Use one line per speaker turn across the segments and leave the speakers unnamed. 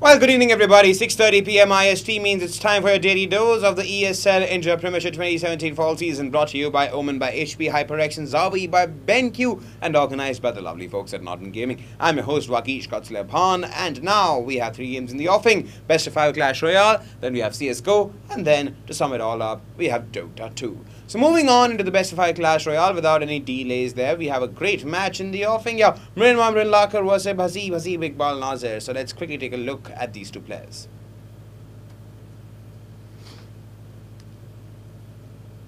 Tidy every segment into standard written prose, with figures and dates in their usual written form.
Well, good evening everybody. 6:30 p.m. IST means it's time for your daily dose of the ESL India Premiership 2017 fall season, brought to you by Omen by HP, HyperX Zawi by BenQ, and organised by the lovely folks at Norton Gaming. I'm your host Wakish Kotslebhan, and now we have 3 games in the offing: Best of 5 Clash Royale, then we have CSGO, and then to sum it all up, we have Dota 2. So moving on into the Best of 5 Clash Royale without any delays there, we have a great match in the offing. Yeah, Mrin Lakar versus Haseeb Iqbal Nazir. So let's quickly take a look at these two players.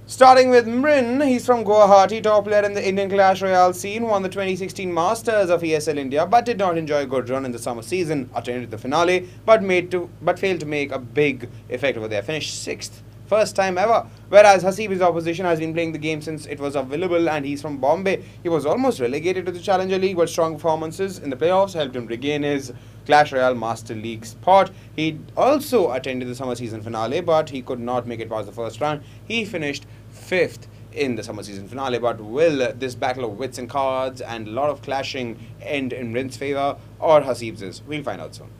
Starting with Mrin, he's from Guwahati, top player in the Indian Clash Royale scene, won the 2016 Masters of ESL India, but did not enjoy a good run in the summer season, attended the finale, but failed to make a big effect over there, finished 6th. First time ever. Whereas Haseeb's opposition has been playing the game since it was available, and he's from Bombay. He was almost relegated to the Challenger League, but strong performances in the playoffs helped him regain his Clash Royale Master League spot. He also attended the summer season finale, but he could not make it past the first round. He finished 5th in the summer season finale. But will this battle of wits and cards and a lot of clashing end in Mrin's favour or Haseeb's? We'll find out soon.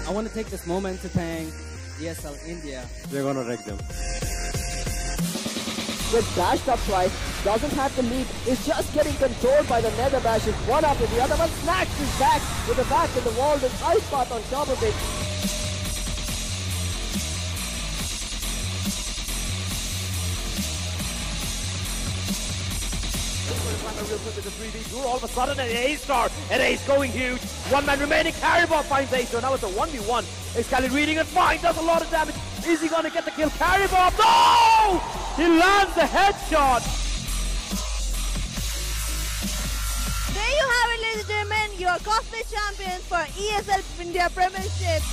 I want to take this moment to thank ESL India.
We're gonna wreck them.
With dashed up twice, doesn't have the lead, is just getting controlled by the nether bashes, one after the other, one snacks his back with a back in the wall with ice path on top of it.
Real quick with the 3v2, all of a sudden an ace star, an ace going huge, one man remaining, Caribou finds ace, so now it's a 1v1, Excalibur reading it fine, does a lot of damage, is he gonna get the kill? Caribou, no! He lands the headshot!
There you have it, ladies and gentlemen, your cosplay champions for ESL India Premiership.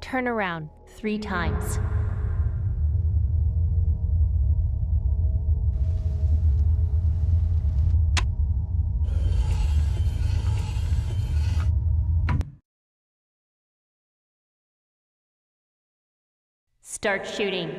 Turn around 3 times. Start shooting.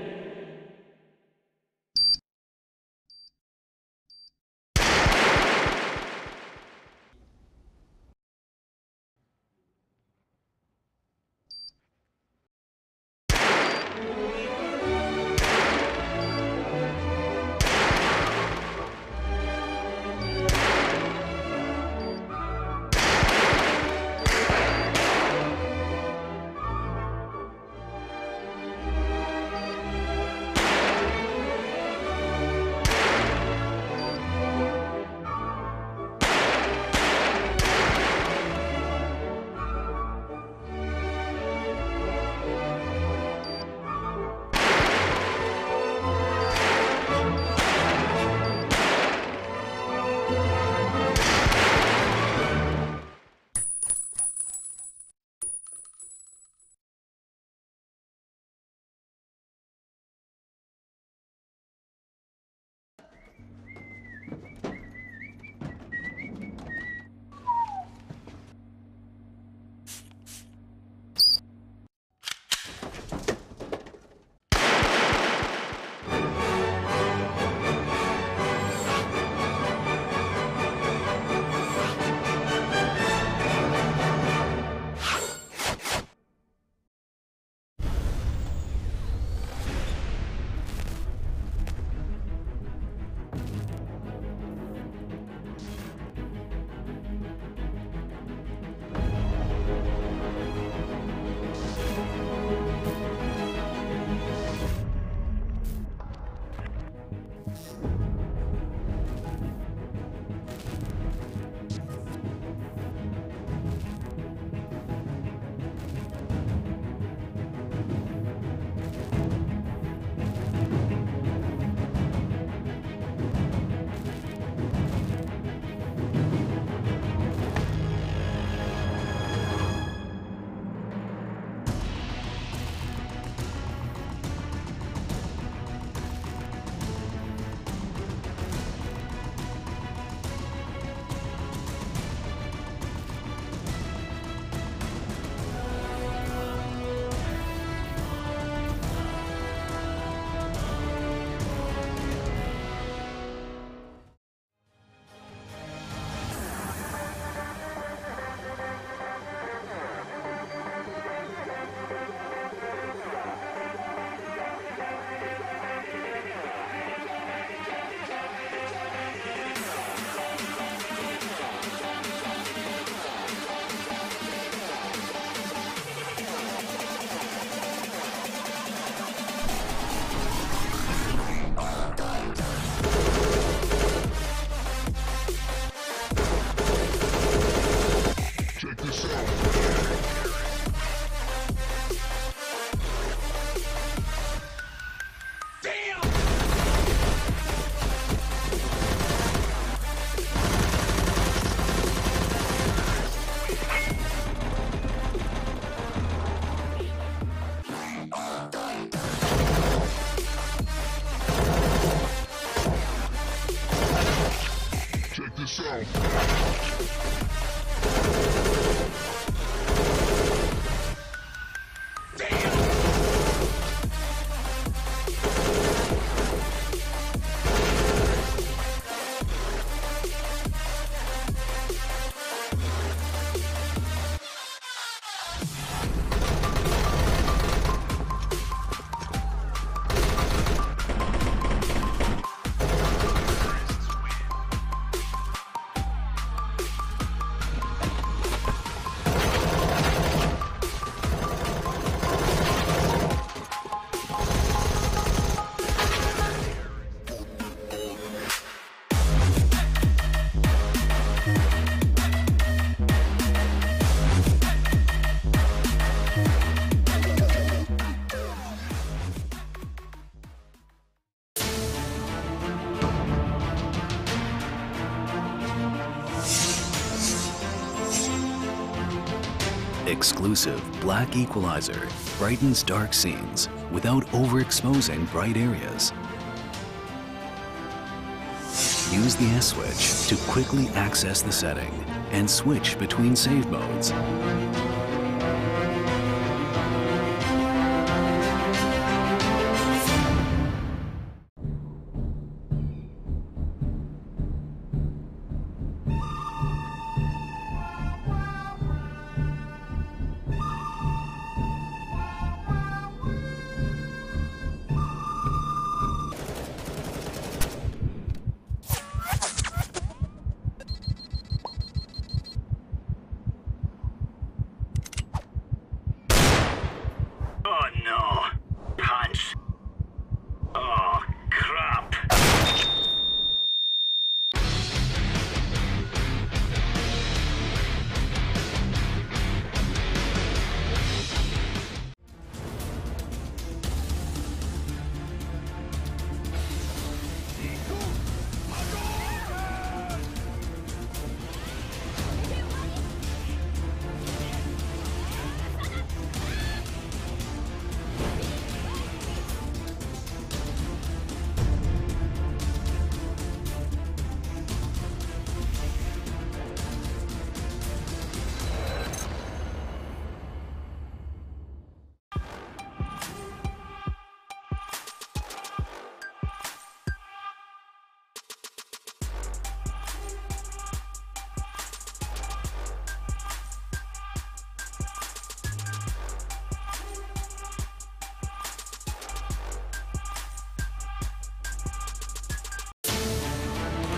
back.
Exclusive black equalizer brightens dark scenes without overexposing bright areas. Use the S switch to quickly access the setting and switch between save modes.
Oh no! Punch! Oh, crap!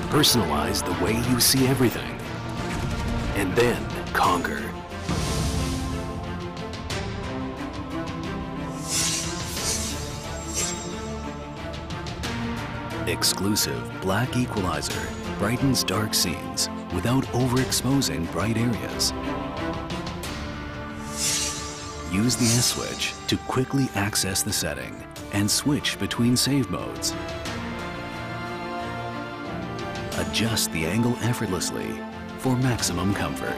Personalize the way you see everything, and then conquer. Exclusive black equalizer brightens dark scenes without overexposing bright areas. Use the S switch to quickly access the setting and switch between save modes. Adjust the angle effortlessly for maximum comfort.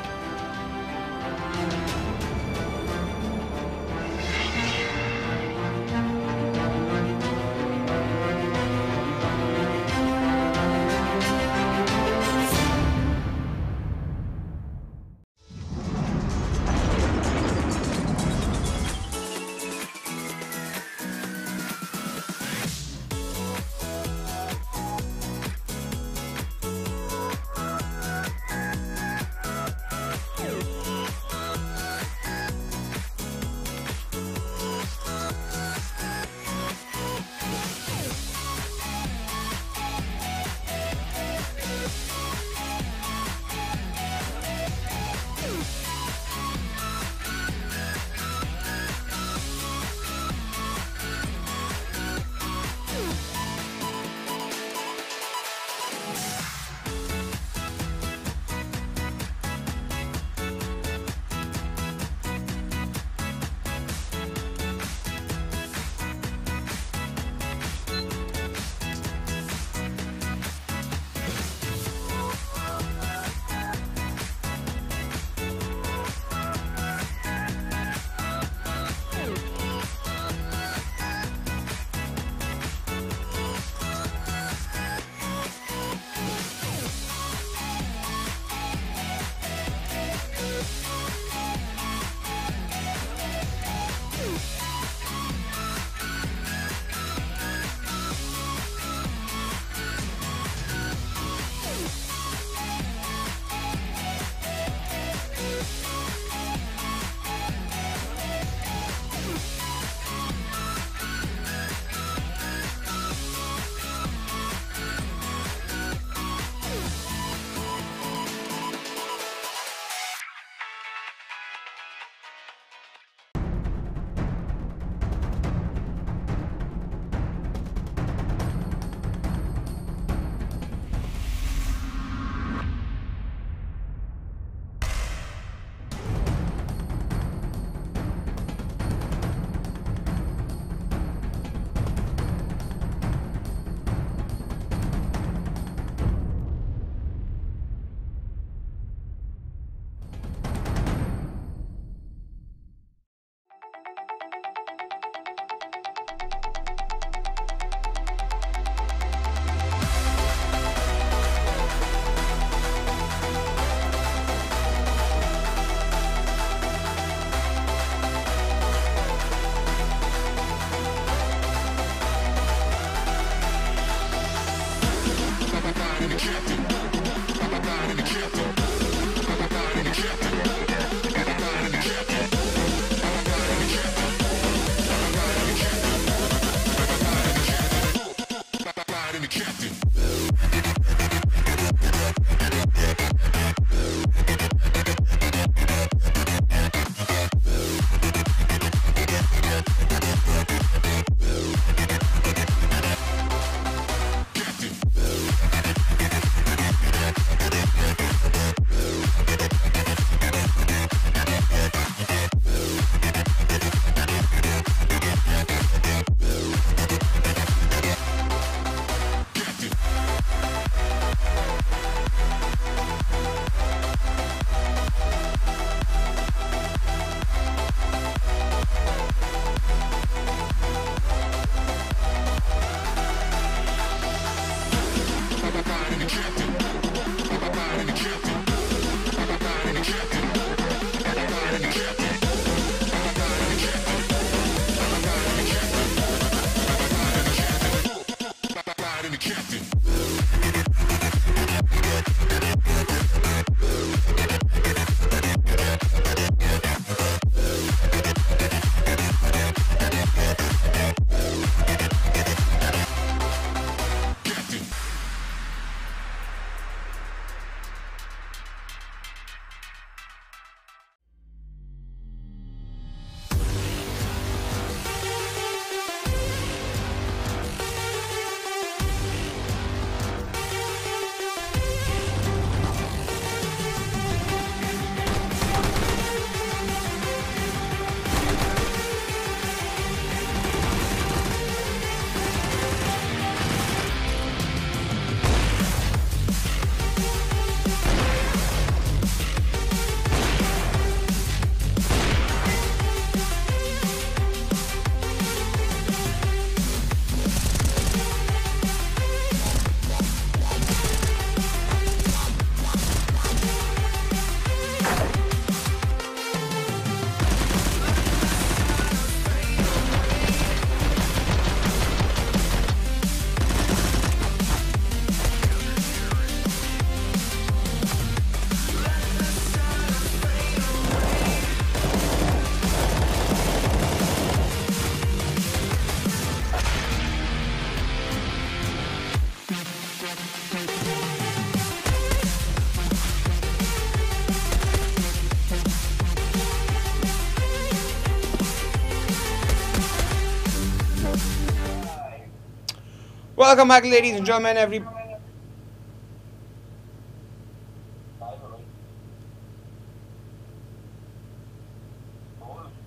Welcome back, ladies and gentlemen.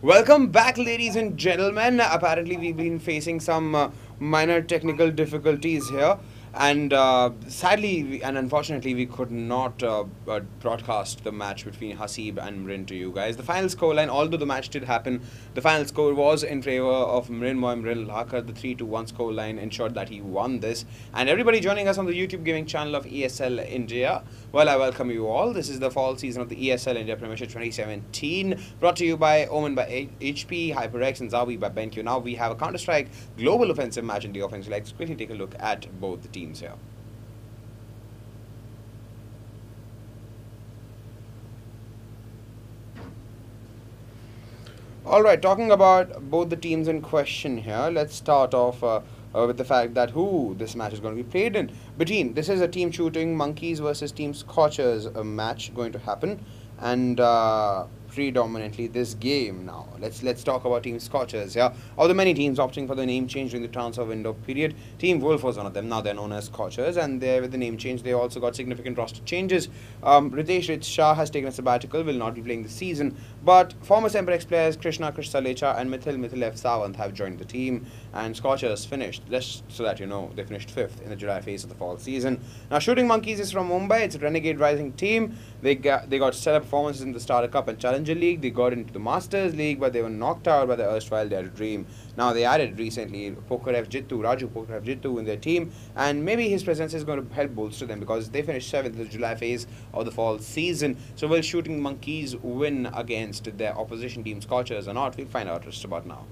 Welcome back, ladies and gentlemen. Apparently, we've been facing some minor technical difficulties here, and sadly and unfortunately, we could not broadcast the match between Haseeb and Mrin to you guys. The final scoreline, although the match did happen, the final score was in favor of Mrin Lakar. The 3-1 scoreline ensured that he won this. And everybody joining us on the YouTube gaming channel of ESL India, well, I welcome you all. This is the fall season of the ESL India Premiership 2017, brought to you by Omen by HP, HyperX, and Zawi by BenQ. Now we have a Counter-Strike global offensive match in the offensive. Let's quickly take a look at both the teams here. Alright, talking about both the teams in question here, let's start off with the fact that who this match is going to be played in. This is a Team Shooting Monkeys versus Team Scorchers match going to happen, and predominantly this game. Now let's talk about Team Scorchers. Yeah, of the many teams opting for the name change during the transfer window period, Team Wolf was one of them. Now they're known as Scorchers, and with the name change, they also got significant roster changes. Ritesh Shah has taken a sabbatical, will not be playing this season, but former Semprex players Krish Salecha and Mithil F. Sawant have joined the team, and Scorchers finished, just so that you know, they finished 5th in the July phase of the fall season. Now Shooting Monkeys is from Mumbai. It's a Renegade Rising team. They got stellar performances in the Starter Cup and Challenger League. They got into the Masters League, but they were knocked out by the erstwhile Dare Dream. Now they added recently Raju Poker F. Jittu in their team, and maybe his presence is going to help bolster them because they finished 7th in the July phase of the fall season. So will Shooting Monkeys win against their opposition team Scorchers or not? We'll find out just about now.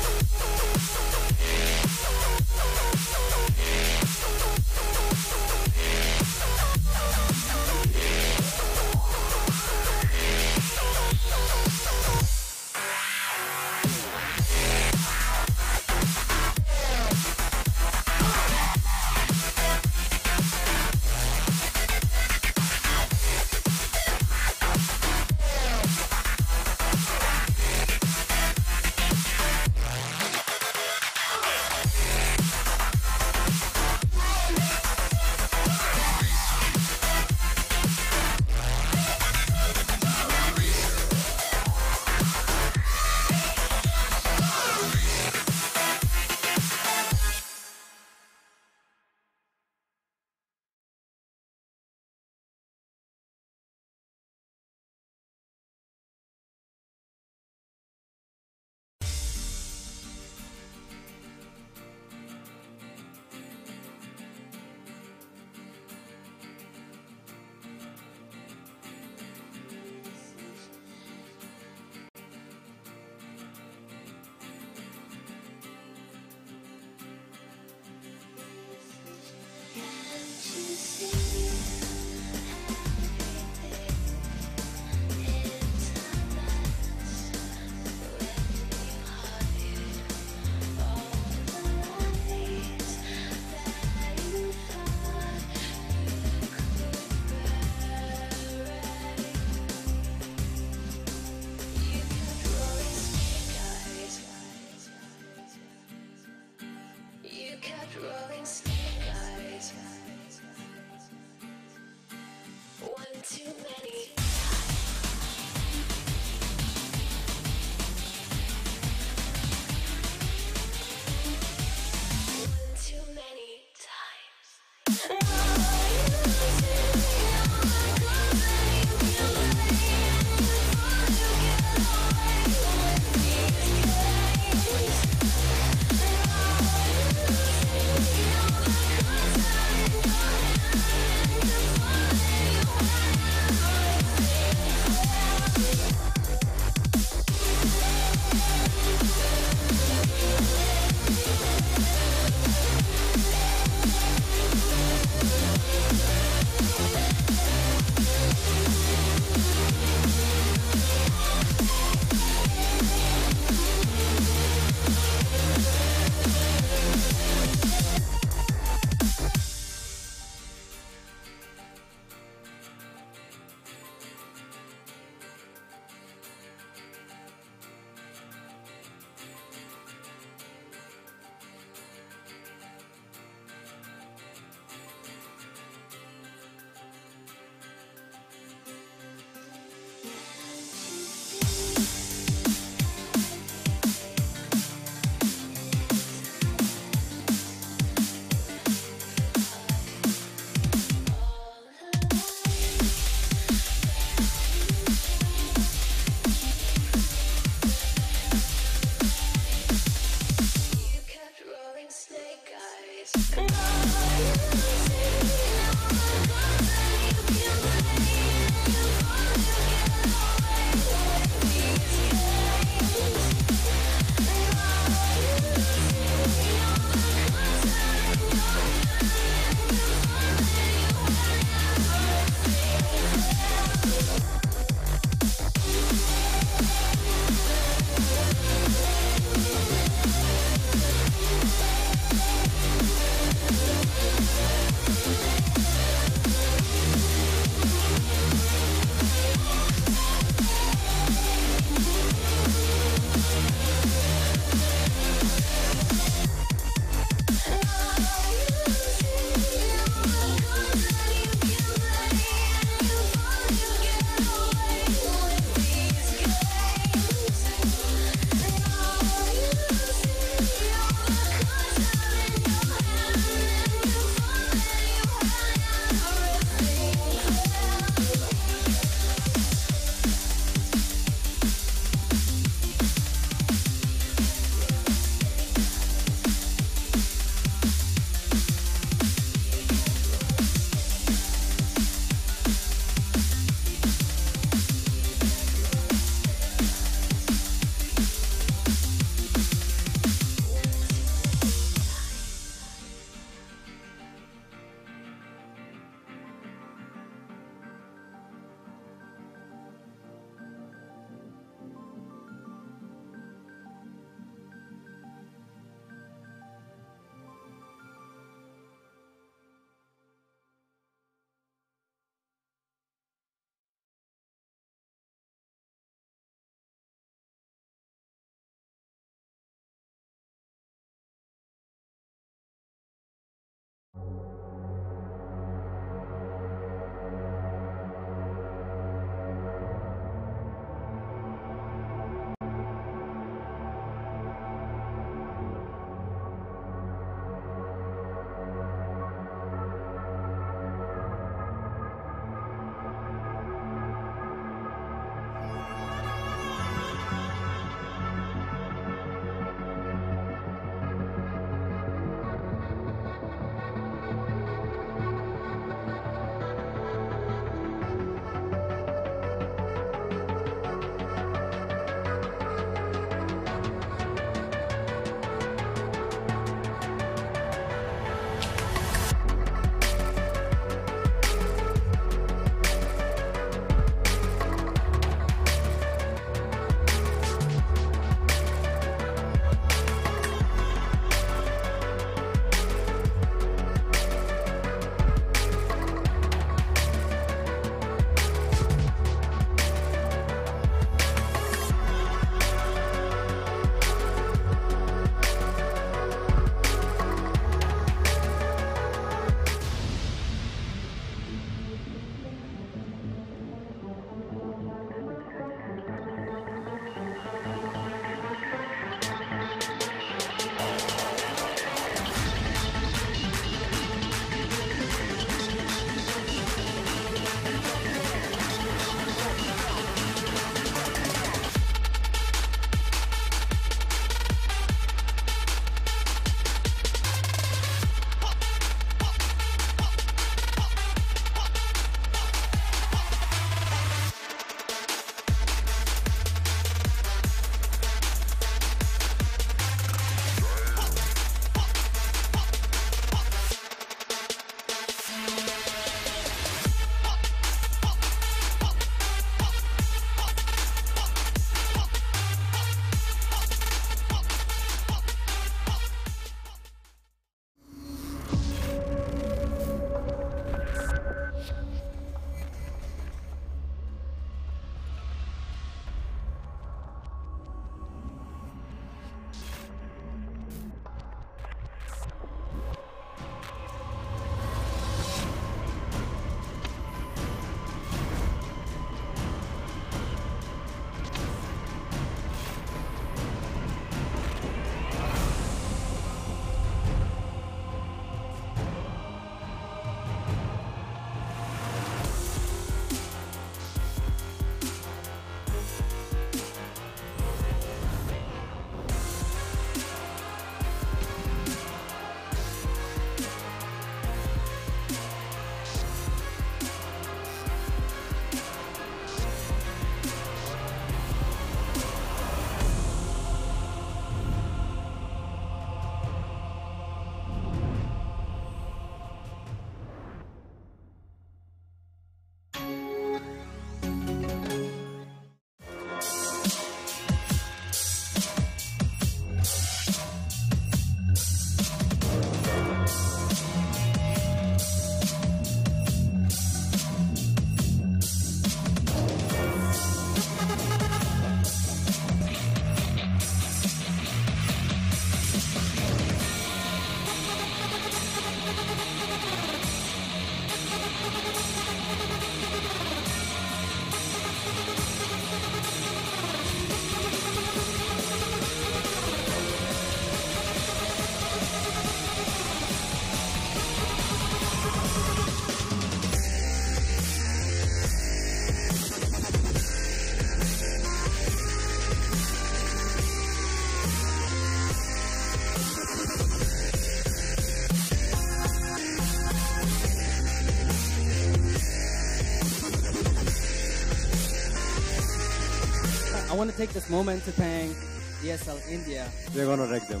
I want to take this moment to thank ESL India.
We're gonna wreck them.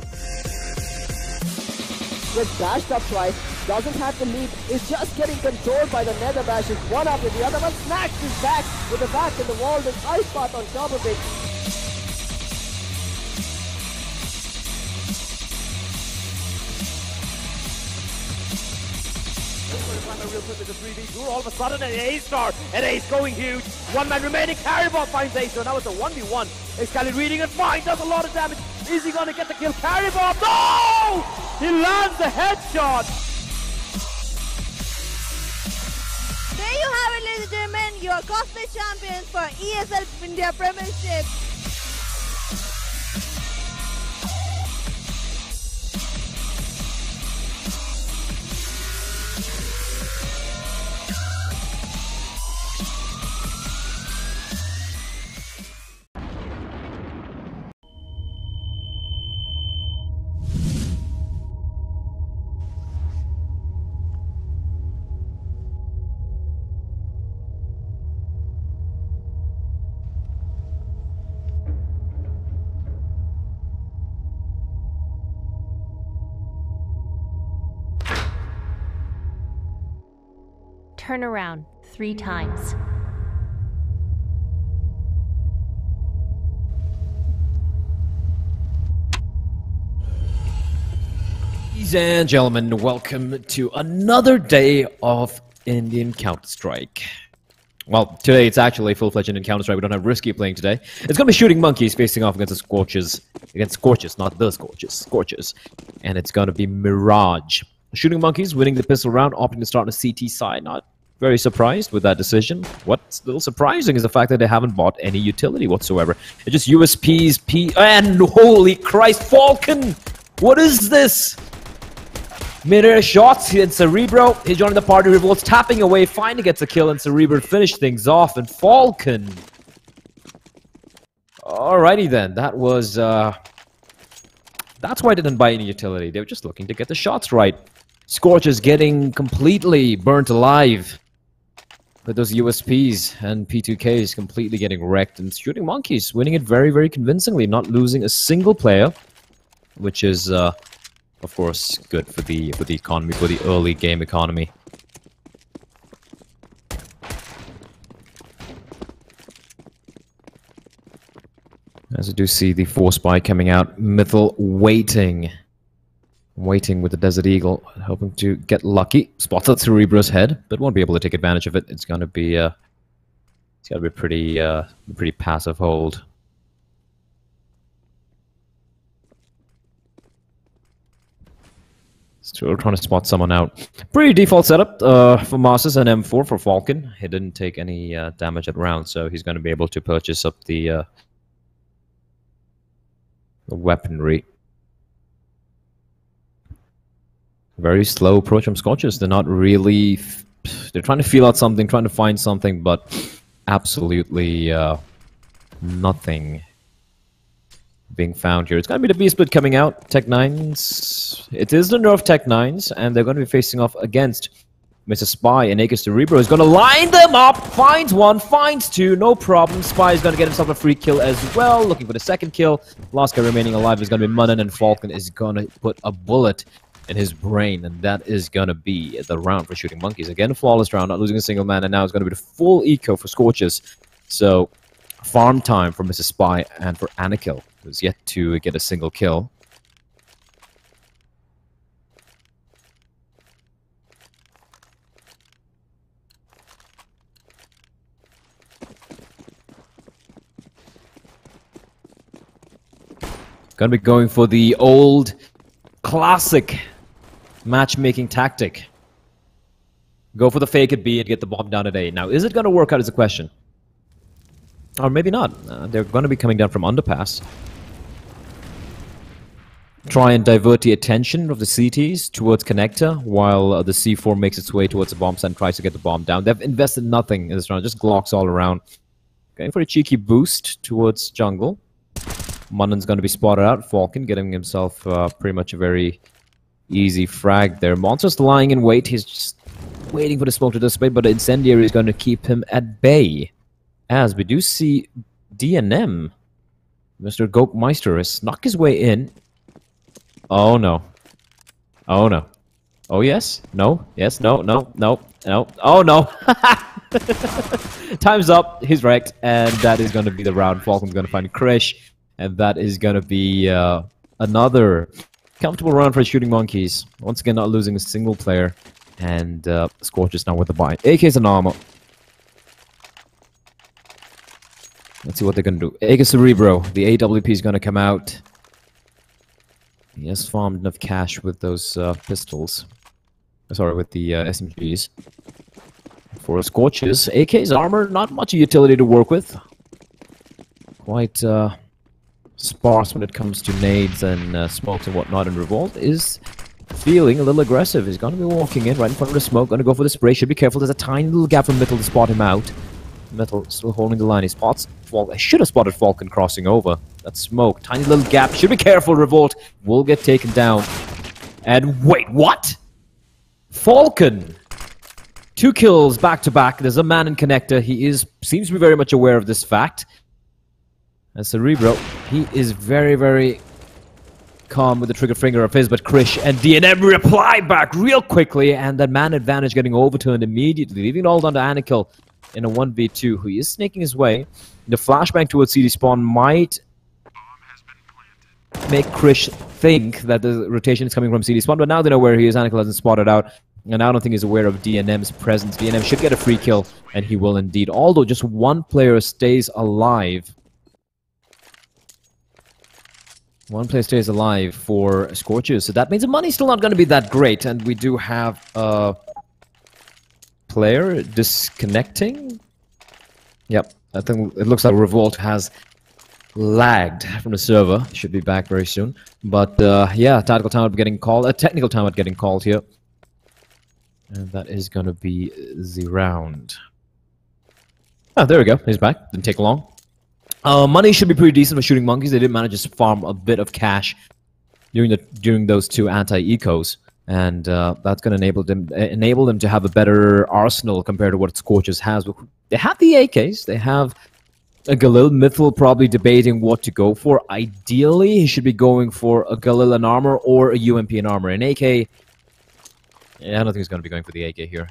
Gets dashed up twice, doesn't have the lead, is just getting controlled by the nether bashes one after the other. One snacks his back with the back in the wall, with ice path on top of it.
Real quick with the 3v2. All of a sudden an A-star, an ace going huge. One man remaining, Caribou finds ace, so now it's a 1v1. Excalibur reading it fine, does a lot of damage. Is he gonna get the kill? Caribou, no! He lands the headshot!
There you have it, ladies and gentlemen, your cosmic champions for ESL India Premiership.
Turn around 3 times.
Ladies and gentlemen, welcome to another day of Indian Counter-Strike. Well, today it's actually full-fledged Indian Counter-Strike. We don't have Risky playing today. It's going to be Shooting Monkeys facing off against the Scorchers. Against Scorchers, not the Scorchers. Scorchers. And it's going to be Mirage. Shooting Monkeys winning the pistol round, opting to start on the CT side. Not very surprised with that decision. What's a little surprising is the fact that they haven't bought any utility whatsoever. It's just USPs, and holy Christ, Falcon! What is this? Mid-air shots, and Cerebro, he's joining the party, revolts, tapping away, finally gets a kill, and Cerebro finish things off, and Falcon. Alrighty then, that was, that's why I didn't buy any utility. They were just looking to get the shots right. Scorchers getting completely burnt alive with those USPs, and P2K is completely getting wrecked, and Shooting Monkeys winning it very, very convincingly, not losing a single player, which is, of course, good for the economy, for the early game economy. As I do see the Force Spy coming out, Mythal waiting with the Desert Eagle, hoping to get lucky. Spots out Cerebro's head, but won't be able to take advantage of it. It's gonna be pretty passive hold. Still trying to spot someone out. Pretty default setup for Masters and M4 for Falcon. He didn't take any damage at round, so he's going to be able to purchase up the weaponry. Very slow approach from Scorchers. They're not really... They're trying to feel out something, trying to find something, but absolutely nothing being found here. It's going to be the B-split coming out. Tech9s. It is the nerf Tech9s, and they're going to be facing off against Mr. Spy, and Akis Cerebro is going to line them up. Finds one, finds two, no problem. Spy is going to get himself a free kill as well. Looking for the second kill. Last guy remaining alive is going to be Mrin, and Falcon is going to put a bullet in his brain, and that is going to be the round for Shooting Monkeys. Again, a flawless round, not losing a single man, and now it's going to be the full eco for Scorchers. So, farm time for Mr. Spy and for Anakill, who's yet to get a single kill. Going to be going for the old classic matchmaking tactic. Go for the fake at B and get the bomb down at A. Now, is it going to work out is the question. Or maybe not. They're going to be coming down from underpass. Try and divert the attention of the CTs towards connector while the C4 makes its way towards the bomb site and tries to get the bomb down. They've invested nothing in this round, just Glocks all around. Going for a cheeky boost towards jungle. Munnen's going to be spotted out. Falcon getting himself pretty much a very easy frag there. Monster's lying in wait. He's just waiting for the smoke to dissipate, but the Incendiary is going to keep him at bay. As we do see DNM Mr. Goatmeister has snuck his way in. Oh no. Oh no. Oh yes? No? Yes? No? No? No? No? Oh no! Time's up. He's wrecked. And that is going to be the round. Falcon's going to find Krish. And that is going to be another comfortable round for Shooting Monkeys. Once again, not losing a single player. And Scorchers now with the buy. AK's an armor. Let's see what they're going to do. AK Cerebro. The AWP is going to come out. He has farmed enough cash with those pistols. Sorry, with the SMGs. For Scorchers, AK's armor, not much utility to work with. Quite sparse when it comes to nades and smokes and whatnot, and Revolt is feeling a little aggressive. He's going to be walking in right in front of the smoke, going to go for the spray. Should be careful, there's a tiny little gap from Metal to spot him out. Metal still holding the line. He spots I should have spotted Falcon crossing over. That smoke, tiny little gap. Should be careful, Revolt will get taken down. And wait, what? Falcon! 2 kills back to back. There's a man in connector. He seems to be very much aware of this fact. And Cerebro, he is very, very calm with the trigger finger of his, but Krish and DNM reply back real quickly, and that man advantage getting overturned immediately, leaving it all down to Anikel in a 1v2, who is snaking his way. The flashbang towards CD spawn might make Krish think that the rotation is coming from CD spawn, but now they know where he is. Anikel hasn't spotted out, and I don't think he's aware of DNM's presence. DNM should get a free kill, and he will indeed, although just one player stays alive. One player stays alive for Scorchers, so that means the money's still not going to be that great, and we do have a player disconnecting. Yep, I think it looks like Revolt has lagged from the server. Should be back very soon. But yeah, tactical timeout getting called. A technical timeout getting called here. And that is going to be the round. Ah, there we go. He's back. Didn't take long. Money should be pretty decent for Shooting Monkeys. They did manage to farm a bit of cash during those 2 anti-ecos. And that's going to enable them to have a better arsenal compared to what Scorchers has. They have the AKs. They have a Galil. Mythil probably debating what to go for. Ideally, he should be going for a Galil in armor or a UMP in armor. An AK, yeah, I don't think he's going to be going for the AK here.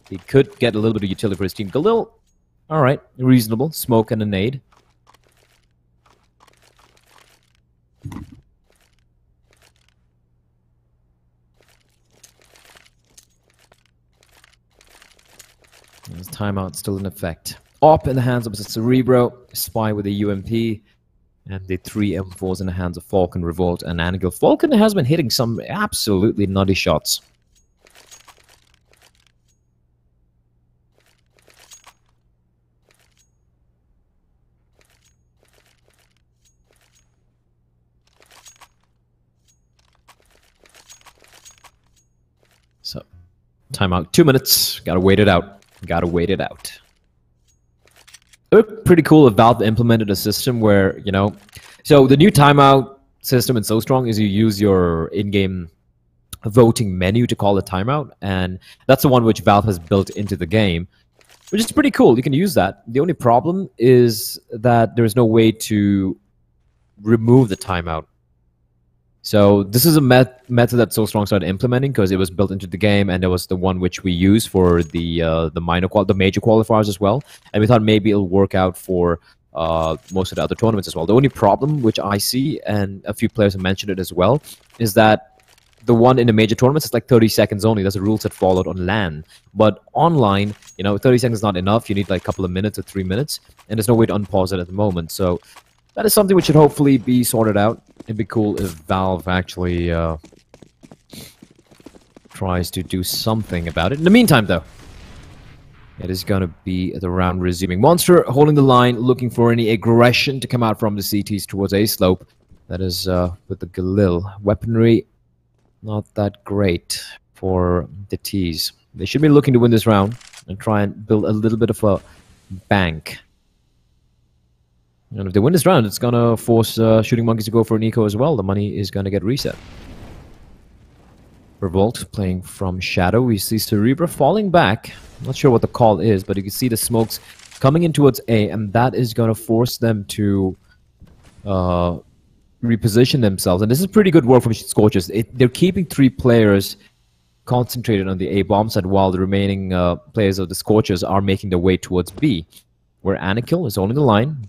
He could get a little bit of utility for his team. Galil, all right, reasonable. Smoke and a nade. His timeout still in effect. Op in the hands of Cerebro, Spy with a UMP, and the 3 M4s in the hands of Falcon, Revolt, and Anikel. Falcon has been hitting some absolutely nutty shots. So, timeout, 2 minutes. Gotta wait it out. Gotta wait it out. It would be pretty cool if Valve implemented a system where, you know... So the new timeout system in So Strong is you use your in-game voting menu to call a timeout. And that's the one which Valve has built into the game, which is pretty cool. You can use that. The only problem is that there's no way to remove the timeout. So this is a method that So Strong started implementing because it was built into the game, and it was the one which we use for the major qualifiers as well. And we thought maybe it'll work out for most of the other tournaments as well. The only problem which I see, and a few players have mentioned it as well, is that the one in the major tournaments is like 30 seconds only. That's a rule set followed on LAN. But online, you know, 30 seconds is not enough. You need like a couple of minutes or 3 minutes, and there's no way to unpause it at the moment. So that is something which should hopefully be sorted out. It'd be cool if Valve actually tries to do something about it. In the meantime, though, it is going to be the round resuming. Monster holding the line, looking for any aggression to come out from the CTs towards A slope. That is with the Galil. Weaponry, not that great for the Ts. They should be looking to win this round and try and build a little bit of a bank. And if they win this round, it's going to force Shooting Monkeys to go for an eco as well. The money is going to get reset. Revolt playing from Shadow. We see Cerebra falling back. I'm not sure what the call is, but you can see the smokes coming in towards A, and that is going to force them to reposition themselves. And this is pretty good work from Scorchers. They're keeping 3 players concentrated on the A bomb side while the remaining players of the Scorchers are making their way towards B, where Anakil is holding the line.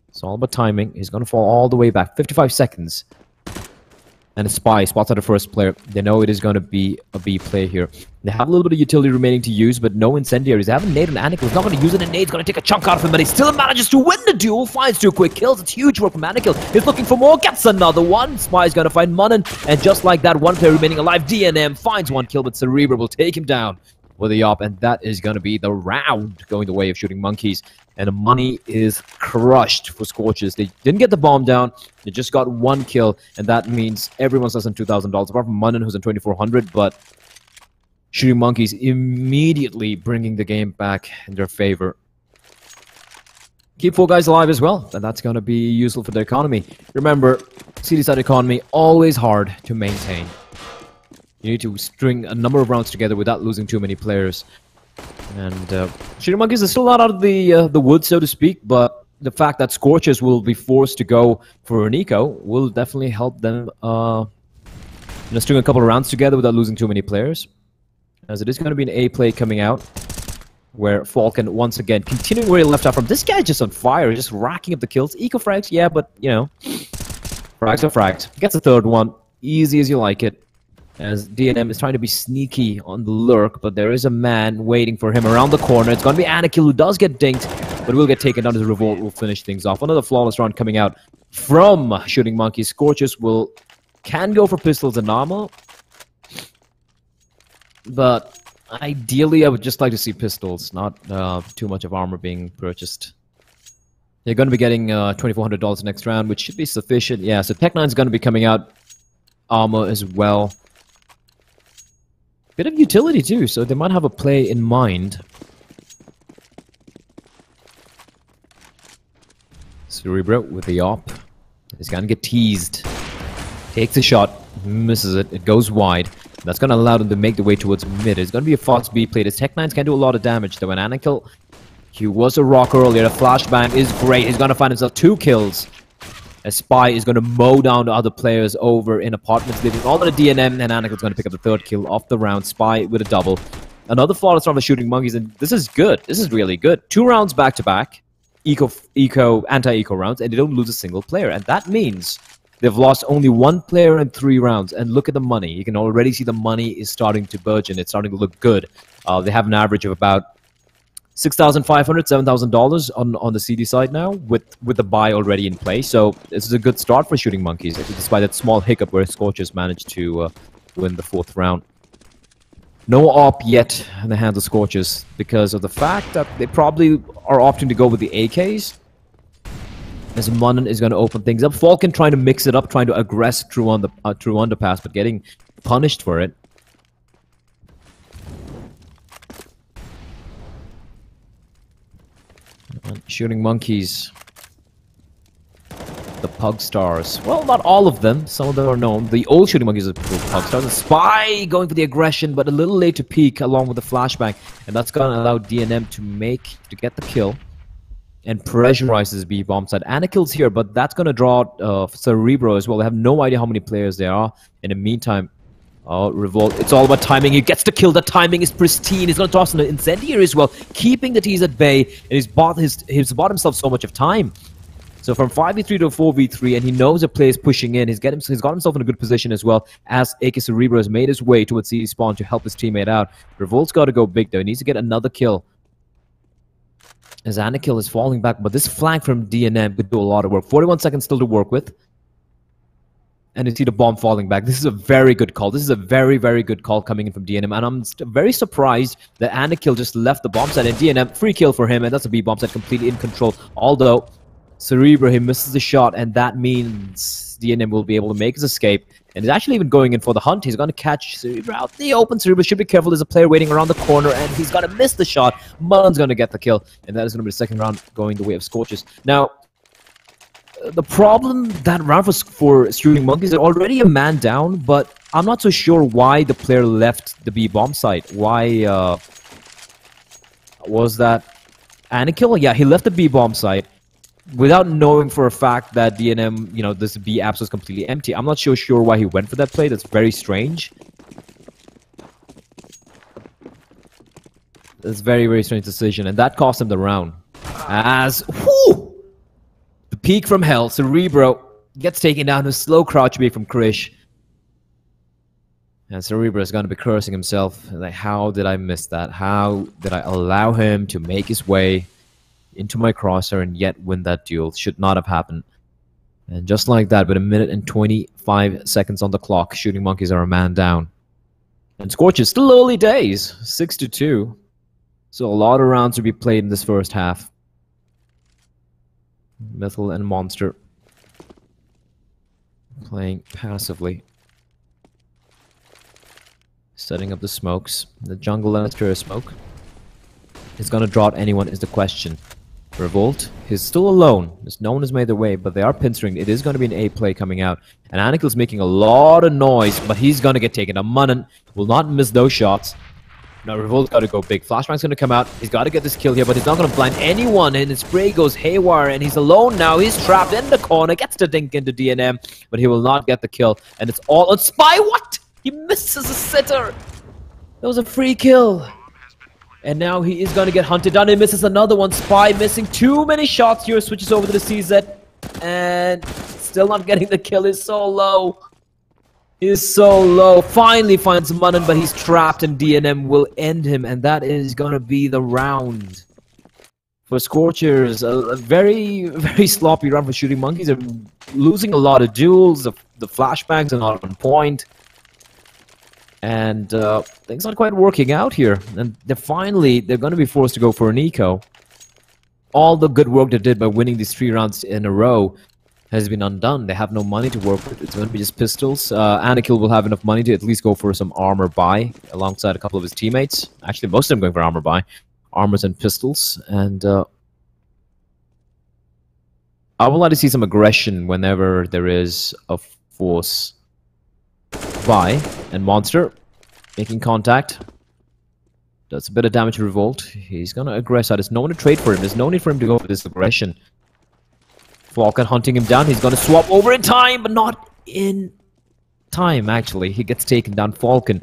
It's all about timing. He's going to fall all the way back. 55 seconds. And a Spy spots out the first player. They know it is going to be a B play here. They have a little bit of utility remaining to use, but no incendiaries. They have a nade on Anakil. He's not going to use it, and nade's going to take a chunk out of him, but he still manages to win the duel. Finds 2 quick kills. It's huge work from Anakil. He's looking for more. Gets another one. Spy's going to find Mrin, and just like that, 1 player remaining alive. DNM finds 1 kill, but Cerebral will take him down with a op, and that is going to be the round going the way of Shooting Monkeys. And the money is crushed for Scorchers. They didn't get the bomb down. They just got 1 kill, and that means everyone's less than $2,000, apart from Mrin, who's in 2,400. But Shooting Monkeys immediately bringing the game back in their favor. Keep 4 guys alive as well, and that's going to be useful for their economy. Remember, CD side economy, always hard to maintain. You need to string a number of rounds together without losing too many players. And Shooting Monkeys is still not out of the woods, so to speak, but the fact that Scorchers will be forced to go for an eco will definitely help them string a couple of rounds together without losing too many players. As it is going to be an A play coming out, where Falcon, once again, continuing where he left off from. This guy's just on fire, just racking up the kills. Eco frags, yeah, but, you know, frags are frags. Gets a 3rd one, easy as you like it. As DNM is trying to be sneaky on the lurk, but there is a man waiting for him around the corner. It's going to be Anakil, who does get dinked, but will get taken down as Revolt will finish things off. Another flawless round coming out from Shooting Monkeys. Scorchers can go for pistols and armor, but ideally I would just like to see pistols, not too much of armor being purchased. They're going to be getting $2,400 next round, which should be sufficient. Yeah, so Tech9's going to be coming out armor as well. Bit of utility too, so they might have a play in mind. Cerebro with the op. He's gonna get teased. Takes a shot, misses it, it goes wide. That's gonna allow them to make the way towards mid. It's gonna be a Fox B play. His Tech9s can do a lot of damage though. And Anakil, he was a rocker earlier. The flashbang is great. He's gonna find himself 2 kills. A Spy is going to mow down the other players over in apartments, leaving all of the DNM, and Anakin's going to pick up the 3rd kill off the round. Spy with a double. Another flawless round of Shooting Monkeys, and this is good. This is really good. 2 rounds back-to-back, anti-eco rounds, and they don't lose a single player. And that means they've lost only 1 player in 3 rounds. And look at the money. You can already see the money is starting to burgeon. It's starting to look good. They have an average of about $6,500, $7,000 on the CD side now, with the buy already in place. So this is a good start for Shooting Monkeys, despite that small hiccup where Scorchers managed to win the 4th round. No op yet in the hands of Scorchers because of the fact that they probably are opting to go with the AKs. As Mrin is going to open things up. Falcon trying to mix it up, trying to aggress through underpass, but getting punished for it. Shooting Monkeys, the Pug Stars. Well, not all of them. Some of them are known. The old Shooting Monkeys are Pug Stars. The Spy going for the aggression, but a little late to peek along with the flashbang, and that's going to allow DNM to get the kill and pressurize this B bomb side. Anakil's here, but that's going to draw Cerebro as well. They have no idea how many players there are. In the meantime, Revolt, it's all about timing. He gets the kill. The timing is pristine. He's going to toss an incendiary as well, keeping the T's at bay, and he's bought himself so much of time. So from 5v3 to 4v3, and he knows a play is pushing in. He's got himself in a good position as well, as AK Cerebro has made his way towards C spawn to help his teammate out. Revolt's got to go big though. He needs to get another kill. As Anakil is falling back, but this flank from DNM could do a lot of work. 41 seconds still to work with. And you see the bomb falling back. This is a very good call. This is a very, very good call coming in from DNM. And I'm very surprised that Anakil just left the bomb site. And DNM, free kill for him. And that's a B bomb site completely in control. Although Cerebro, he misses the shot. And that means DNM will be able to make his escape. And he's actually even going in for the hunt. He's going to catch Cerebro out in the open. Cerebro should be careful. There's a player waiting around the corner. And he's going to miss the shot. Mrin's going to get the kill. And that is going to be the 2nd round going the way of Scorchers. Now, the problem that round for Shooting Monkeys, they're already a man down, but I'm not so sure why the player left the B bomb site. Why was that Anakil? Yeah, he left the B bomb site. without knowing for a fact that DNM, you know, this B apps was completely empty. I'm not sure why he went for that play. That's very strange. That's very, very strange decision, and that cost him the round. As whoo, the peak from hell, Cerebro gets taken down to a slow crouch B from Krish. And Cerebro is going to be cursing himself. Like, how did I miss that? How did I allow him to make his way into my crosshair and yet win that duel? Should not have happened. And just like that, with a minute and 25 seconds on the clock, Shooting Monkeys are a man down. And Scorchers, still early days, 6-2. So a lot of rounds to be played in this first half. Mythal and Monster playing passively. Setting up the smokes. The jungle and a smoke. Is going to draw out anyone is the question. Revolt is still alone. No one has made their way, but they are pinstring. It is going to be an A play coming out. And Anikel's making a lot of noise, but he's going to get taken. Munnin will not miss those shots. Now Revolt's got to go big. Flashbang's going to come out. He's got to get this kill here, but he's not going to blind anyone. And his spray goes haywire, and he's alone now. He's trapped in the corner. Gets to dink into DNM, but he will not get the kill. And it's all on Spy. What? He misses a sitter. That was a free kill. And now he is going to get hunted down. He misses another one. Spy missing too many shots here. Switches over to the CZ. And still not getting the kill. He's so low. He's so low. Finally finds Munnin, but he's trapped, and DNM will end him. And that is going to be the round. For Scorchers, a very, very sloppy run for Shooting Monkeys. They're losing a lot of duels. The flashbangs are not on point. And things aren't quite working out here. And they're going to be forced to go for an eco. All the good work they did by winning these 3 rounds in a row has been undone. They have no money to work with. It's going to be just pistols. Anikel will have enough money to at least go for some armor buy alongside a couple of his teammates. Actually, most of them going for armor buy. Armors and pistols. And I would like to see some aggression whenever there is a force buy. And Monster making contact. Does a bit of damage to Revolt. He's going to aggress out. There's no one to trade for him. There's no need for him to go for this aggression. Falcon hunting him down. He's going to swap over in time, but not in time, actually. He gets taken down. Falcon.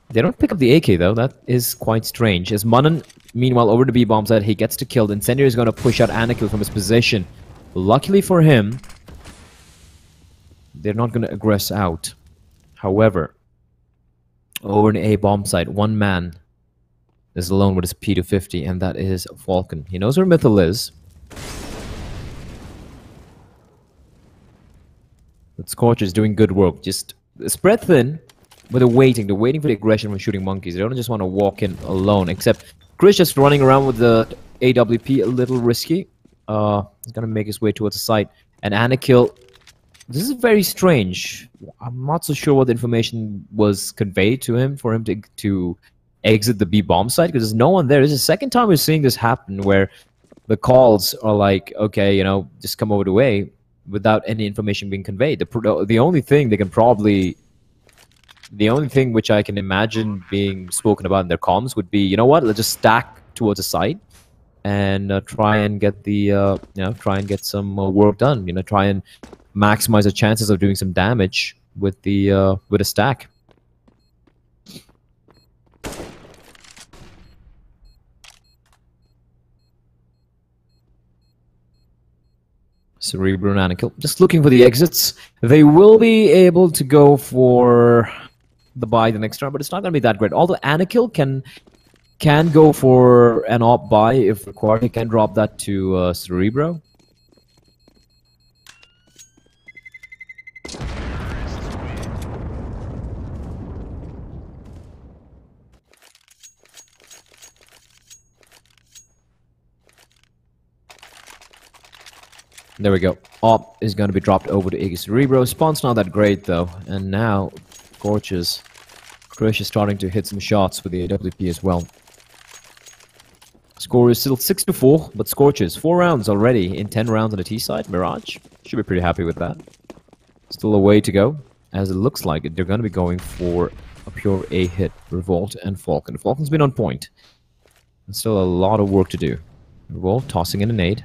They don't pick up the AK, though. That is quite strange. As Munnin, meanwhile, over to B-bomb side, he gets to kill. Incendiary is going to push out Anikel from his position. Luckily for him, they're not going to aggress out. However, over in A bomb site, one man is alone with his P250, and that is Falcon. He knows where Mythal is. But Scorchers doing good work. Just spread thin, but they're waiting. They're waiting for the aggression from Shooting Monkeys. They don't just want to walk in alone, except Chris just running around with the AWP, a little risky. He's going to make his way towards the site. And Anikel, this is very strange. I'm not so sure what the information was conveyed to him for him to exit the B bomb site, because there's no one there. This is the second time we're seeing this happen, where the calls are like, okay, you know, just come over the way, without any information being conveyed. The only thing they can probably, the only thing which I can imagine being spoken about in their comms would be, you know what, let's just stack towards the site and try and get the, you know, try and get some work done. You know, try and maximize the chances of doing some damage with the with a stack. Cerebro and Anikel just looking for the exits. They will be able to go for the buy the next round, but it's not going to be that great. Although Anikel can go for an op buy if required. He can drop that to Cerebro. There we go. Op is going to be dropped over to Iggy Cerebro. Spawn's not that great, though. And now, Scorchers. Krish is starting to hit some shots with the AWP as well. Score is still 6-4, but Scorchers, 4 rounds already in 10 rounds on the T side. Mirage should be pretty happy with that. Still a way to go, as it looks like they're going to be going for a pure A hit. Revolt and Falcon. Falcon's been on point. There's still a lot of work to do. Wolf tossing in a nade.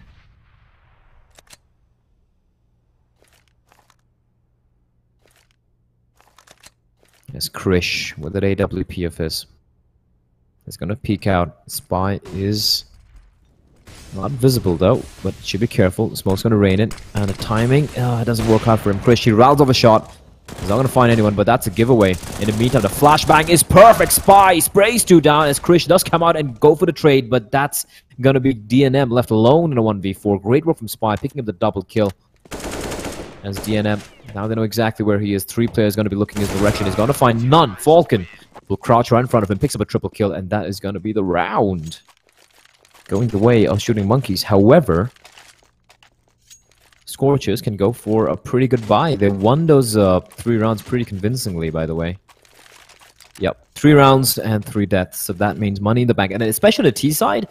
There's Krish with an AWP of his. He's gonna peek out. Spy is not visible though, but should be careful. The smoke's gonna rain it, and the timing it doesn't work out for him. Krish, he rattles off a shot. He's not gonna find anyone, but that's a giveaway. In the meantime, the flashbang is perfect. Spy sprays 2 down as Krish does come out and go for the trade, but that's gonna be DNM left alone in a 1v4. Great work from Spy, picking up the double kill. As DNM, now they know exactly where he is. 3 players going to be looking his direction. He's going to find none. Falcon will crouch right in front of him, picks up a triple kill, and that is going to be the round. Going the way of Shooting Monkeys. However, Scorchers can go for a pretty good buy. They won those 3 rounds pretty convincingly, by the way. Yep, 3 rounds and 3 deaths. So that means money in the bank. And especially the T side,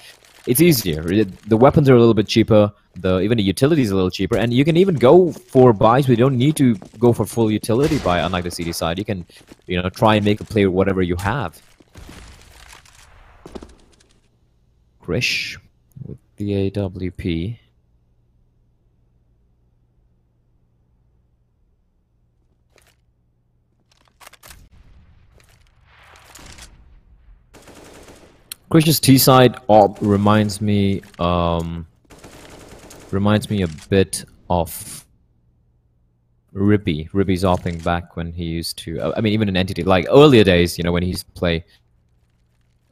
it's easier. The weapons are a little bit cheaper. Even the utility is a little cheaper. And you can even go for buys. We don't need to go for full utility buy, unlike the CD side. You can, try and make a play with whatever you have. Krish with the AWP. Krish's T side reminds me a bit of Ribby. Ribby's opping back when he used to. I mean, even in Entity, like earlier days, when he used to play.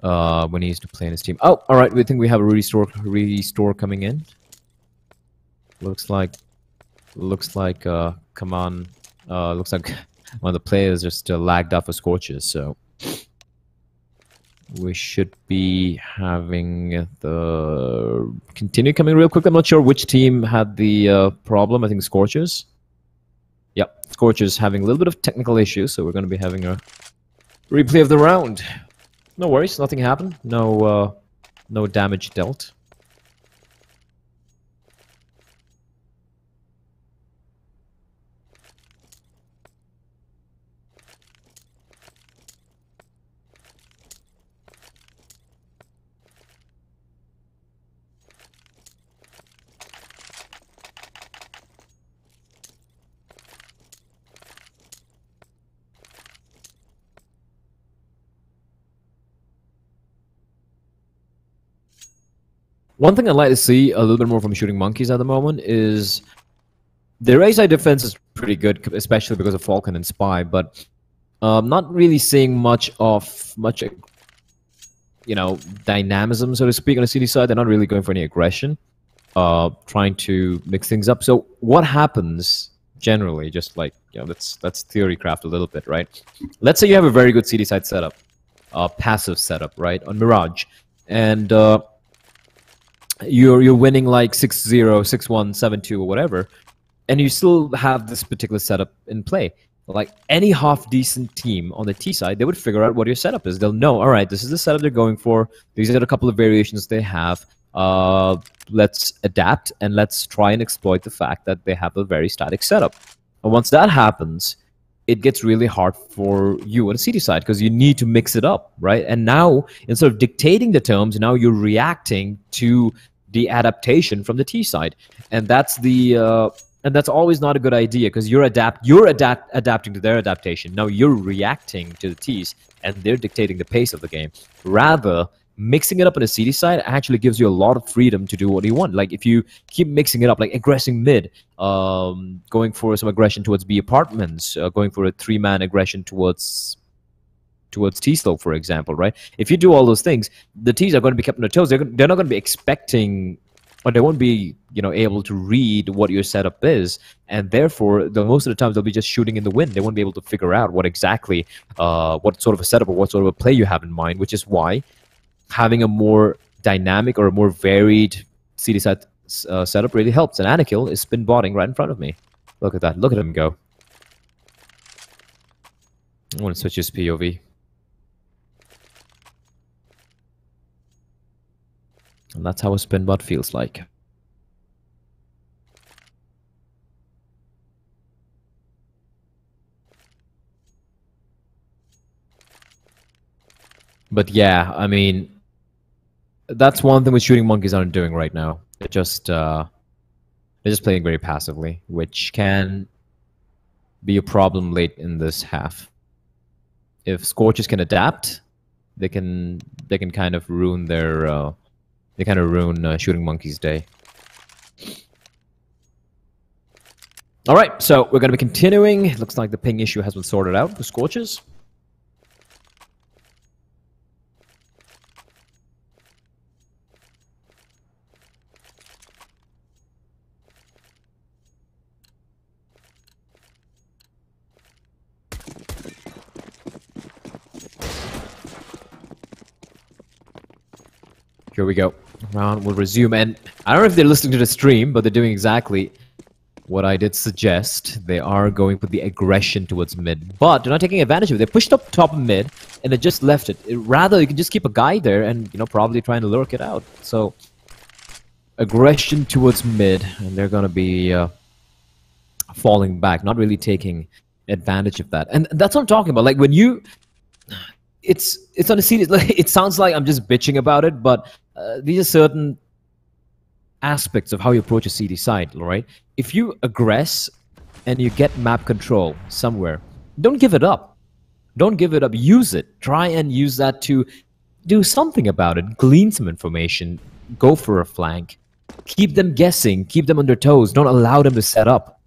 When he used to play in his team. Oh, all right. We think we have a restore coming in. Looks like. Come on. Looks like one of the players just lagged up for Scorchers. So. We should be having the continue coming real quick. I'm not sure which team had the problem. I think Scorchers. Yep, Scorchers having a little bit of technical issues, so we're going to be having a replay of the round. No worries, nothing happened. No damage dealt. One thing I'd like to see a little bit more from Shooting Monkeys at the moment is their A-side defense is pretty good, especially because of Falcon and Spy, but not really seeing much dynamism, so to speak, on the CD side. They're not really going for any aggression, trying to mix things up. So what happens generally, just like, let's theory craft a little bit, right? Let's say you have a very good CD side setup, passive setup, right, on Mirage, and you're winning like 6-0, 6-1, 7-2, or whatever, and you still have this particular setup in play. Like any half-decent team on the T side, they would figure out what your setup is. They'll know, all right, this is the setup they're going for. These are a couple of variations they have. Let's adapt, and let's try and exploit the fact that they have a very static setup. And once that happens, it gets really hard for you on the CD side because you need to mix it up, right? And now, instead of dictating the terms, now you're reacting to the adaptation from the T side, and that's always not a good idea because you're adapting to their adaptation. Now you're reacting to the T's, and they're dictating the pace of the game. Rather, mixing it up on the CD side actually gives you a lot of freedom to do what you want. Like if you keep mixing it up, like aggressing mid, going for some aggression towards B apartments, going for a 3-man aggression towards T slope, for example, right? If you do all those things, the T's are going to be kept on their toes. They're not going to be expecting, or they won't be, able to read what your setup is, and therefore, most of the times they'll be just shooting in the wind. They won't be able to figure out what exactly, what sort of a setup or what sort of a play you have in mind, which is why having a more dynamic or a more varied CD side setup really helps. And Anakil is spin botting right in front of me. Look at that. Look at him go. I want to switch his POV. And that's how a spin bot feels like. But yeah, I mean, that's one thing with Shooting Monkeys aren't doing right now. They're just playing very passively, which can be a problem late in this half. If Scorchers can adapt, they can kind of ruin their Shooting Monkeys' day. All right, so we're going to be continuing. Looks like the ping issue has been sorted out for Scorchers. Here we go. Round will resume, and I don't know if they're listening to the stream, but they're doing exactly what I did suggest. They are going for the aggression towards mid, but they're not taking advantage of it. They pushed up top of mid, and they just left it. Rather, you can just keep a guy there and, probably trying to lurk it out. So, aggression towards mid, and they're going to be falling back, not really taking advantage of that. And that's what I'm talking about. Like, when you... It's on a serious... Like, it sounds like I'm just bitching about it, but these are certain aspects of how you approach a CD side, right? If you aggress and you get map control somewhere, don't give it up. Don't give it up. Use it. Try and use that to do something about it. Glean some information. Go for a flank. Keep them guessing. Keep them on their toes. Don't allow them to set up.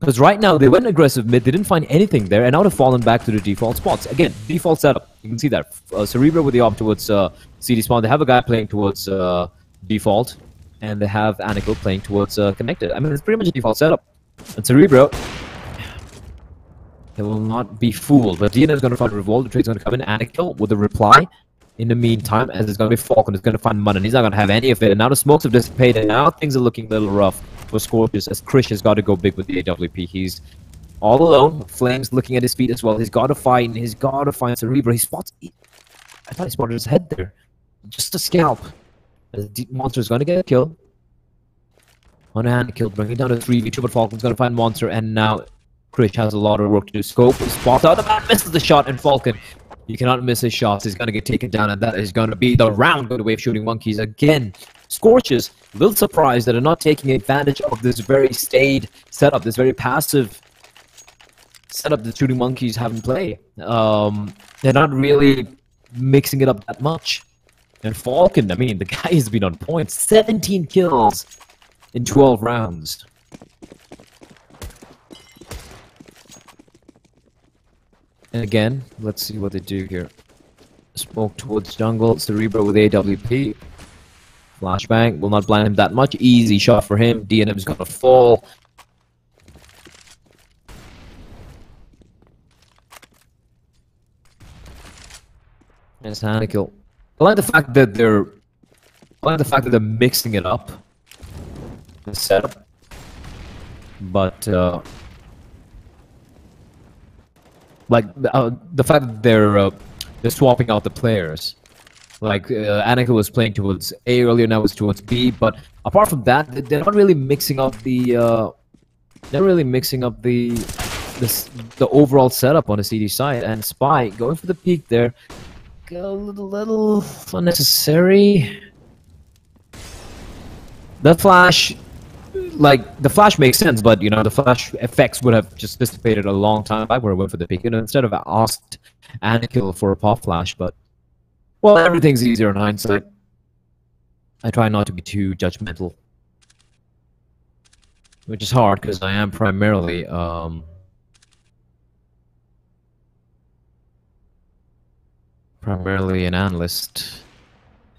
Because right now, they went aggressive mid, they didn't find anything there, and now they've fallen back to the default spots. Again, default setup. You can see that. Cerebro with the op towards CD spawn. They have a guy playing towards default, and they have Anikel playing towards connected. I mean, it's pretty much a default setup. And Cerebro, they will not be fooled. But DNF is going to find Revolt. The trade's going to come in. Anikel with a reply. In the meantime, as it's going to be Falcon, is going to find Mrin, and he's not going to have any of it. And now the smokes have dissipated, and now things are looking a little rough for Scorchers, as Krish has got to go big with the AWP. He's all alone. Flames looking at his feet as well. He's got to fight, and he's got to find Cerebro. He spots... I thought he spotted his head there. Just a scalp. As the Monster is going to get a kill. On a hand kill, bringing down to 3v2, but Falcon's going to find Monster, and now Krish has a lot of work to do. Scope spots out the man, misses the shot, and Falcon... You cannot miss his shots. He's going to get taken down, and that is going to be the round going away of Shooting Monkeys again. Scorchers, a little surprised that they're not taking advantage of this very staid setup, this very passive setup that Shooting Monkeys have in play. They're not really mixing it up that much. And Falcon, I mean, the guy has been on point. 17 kills in 12 rounds. And again, let's see what they do here. Smoke towards jungle. Cerebro with AWP. Flashbang will not blind him that much. Easy shot for him. DNM is going to fall. There's Anikel. I like the fact that they're mixing it up. The setup. But the fact that they're swapping out the players. Like Anikel was playing towards A earlier, now it's towards B. But apart from that, they're not really mixing up the the overall setup on the CD side. And Spy going for the peak there, a little unnecessary. The flash. Like, the flash makes sense, but, the flash effects would have just dissipated a long time back where it went for the peak. Instead of asked Anikel for a pop flash, but, well, everything's easier in hindsight. I try not to be too judgmental. Which is hard, because I am primarily, an analyst.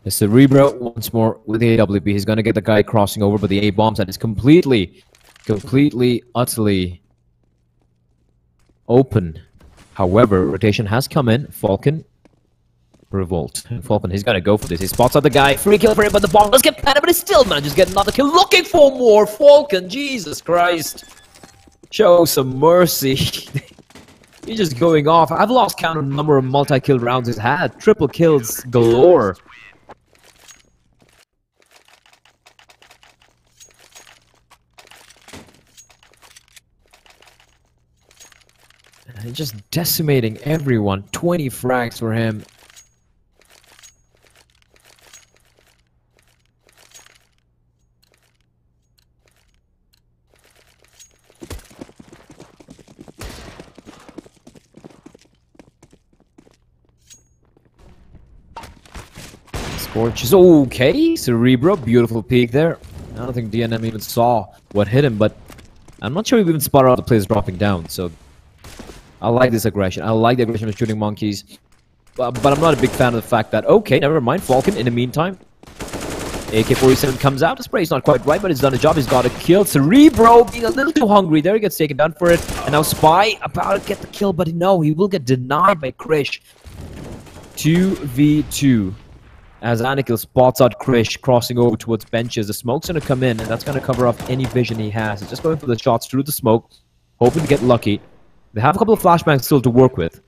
The Cerebro once more with the AWP. He's going to get the guy crossing over, but the A-bombs that is completely, utterly open. However, rotation has come in. Falcon, Revolt. And Falcon, he's going to go for this. He spots out the guy. Free kill for him, but the bomb does get planted, but he still manages to get another kill. Looking for more. Falcon, Jesus Christ. Show some mercy. He's just going off. I've lost count of the number of multi-kill rounds he's had. Triple kills galore. And just decimating everyone. 20 frags for him. Scorchers. Okay, Cerebro, beautiful peek there. I don't think DNM even saw what hit him, but I'm not sure he even spotted out the players dropping down, so I like this aggression. I like the aggression of shooting monkeys, but I'm not a big fan of the fact that, okay, never mind, Falcon, in the meantime, AK-47 comes out. The spray's not quite right, but he's done a job. He's got a kill. Cerebro being a little too hungry there. He gets taken down for it. And now Spy about to get the kill, but no, he will get denied by Krish. 2v2. As Anakill spots out Krish crossing over towards benches. The smoke's going to come in, and that's going to cover up any vision he has. He's just going for the shots through the smoke, hoping to get lucky. They have a couple of flashbangs still to work with.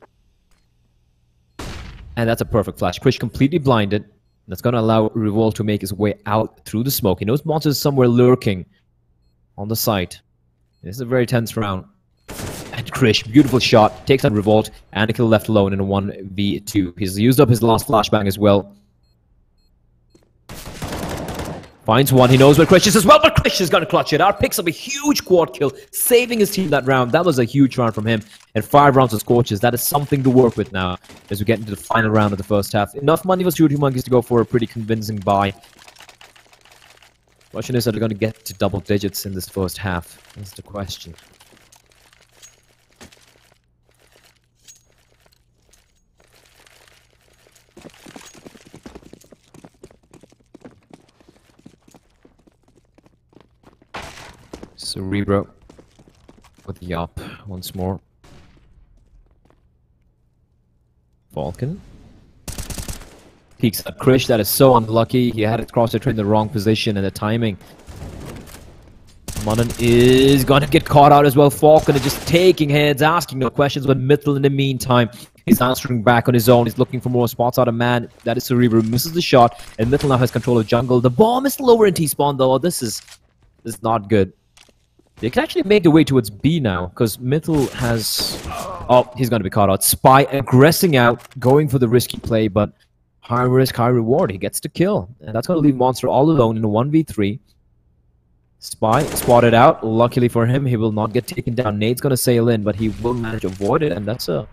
And that's a perfect flash. Krish completely blinded. That's going to allow Revolt to make his way out through the smoke. He knows monsters somewhere lurking on the site. This is a very tense round. And Krish, beautiful shot, takes out Revolt. Anakill left alone in a 1v2. He's used up his last flashbang as well. Finds one, he knows where Krish is as well, but Krish is going to clutch it out. Picks up a huge quad kill, saving his team that round. That was a huge round from him. And 5 rounds of Scorchers. That is something to work with now as we get into the final round of the first half. Enough money for Shooting Monkeys to go for a pretty convincing buy. Question is, are they going to get to double digits in this first half? That's the question. Cerebro with the up once more. Falcon peeks at Krish. That is so unlucky. He had it cross the train in the wrong position, and the timing. Mrin is going to get caught out as well. Falcon is just taking heads, asking no questions, but Mithril in the meantime is answering back on his own. He's looking for more spots out of man. That is Cerebro, misses the shot, and Mithril now has control of jungle. The bomb is still over in T-spawn though. This is not good. They can actually make their way towards B now, because Mithril has... Oh, he's going to be caught out. Spy aggressing out, going for the risky play, but high risk, high reward. He gets the kill. And that's going to leave Monster all alone in a 1v3. Spy spotted out. Luckily for him, he will not get taken down. Nade's going to sail in, but he will manage to avoid it, and that's a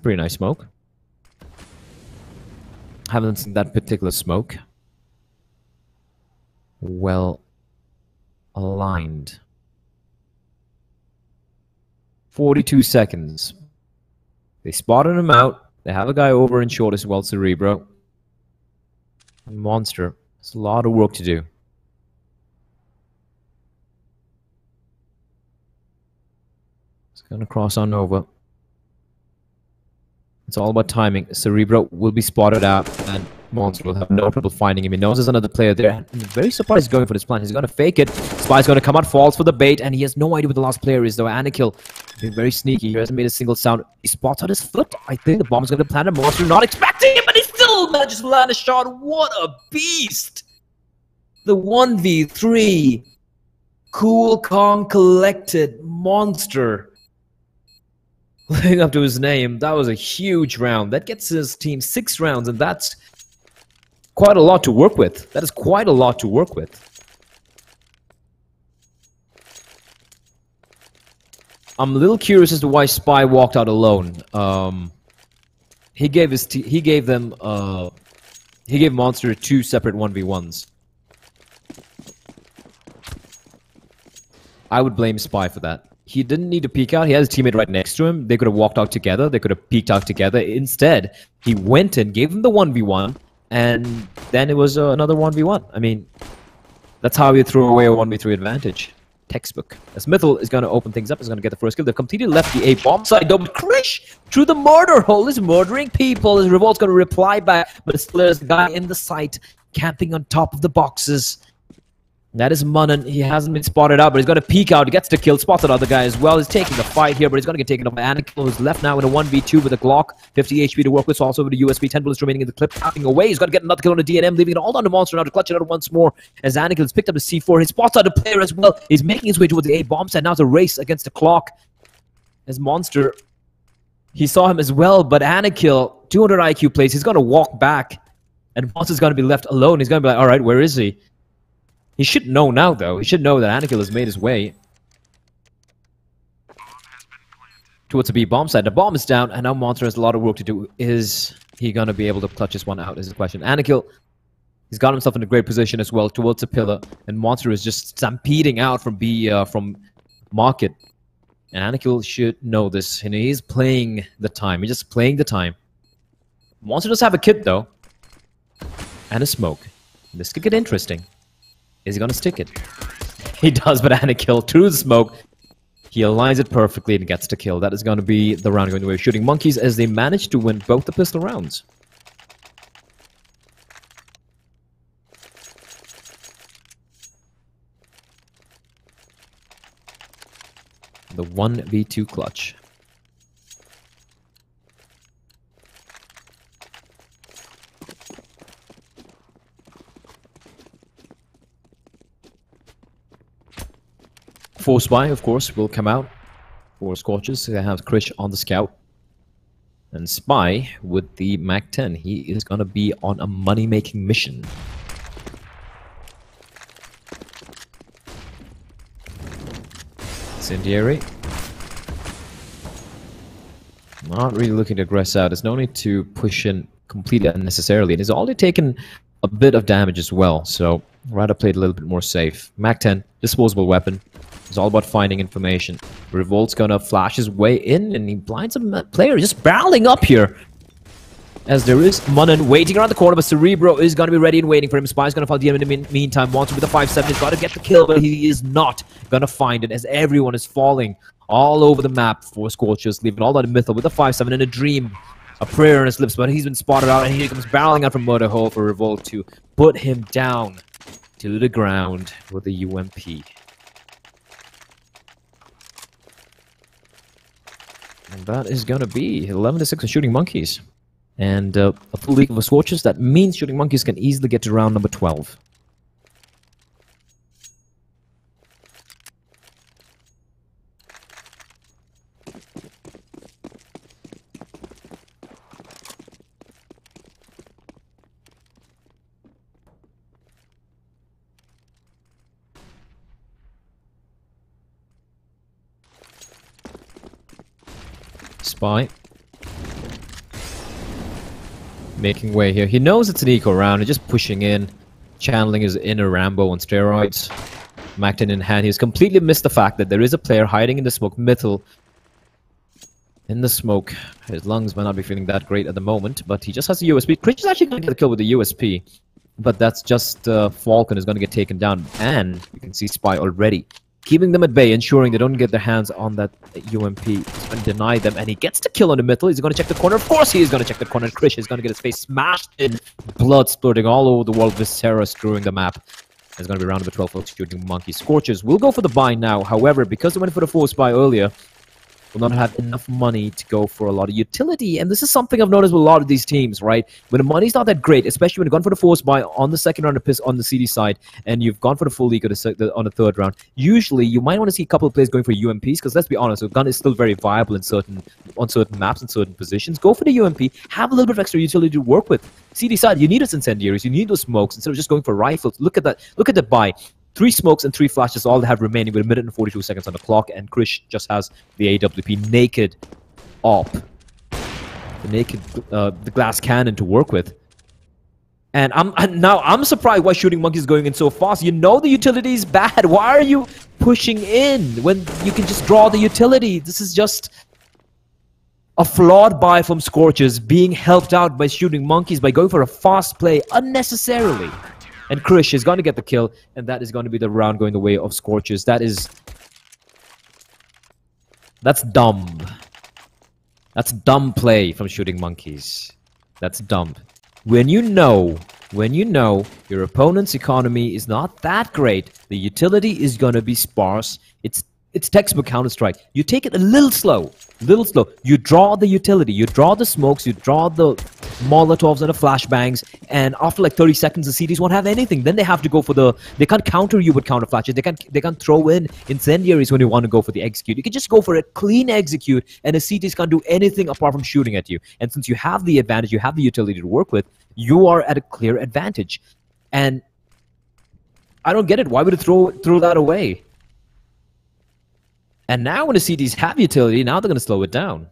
pretty nice smoke. Haven't seen that particular smoke. Well aligned. 42 seconds. They spotted him out. They have a guy over in short as well, Cerebro. And Monster has a lot of work to do. It's going to cross on over. It's all about timing. Cerebro will be spotted out, and Monster will have no trouble finding him. He knows there's another player there. I'm very surprised he's going for this plan. He's going to fake it. Spy's going to come out, falls for the bait, and he has no idea who the last player is, though. Anakill being very sneaky. He hasn't made a single sound. He spots out his foot. I think the bomb's going to plant a Monster. Not expecting it, but he still manages to land a shot. What a beast! The 1v3. Cool, calm, collected Monster. Living up to his name. That was a huge round. That gets his team 6 rounds, and that's quite a lot to work with. That is quite a lot to work with. I'm a little curious as to why Spy walked out alone. He gave Monster 2 separate 1v1s. I would blame Spy for that. He didn't need to peek out. He had his teammate right next to him. They could have walked out together. They could have peeked out together. Instead, he went and gave him the 1v1, and then it was another 1v1. I mean, that's how you throw away a 1v3 advantage. Textbook. As Mithril is going to open things up, he's going to get the first kill. They've completely left the A bomb side, though. But Krish, through the murder hole, is murdering people. His Revolt's going to reply back, but still there's a guy in the site camping on top of the boxes. That is Mrin. He hasn't been spotted out, but he's going to peek out. He gets the kill, spots another guy as well. He's taking the fight here, but he's going to get taken up by Anakill, who's left now in a 1v2 with a Glock. 50 HP to work with, so also with a USB. 10 bullets remaining in the clip. Tapping away. He's going to get another kill on the DNM, leaving it all down to Monster now to clutch it out once more. As Anakill has picked up the C4. He spots out a player as well. He's making his way towards the A bomb set. Now it's a race against the clock. As Monster, he saw him as well, but Anakill, 200 IQ plays. He's going to walk back, and Monster's going to be left alone. He's going to be like, all right, where is he? He should know now, though. He should know that Anakill has made his way towards the B bomb side. The bomb is down, and now Monster has a lot of work to do. Is he gonna be able to clutch this one out is the question. Anakill, he's got himself in a great position as well towards the pillar, and Monster is just stampeding out from Market. And Anakill should know this, and he's playing the time. He's just playing the time. Monster does have a kit though, and a smoke. This could get interesting. Is he gonna stick it? He does, but Anakill through the smoke. He aligns it perfectly and gets the kill. That is going to be the round going the way of Shooting Monkeys as they manage to win both the pistol rounds. The 1v2 clutch. Force Spy, of course, will come out for Scorchers. They have Krish on the scout. And Spy with the MAC-10. He is going to be on a money-making mission. Incendiary. Not really looking to aggress out. There's no need to push in completely unnecessarily. And he's already taken a bit of damage as well. So, rather play it a little bit more safe. MAC-10, disposable weapon. It's all about finding information. Revolt's gonna flash his way in and he blinds a player just barreling up here. As there is Mrin waiting around the corner, but Cerebro is gonna be ready and waiting for him. Spy's gonna follow the in the meantime. Monster with a 5-7. He's gotta get the kill, but he is not gonna find it as everyone is falling all over the map for Scorchers, leaving all that Mythal with a 5-7 and a dream. A prayer on his lips, but he's been spotted out and here comes barreling out from Murder Hole for Revolt to put him down to the ground with a UMP. And that is going to be 11-6 for Shooting Monkeys. And a full league of Scorchers, that means Shooting Monkeys can easily get to round number 12. Spy. Making way here. He knows it's an eco round. He's just pushing in. Channeling his inner Rambo on steroids. MAC-10 in hand. He's completely missed the fact that there is a player hiding in the smoke. Mythal. In the smoke. His lungs might not be feeling that great at the moment. But he just has a USP. Krish is actually going to get the kill with the USP. But that's just Falcon is going to get taken down. And you can see Spy already keeping them at bay, ensuring they don't get their hands on that UMP and deny them. And he gets the kill on the middle. He's going to check the corner. Of course he is going to check the corner. Krish is going to get his face smashed in. Blood splurting all over the world. Viscera screwing the map. It's going to be round number 12 for Shooting Monkey. Scorchers will go for the buy now. However, because they went for the force buy earlier, will not have enough money to go for a lot of utility. And this is something I've noticed with a lot of these teams, right? When the money's not that great, especially when you've gone for the force buy on the second round of piss on the CD side, and you've gone for the full league on the third round, usually you might want to see a couple of players going for UMPs, because let's be honest, the gun is still very viable in on certain maps and certain positions. Go for the UMP, have a little bit of extra utility to work with. CD side, you need those incendiaries, you need those smokes, instead of just going for rifles. Look at that, look at the buy. 3 smokes and 3 flashes, all they have remaining with 1 minute and 42 seconds on the clock, and Krish just has the AWP naked op. The naked, the glass cannon to work with. And I'm surprised why Shooting Monkey is going in so fast. You know the utility is bad. Why are you pushing in when you can just draw the utility? This is just a flawed buy from Scorchers, being helped out by Shooting Monkeys by going for a fast play unnecessarily. And Krish is going to get the kill, and that is going to be the round going the way of Scorchers. That's dumb. That's dumb play from Shooting Monkeys. That's dumb. When you know your opponent's economy is not that great, the utility is going to be sparse. It's textbook Counter-Strike. You take it a little slow. You draw the utility, you draw the smokes, you draw the Molotovs and the flashbangs, and after like 30 seconds, the CDs won't have anything. Then they have to go for they can't counter you with counter flashes. They can't throw in incendiaries when you want to go for the execute. You can just go for a clean execute, and the CDs can't do anything apart from shooting at you. And since you have the advantage, you have the utility to work with, you are at a clear advantage. And I don't get it. Why would it throw that away? And now when the CDs have utility, now they're going to slow it down.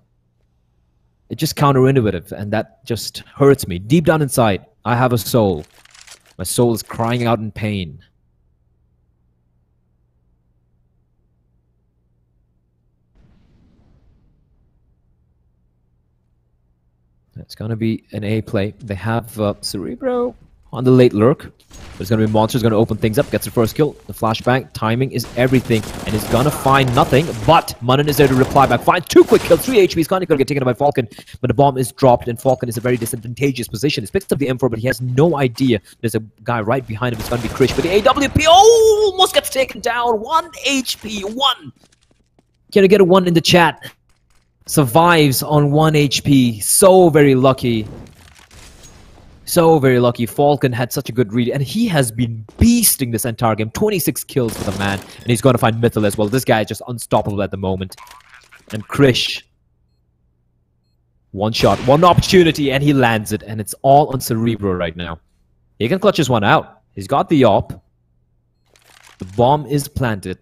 It's just counterintuitive, and that just hurts me. Deep down inside, I have a soul. My soul is crying out in pain. It's going to be an A play. They have Cerebro on the late lurk. There's going to be Monster's going to open things up, gets the first kill. The flashbang, timing is everything, and he's going to find nothing, but Mrin is there to reply back. Finds 2 quick kills, 3 HP. He's going to get taken by Falcon, but the bomb is dropped, and Falcon is a very disadvantageous position. He picks up the M4, but he has no idea there's a guy right behind him. It's going to be Krish, but the AWP almost gets taken down. 1 HP, 1. Can I get a 1 in the chat? Survives on 1 HP. So very lucky. So very lucky. Falcon had such a good read, and he has been beasting this entire game. 26 kills for the man, and he's going to find Mythal as well. This guy is just unstoppable at the moment. And Krish, 1 shot, 1 opportunity, and he lands it, and it's all on Cerebro right now. He can clutch this one out. He's got the op. The bomb is planted.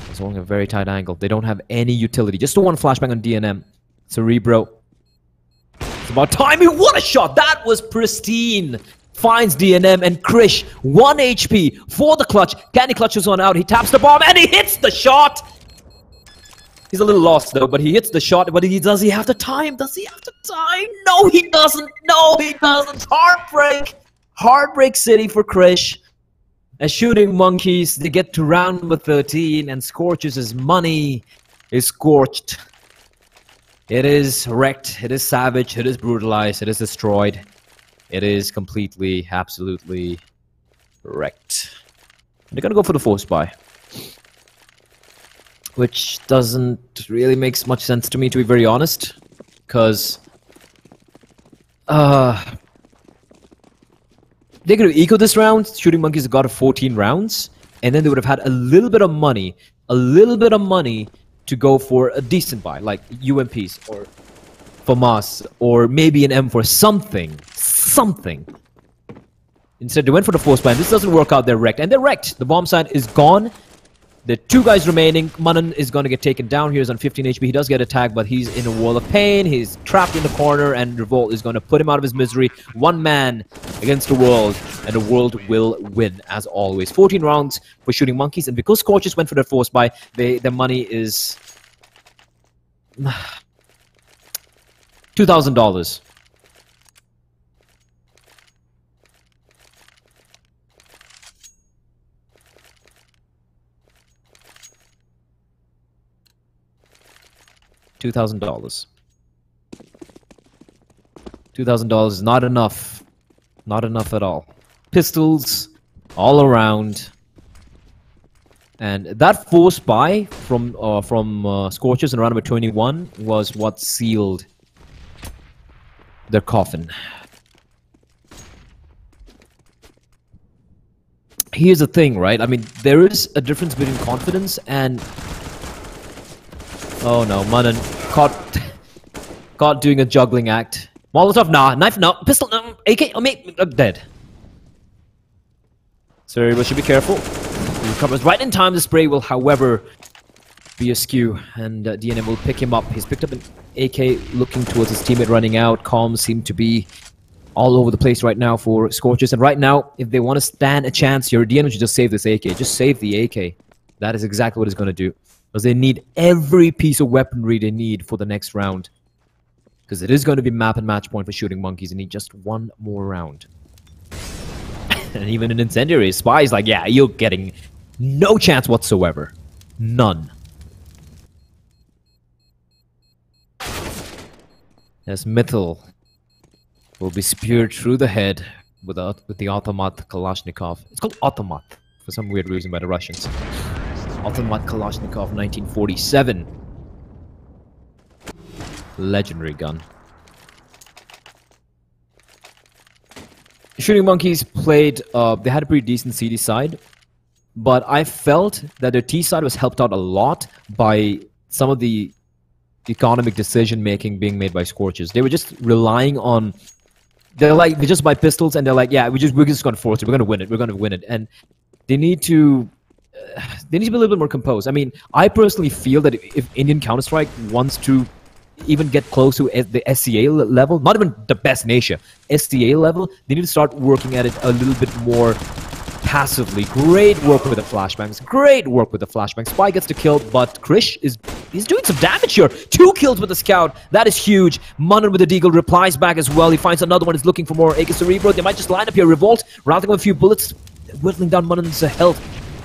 It's only a very tight angle. They don't have any utility. Just the 1 flashbang on DNM. Cerebro. It's about timing. What a shot! That was pristine. Finds DNM and Krish. 1 HP for the clutch. Can he clutch this one out? He taps the bomb and he hits the shot. He's a little lost though, but he hits the shot. But does he have the time? Does he have the time? No, he doesn't. No, he doesn't. Heartbreak. Heartbreak City for Krish. As Shooting Monkeys, they get to round number 13, and Scorchers' money is scorched. It is wrecked, it is savage, it is brutalized, it is destroyed. It is completely, absolutely wrecked. They're gonna go for the force buy, which doesn't really make much sense to me, to be very honest, because they could have ecoed this round. Shooting Monkeys got 14 rounds, and then they would have had a little bit of money to go for a decent buy, like UMPs or FAMAS, or maybe an M4, something. Instead, they went for the force buy, and this doesn't work out. They're wrecked, and they're wrecked. The bomb side is gone. There are 2 guys remaining. Mrin is going to get taken down here. He's on 15 HP. He does get attacked, but he's in a wall of pain. He's trapped in the corner, and Revolt is going to put him out of his misery. 1 man against the world, and the world will win, as always. 14 rounds for Shooting Monkeys, and because Scorchers went for their force buy, their money is $2,000. $2,000. $2,000 is not enough. Not enough at all. Pistols all around. And that force buy from Scorchers in round number 21 was what sealed their coffin. Here's the thing, right? I mean, there is a difference between confidence and... Oh no, Mrin caught doing a juggling act. Molotov, nah. Knife, no. Pistol, no. AK, oh, mate, I'm dead. Cerebro should be careful. He recovers right in time. The spray will, however, be askew, and DNM will pick him up. He's picked up an AK, looking towards his teammate running out. Comms seem to be all over the place right now for Scorchers, and right now, if they want to stand a chance here, DNM should just save this AK. Just save the AK. That is exactly what it's going to do. Because they need every piece of weaponry they need for the next round. Because it is going to be map and match point for Shooting Monkeys. They need just 1 more round. And even an incendiary spy is like, yeah, you're getting no chance whatsoever. None. As Mythal will be speared through the head with the Automat Kalashnikov. It's called Automat for some weird reason by the Russians. Automat Kalashnikov 1947. Legendary gun. Shooting Monkeys played, they had a pretty decent CD side, but I felt that their T side was helped out a lot by some of the economic decision making being made by Scorchers. They were just relying on, they just buy pistols and they're like, yeah, we're just gonna force it, we're gonna win it, and they need to they need to be a little bit more composed. I mean, I personally feel that if Indian Counter-Strike wants to even get close to the SCA level, not even the best in Asia, SCA level, they need to start working at it a little bit more passively. Great work with the flashbangs. Great work with the flashbangs. Spy gets the kill, but Krish he's doing some damage here. 2 kills with the scout. That is huge. Mrin with the deagle replies back as well. He finds another one. He's looking for more. AK Cerebro. They might just line up here. Revolt routing with a few bullets, whittling down Mrin's health.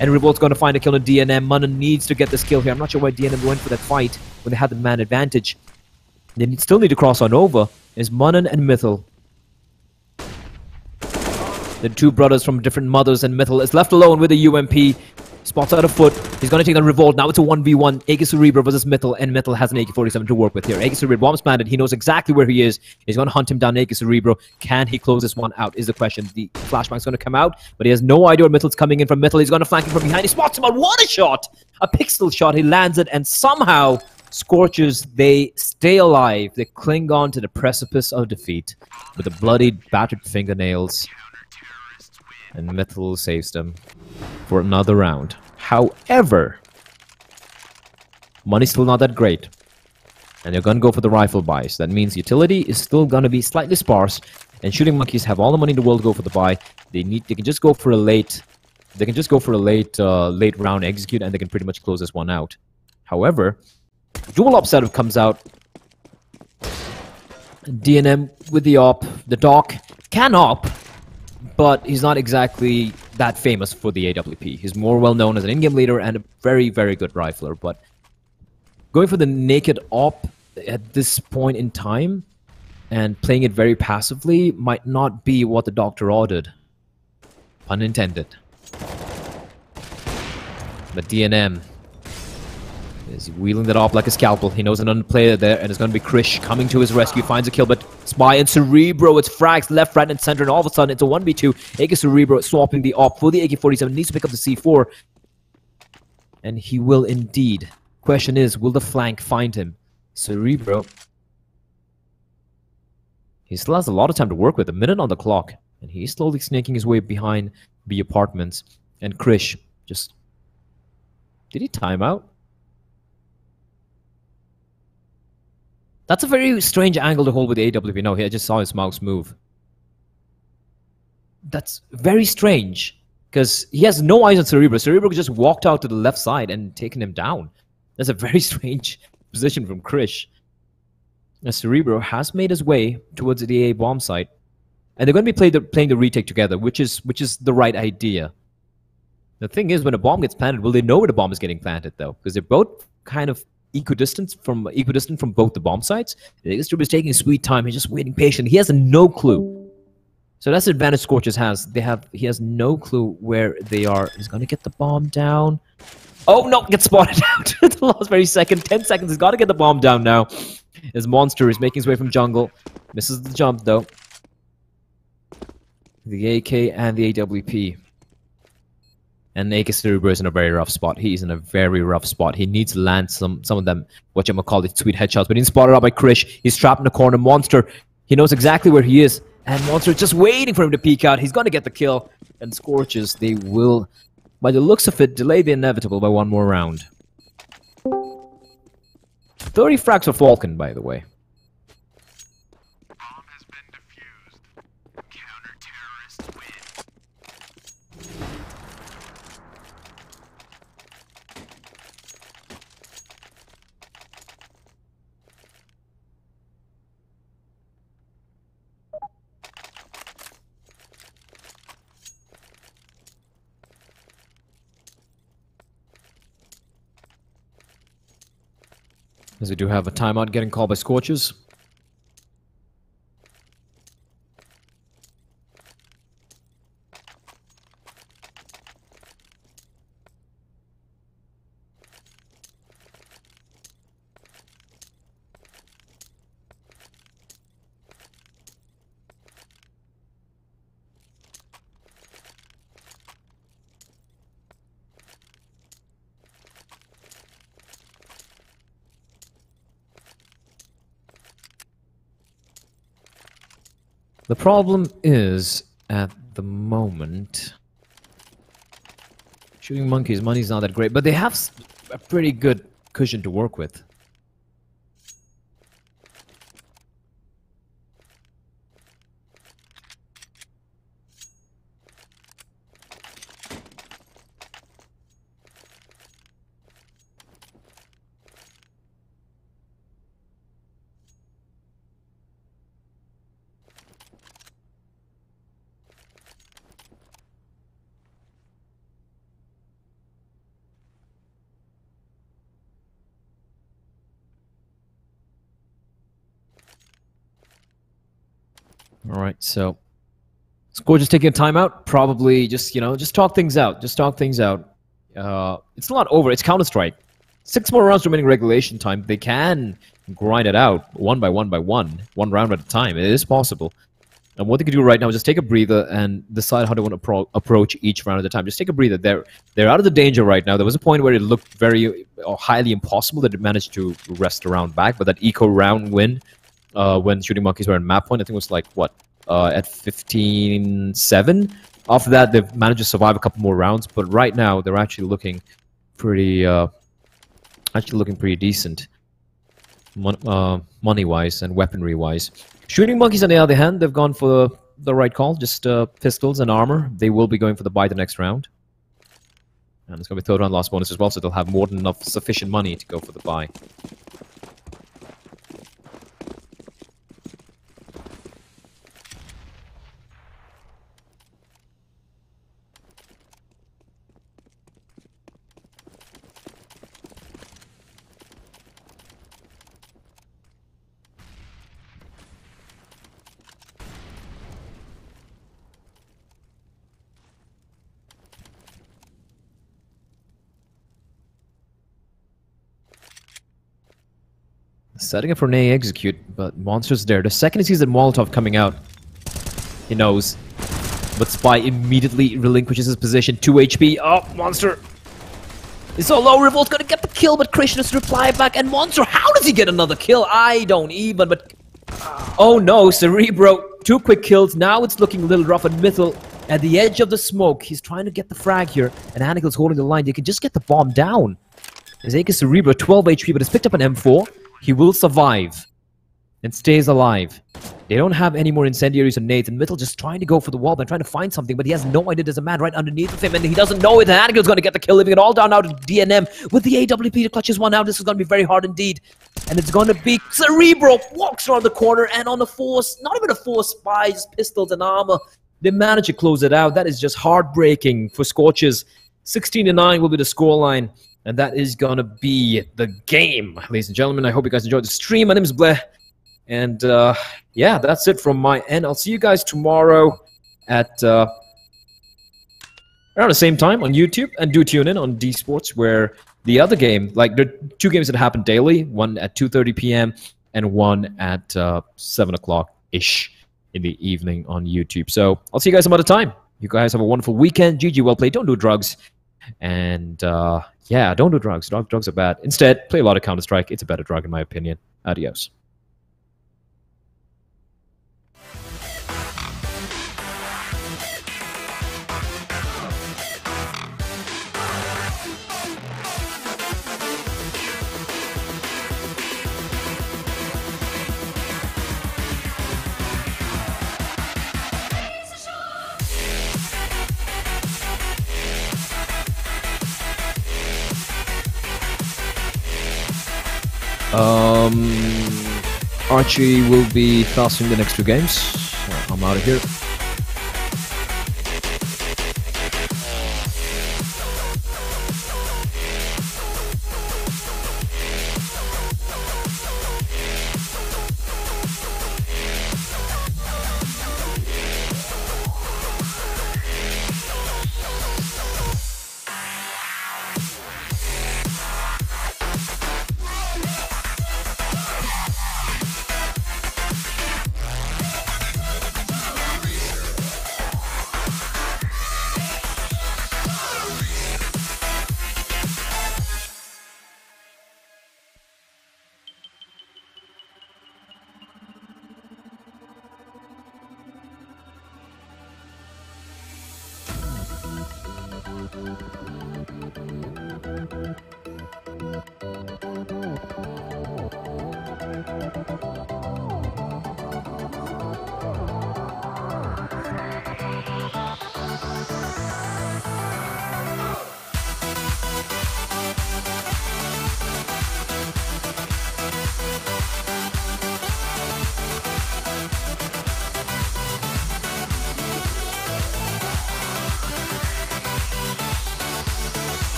And Revolt's going to find a kill on DNM. Mrin needs to get this kill here. I'm not sure why DNM went for that fight when they had the man advantage. They still need to cross on over. Is Mrin and Mythil. The 2 brothers from different mothers, and Mythil is left alone with the UMP. Spots out a foot. He's going to take on Revolt. Now it's a 1v1. AK Cerebro versus Mythil, and Mythil has an AK-47 to work with here. AK Cerebro, bomb's planted. He knows exactly where he is. He's going to hunt him down, AK Cerebro. Can he close this one out is the question. The flashbank's going to come out, but he has no idea where Mythil's coming in from. Mythil, he's going to flank him from behind. He spots him out. What a shot! A pixel shot. He lands it, and somehow Scorchers, they stay alive. They cling on to the precipice of defeat with the bloodied, battered fingernails. And Mythil saves them for another round. However, money's still not that great. And they're going to go for the rifle buys. That means utility is still going to be slightly sparse. And Shooting Monkeys have all the money in the world to go for the buy. They can just go for a late... They can just go for a late round execute, and they can pretty much close this one out. However, dual op setup comes out. DNM with the op. The Doc can op, but he's not exactly that famous for the AWP. He's more well known as an in-game leader and a very, very good rifler. But going for the naked op at this point in time and playing it very passively might not be what the doctor ordered. Pun intended. But DNM is wheeling that off like a scalpel. He knows another player there, and it's going to be Krish coming to his rescue. Finds a kill, but Spy and Cerebro, it's frags left, right, and center, and all of a sudden it's a 1v2. AK Cerebro swapping the op for the AK-47. Needs to pick up the C4. And he will indeed. Question is, will the flank find him? Cerebro. He still has a lot of time to work with. A minute on the clock. And he's slowly snaking his way behind the apartments. And Krish just... Did he time out? That's a very strange angle to hold with the AWP. No, I just saw his mouse move. That's very strange. Because he has no eyes on Cerebro. Cerebro just walked out to the left side and taken him down. That's a very strange position from Krish. Now, Cerebro has made his way towards the A bomb site. And they're going to be playing the retake together, which is the right idea. The thing is, when a bomb gets planted, will they know where the bomb is getting planted, though? Because they're both kind of equidistant from both the bomb sites. The Distributor is taking his sweet time. He's just waiting patiently. He has no clue. So that's the advantage Scorchers has. He has no clue where they are. He's going to get the bomb down. Oh, no, gets spotted out at the last very second. 10 seconds. He's got to get the bomb down now. His monster is making his way from jungle. Misses the jump, though. The AK and the AWP. And AK Cerebro is in a very rough spot. He's in a very rough spot. He needs to land some of them, whatchamacallit, sweet headshots. But he's spotted out by Krish. He's trapped in the corner. Monster, he knows exactly where he is. And Monster is just waiting for him to peek out. He's going to get the kill. And Scorchers, they will, by the looks of it, delay the inevitable by one more round. 30 frags for Falcon, by the way. As we do have a timeout getting called by Scorchers. The problem is, at the moment, Shooting Monkeys, money's not that great, but they have a pretty good cushion to work with. All right, so Scorchers taking a timeout. Probably just just talk things out. Just talk things out. It's not over. It's Counter-Strike. 6 more rounds remaining regulation time. They can grind it out one by one, one round at a time. It is possible. And what they could do right now is just take a breather and decide how they want to approach each round at a time. Just take a breather. They're out of the danger right now. There was a point where it looked very highly impossible that it managed to wrest a round back, but that eco round win. When Shooting Monkeys were in map point, I think it was like, what, at 15-7? After that, they've managed to survive a couple more rounds, but right now, they're actually looking pretty, decent. Money-wise and weaponry-wise. Shooting Monkeys, on the other hand, they've gone for the right call, just pistols and armor. They will be going for the buy the next round. And it's going to be third round loss bonus as well, so they'll have more than enough sufficient money to go for the buy. Setting up for an A execute, but Monster's there. The second he sees that Molotov coming out, he knows. But Spy immediately relinquishes his position. 2 HP. Oh, Monster! It's so low. Revolt's gonna get the kill, but Krishna's reply back. And Monster, how does he get another kill? I don't even, but... Oh no, Cerebro. 2 quick kills. Now it's looking a little rough. And Mythil at the edge of the smoke. He's trying to get the frag here. And Anakel's holding the line. They can just get the bomb down. Zeka Cerebro, 12 HP, but has picked up an M4. He will survive and stays alive. They don't have any more incendiaries or nades, and Mythil just trying to go for the wall and trying to find something, but he has no idea there's a man right underneath of him, and he doesn't know it. And Anakel's going to get the kill, leaving it all down now to DNM with the AWP to clutch his one out. This is going to be very hard indeed. And it's going to be Cerebro walks around the corner, and on the force, not even a force Spy, just pistols and armor. They manage to close it out. That is just heartbreaking for Scorchers. 16-9 will be the scoreline. And that is going to be the game, ladies and gentlemen. I hope you guys enjoyed the stream. My name is Blair. And, yeah, that's it from my end. I'll see you guys tomorrow at around the same time on YouTube. And do tune in on D Sports, where the other game, like, there are 2 games that happen daily. One at 2:30 p.m. and one at 7 o'clock-ish in the evening on YouTube. So I'll see you guys some other time. You guys have a wonderful weekend. GG, well played. Don't do drugs. And, yeah, don't do drugs. Drugs are bad. Instead, play a lot of Counter-Strike. It's a better drug, in my opinion. Adios. Archie will be casting the next 2 games. So I'm out of here.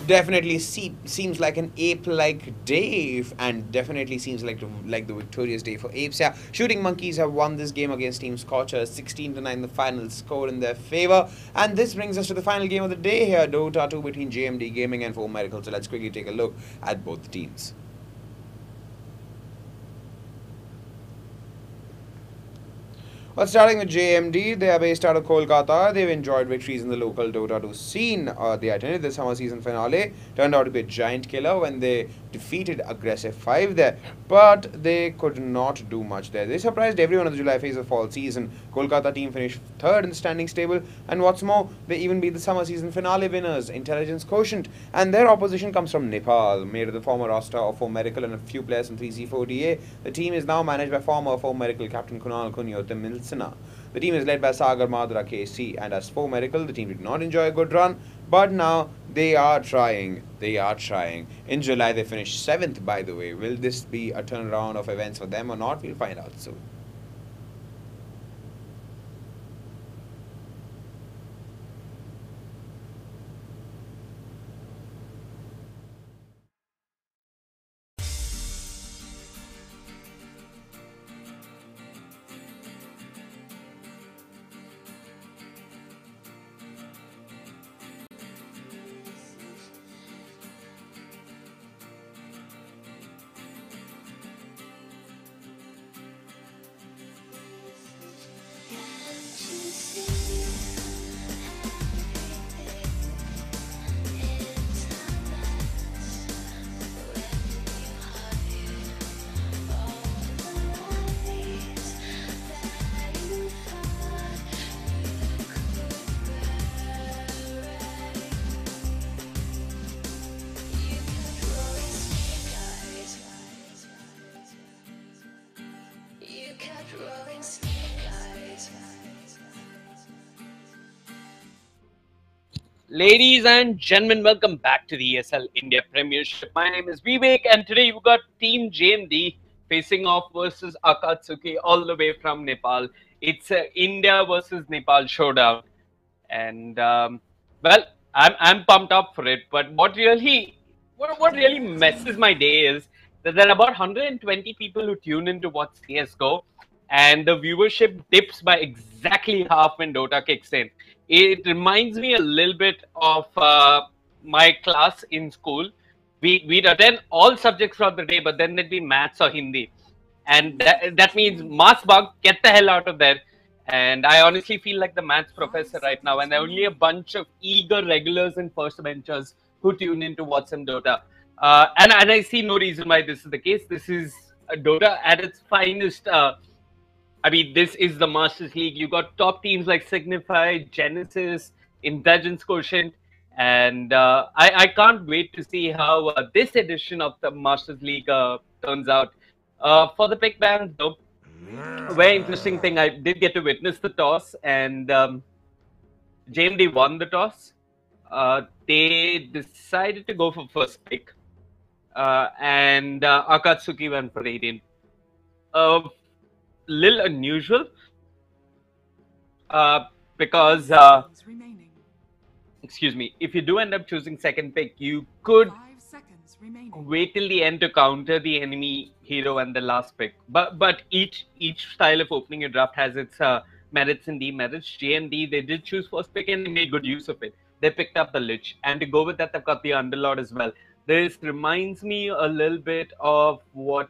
Definitely seems like an ape-like day, and definitely seems like the victorious day for apes. Yeah, Shooting Monkeys have won this game against Team Scorchers 16-9, the final score in their favor. And this brings us to the final game of the day here, Dota 2 between JMD Gaming and Merical. So let's quickly take a look at both the teams. Well, starting with JMD, they are based out of Kolkata. They've enjoyed victories in the local Dota 2 scene. They attended the summer season finale. Turned out to be a giant killer when they defeated Aggressive 5 there. But they could not do much there. They surprised everyone in the July phase of fall season. Kolkata team finished third in the standings table. And what's more, they even beat the summer season finale winners, Intelligence Quotient. And their opposition comes from Nepal, made of the former roster of Merical and a few players from 3C4DA. The team is now managed by former Merical captain Kunal Kunyotim. The team is led by Sagar Madra KC, and as for Merical, the team did not enjoy a good run, but now they are trying. They are trying. In July, they finished 7th, by the way. Will this be a turnaround of events for them or not? We'll find out soon.
Ladies and gentlemen, welcome back to the ESL India Premiership. My name is Vivek, and today we've got Team JMD facing off versus Akatsuki all the way from Nepal. It's a India versus Nepal showdown, and well, I'm pumped up for it. But what really messes my day is that there are about 120 people who tune in to watch CS:GO, and the viewership dips by exactly half when Dota kicks in. It reminds me a little bit of my class in school. We'd attend all subjects throughout the day, but then there'd be maths or Hindi. And that means maths bug, get the hell out of there. And I honestly feel like the maths professor right now. And there are only a bunch of eager regulars and first benchers who tune in to watch some Dota. And I see no reason why this is the case. This is Dota at its finest. I mean, this is the Masters League. You got top teams like Signify, Genesis, Intelligence Quotient, and I can't wait to see how this edition of the Masters League turns out. For the pick bans, though, a very interesting thing, I did get to witness the toss, and JMD won the toss. They decided to go for first pick, and Akatsuki went for 18. Little unusual because excuse me, if you do end up choosing second pick, you could wait till the end to counter the enemy hero and the last pick. But each style of opening your draft has its merits and demerits. JMD, they did choose first pick and they made good use of it. They picked up the Lich, and to go with that, they've got the Underlord as well. This reminds me a little bit of what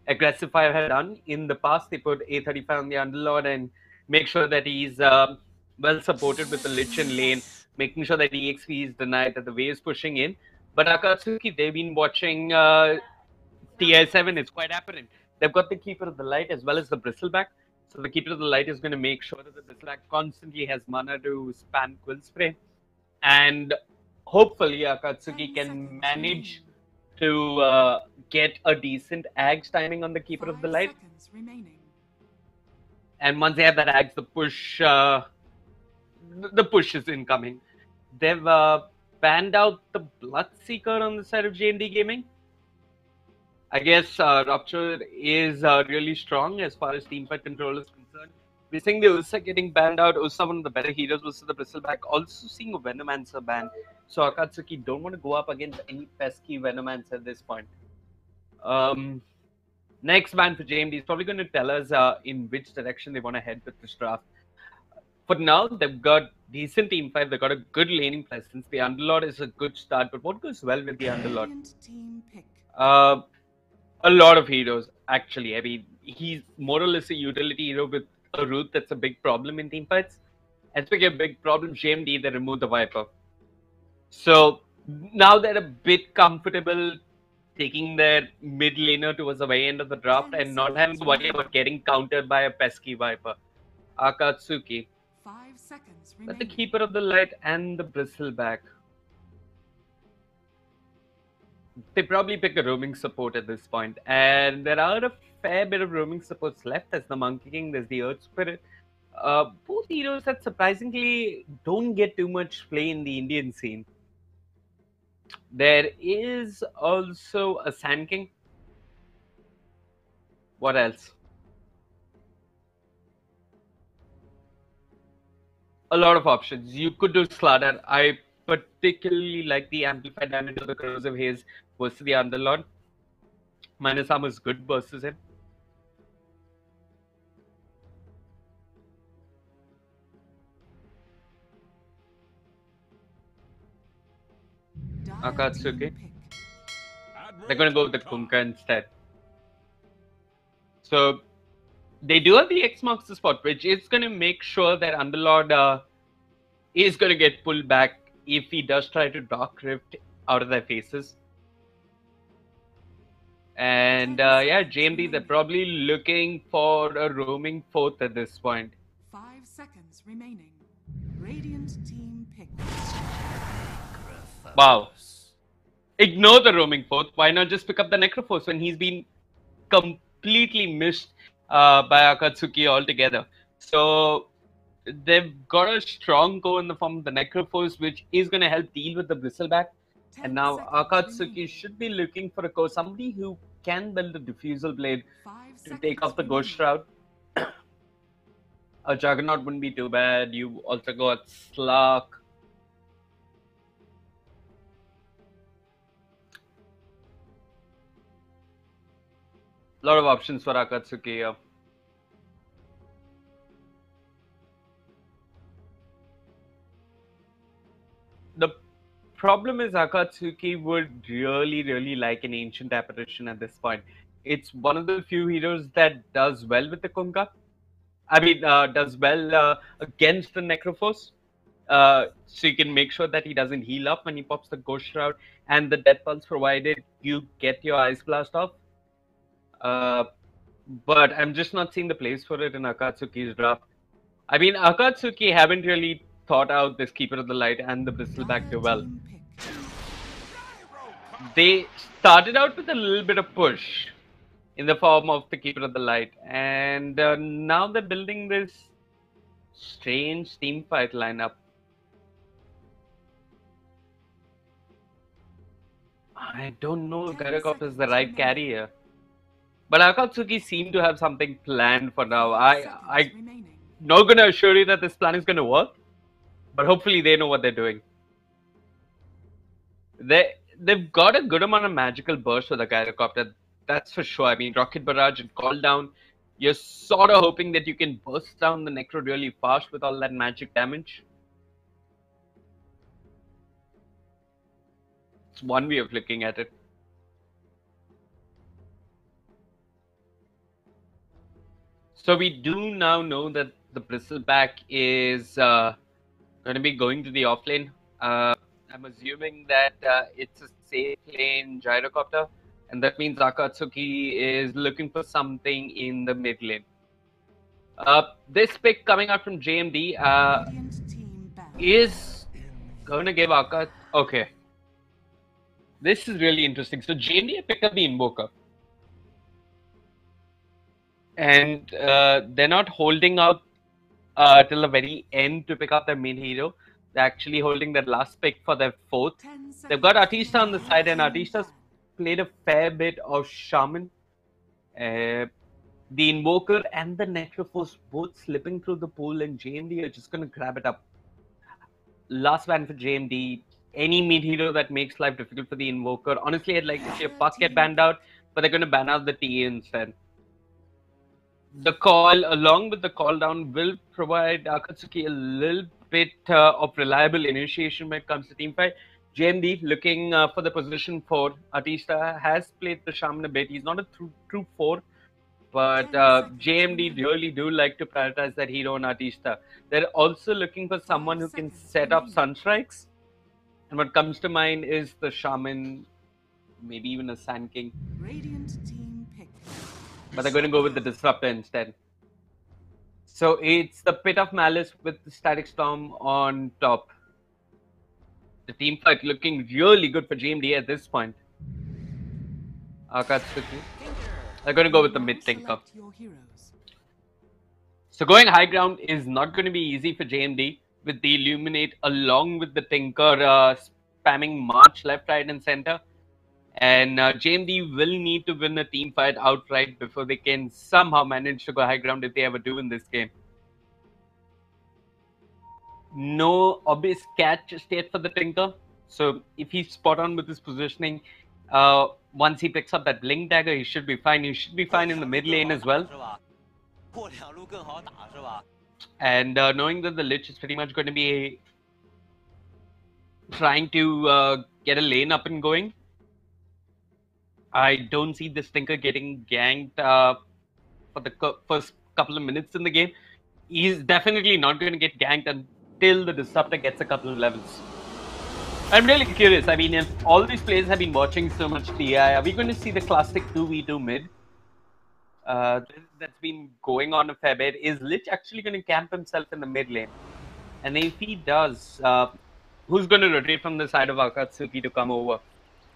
Aggressive 5 had done in the past. They put A35 on the Underlord and make sure that he's well supported with the Lich in lane, making sure that EXP is denied, that the wave is pushing in. But Akatsuki, they've been watching TI7 is quite apparent. They've got the Keeper of the Light as well as the Bristleback. So the Keeper of the Light is going to make sure that the Bristleback constantly has mana to spam Quill Spray. And hopefully Akatsuki can manage to get a decent Ags timing on the Keeper of the Light. And once they have that Ags, the push is incoming. They've banned out the Bloodseeker on the side of JMD Gaming. I guess Rupture is really strong as far as teamfight control is concerned. We're seeing the Ursa getting banned out. Ursa, one of the better heroes, versus the Bristleback. Also seeing a Venomancer ban. So Akatsuki don't want to go up against any pesky Venomancer at this point. Next ban for JMD is probably going to tell us in which direction they want to head with this draft. For now, they've got decent team fight. They've got a good laning presence. The Underlord is a good start. But what goes well with the Underlord? A lot of heroes, actually. I mean, he's more or less a utility hero with a root that's a big problem in team fights. And speaking of big problems, JMD, they removed the Viper. So now they're a bit comfortable taking their mid laner towards the way end of the draft and not having to worry about getting countered by a pesky Viper. Akatsuki.
5 seconds
But the Keeper of the Light and the Bristleback. They probably pick a roaming support at this point. And there are a fair bit of roaming supports left. There's the Monkey King, there's the Earth Spirit. Both heroes that surprisingly don't get too much play in the Indian scene. There is also a Sand King. What else? A lot of options. You could do Slardar. I particularly like the amplified damage of the Corrosive Haze versus the Underlord. Minus armor is good versus him. Akatsuki. They're going to go with the Kunkka instead. So they do have the X marks the spot, which is going to make sure that Underlord is going to get pulled back if he does try to Dark Rift out of their faces. And yeah, JMD, they're probably looking for a roaming fourth at this point.
5 seconds remaining. Radiant team pick.
Wow. Ignore the roaming fourth. Why not just pick up the Necrophos when he's been completely missed by Akatsuki altogether? So they've got a strong go in the form of the Necrophos, which is going to help deal with the Bristleback. And now Akatsuki should be looking for a core, somebody who can build a Diffusal Blade to take off the Ghost Shroud. A Juggernaut wouldn't be too bad. You also got Slark. A lot of options for Akatsuki here. The problem is Akatsuki would really like an Ancient Apparition at this point. It's one of the few heroes that does well with the Kunkka. I mean, does well against the Necrophos. So you can make sure that he doesn't heal up when he pops the Ghost Shroud and the Death Pulse, provided you get your Ice Blast off. But I'm just not seeing the place for it in Akatsuki's draft. I mean, Akatsuki haven't really thought out this Keeper of the Light and the Bristleback too well. They started out with a little bit of push in the form of the Keeper of the Light, and now they're building this strange team fight lineup. I don't know if Gyrocopter is the right carry here. But Akatsuki seem to have something planned for now. I'm not going to assure you that this plan is going to work, but hopefully they know what they're doing. They've got a good amount of magical burst for the Gyrocopter, that's for sure. I mean, Rocket Barrage and Call Down, you're sort of hoping that you can burst down the Necro really fast with all that magic damage. It's one way of looking at it. So we do now know that the Bristleback is going to be going to the offlane. I'm assuming that it's a safe lane Gyrocopter. And that means Akatsuki is looking for something in the mid lane. This pick coming out from JMD is going to give Akat... Okay. This is really interesting. So JMD picked up the Invoker. And they're not holding out till the very end to pick up their main hero. They're actually holding their last pick for their fourth. They've got Artista on the side, and Artista's played a fair bit of Shaman. The Invoker and the Necrophos both slipping through the pool, and JMD are just going to grab it up. Last ban for JMD. Any mid hero that makes life difficult for the Invoker. Honestly, I'd like to see a Puck get banned out, but they're going to ban out the TA instead. The call, along with the call down, will provide Akatsuki a little bit of reliable initiation when it comes to teamfight. JMD looking for the position 4. Artista has played the Shaman a bit. He's not a true 4, but JMD really do like to prioritize that hero on Artista. They're also looking for someone who can set up Sunstrikes. And what comes to mind is the Shaman, maybe even a Sand King.
Radiant team pick.
But they're going to go with the Disruptor instead. So it's the Pit of Malice with the Static Storm on top. The team fight looking really good for JMD at this point. Akatsuki. They're going to go with the mid Tinker. So going high ground is not going to be easy for JMD with the Illuminate along with the Tinker spamming March left, right and center. And JMD will need to win a team fight outright before they can somehow manage to go high ground if they ever do in this game. No obvious catch just yet for the Tinker. So if he's spot on with his positioning, once he picks up that Blink Dagger, he should be fine. He should be fine in the mid lane as well. And knowing that the Lich is pretty much going to be trying to get a lane up and going, I don't see this Tinker getting ganked for the first couple of minutes in the game. He's definitely not going to get ganked until the Disruptor gets a couple of levels. I'm really curious. I mean, if all these players have been watching so much TI, are we going to see the classic 2v2 mid? That's been going on a fair bit. Is Lich actually going to camp himself in the mid lane? And if he does, who's going to rotate from the side of Akatsuki to come over